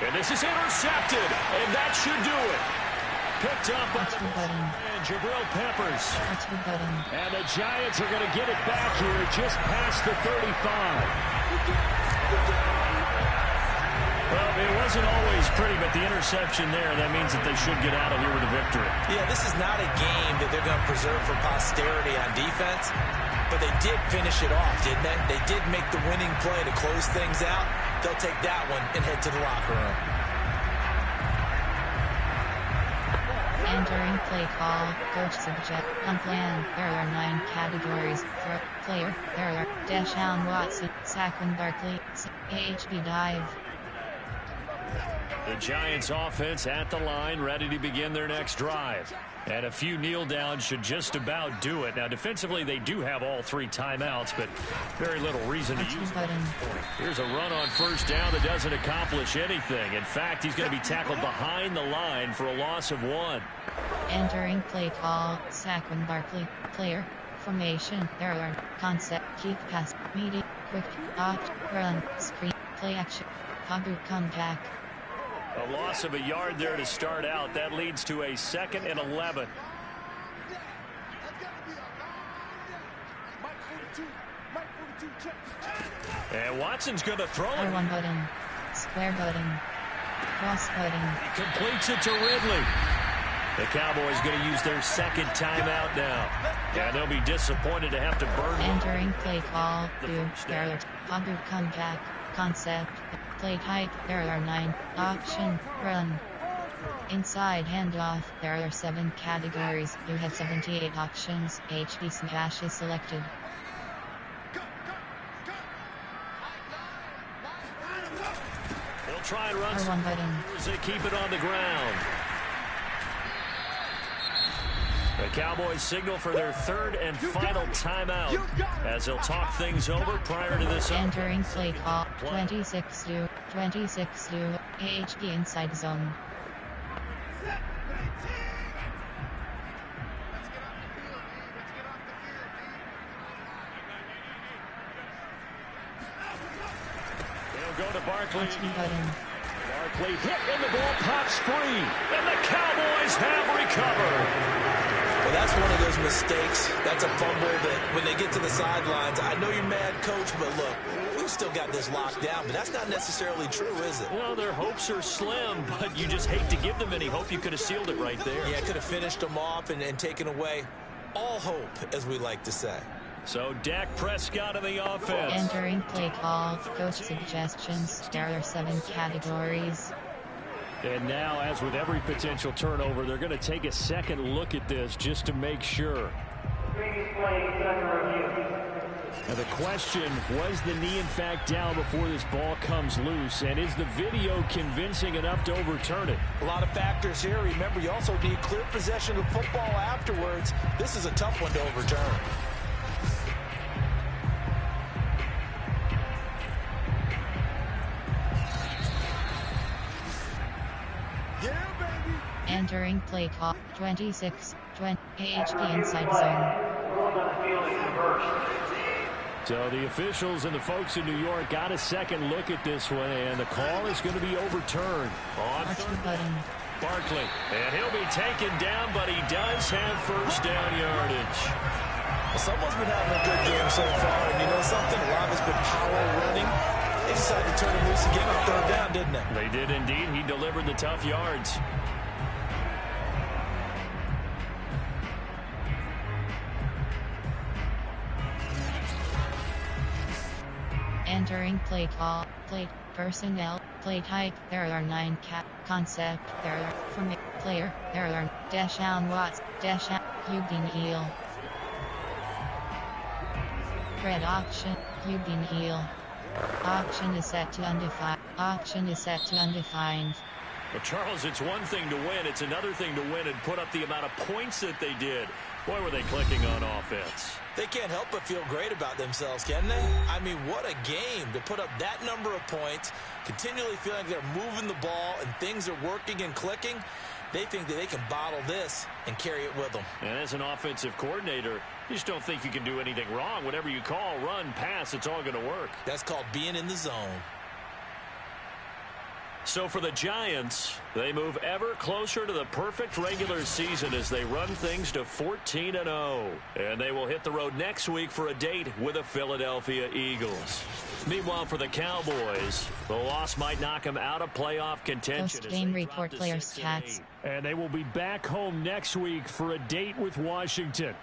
And this is intercepted, and that should do it. Picked up by Jabril Peppers. And the Giants are going to get it back here just past the 35. Well, it wasn't always pretty, but the interception there, that means that they should get out of here with a victory. Yeah, this is not a game that they're going to preserve for posterity on defense, but they did finish it off, didn't they? They did make the winning play to close things out. They'll take that one and head to the locker room. Entering play call, coach suggest on plan. There are 9 categories. For player, there are Deshaun Watson, Saquon Barkley, AHB dive. The Giants offense at the line, ready to begin their next drive. And a few kneel downs should just about do it. Now, defensively, they do have all 3 timeouts, but very little reason to use them. Here's a run on 1st down that doesn't accomplish anything. In fact, he's going to be tackled behind the line for a loss of 1. Entering play call, Saquon Barkley, player, formation. There are concept, keep pass, medium, quick, opt, run, screen, play action, Pabu comeback. A loss of a yard there to start out. That leads to a 2nd and 11. And Watson's going to throw it. R1 button, square button, cross button. He completes it to Ridley. The Cowboys going to use their 2nd timeout now. And they'll be disappointed to have to burn it. Entering play call, Garrett, Pabu comeback, concept, play type. There are 9, option, run. Inside handoff, there are 7 categories. You have 78 options. HB smash is selected. They'll try and run R1 button. as they keep it on the ground. The Cowboys signal for their 3rd and final timeout as they'll talk things over prior to this. Entering play call, 26-2, AHB inside zone. They'll go to Barkley. Button. Barkley hit and the ball pops free. And the Cowboys have recovered. Well, that's one of those mistakes. That's a fumble that when they get to the sidelines, I know you're mad, Coach, but look, we've still got this locked down, but that's not necessarily true, is it? Well, their hopes are slim, but you just hate to give them any hope. You could have sealed it right there. Yeah, could have finished them off and taken away all hope, as we like to say. So Dak Prescott in the offense. Entering play call. Coach suggestions. There are 7 categories. And now, as with every potential turnover, they're going to take a second look at this just to make sure. Now the question, was the knee in fact down before this ball comes loose? And is the video convincing enough to overturn it? A lot of factors here. Remember, you also need clear possession of football afterwards. This is a tough one to overturn. Entering play call. 26. 20. AHP inside zone. So the officials and the folks in New York got a second look at this one, and the call is going to be overturned. On Barkley, and he'll be taken down, but he does have first down yardage. Well, someone's been having a good game so far, and you know something? A lot of it's been power running. They decided to turn him loose again on 3rd down, didn't they? They did indeed. He delivered the tough yards. Entering play call. Play personnel. Play type. There are 9 concept. There are from player. There are Deshaun Watts. Deshaun Houston Heel. Red auction. Houston Heel. Auction is set to undefined. Auction is set to undefined. Well, Charles, it's one thing to win. It's another thing to win and put up the amount of points that they did. Boy, were they clicking on offense. They can't help but feel great about themselves, can they? I mean, what a game to put up that number of points, continually feeling like they're moving the ball and things are working and clicking. They think that they can bottle this and carry it with them. And as an offensive coordinator, you just don't think you can do anything wrong. Whatever you call, run, pass, it's all going to work. That's called being in the zone. So for the Giants, they move ever closer to the perfect regular season as they run things to 14-0. And they will hit the road next week for a date with the Philadelphia Eagles. Meanwhile, for the Cowboys, the loss might knock them out of playoff contention. Post-game report player stats. And they will be back home next week for a date with Washington.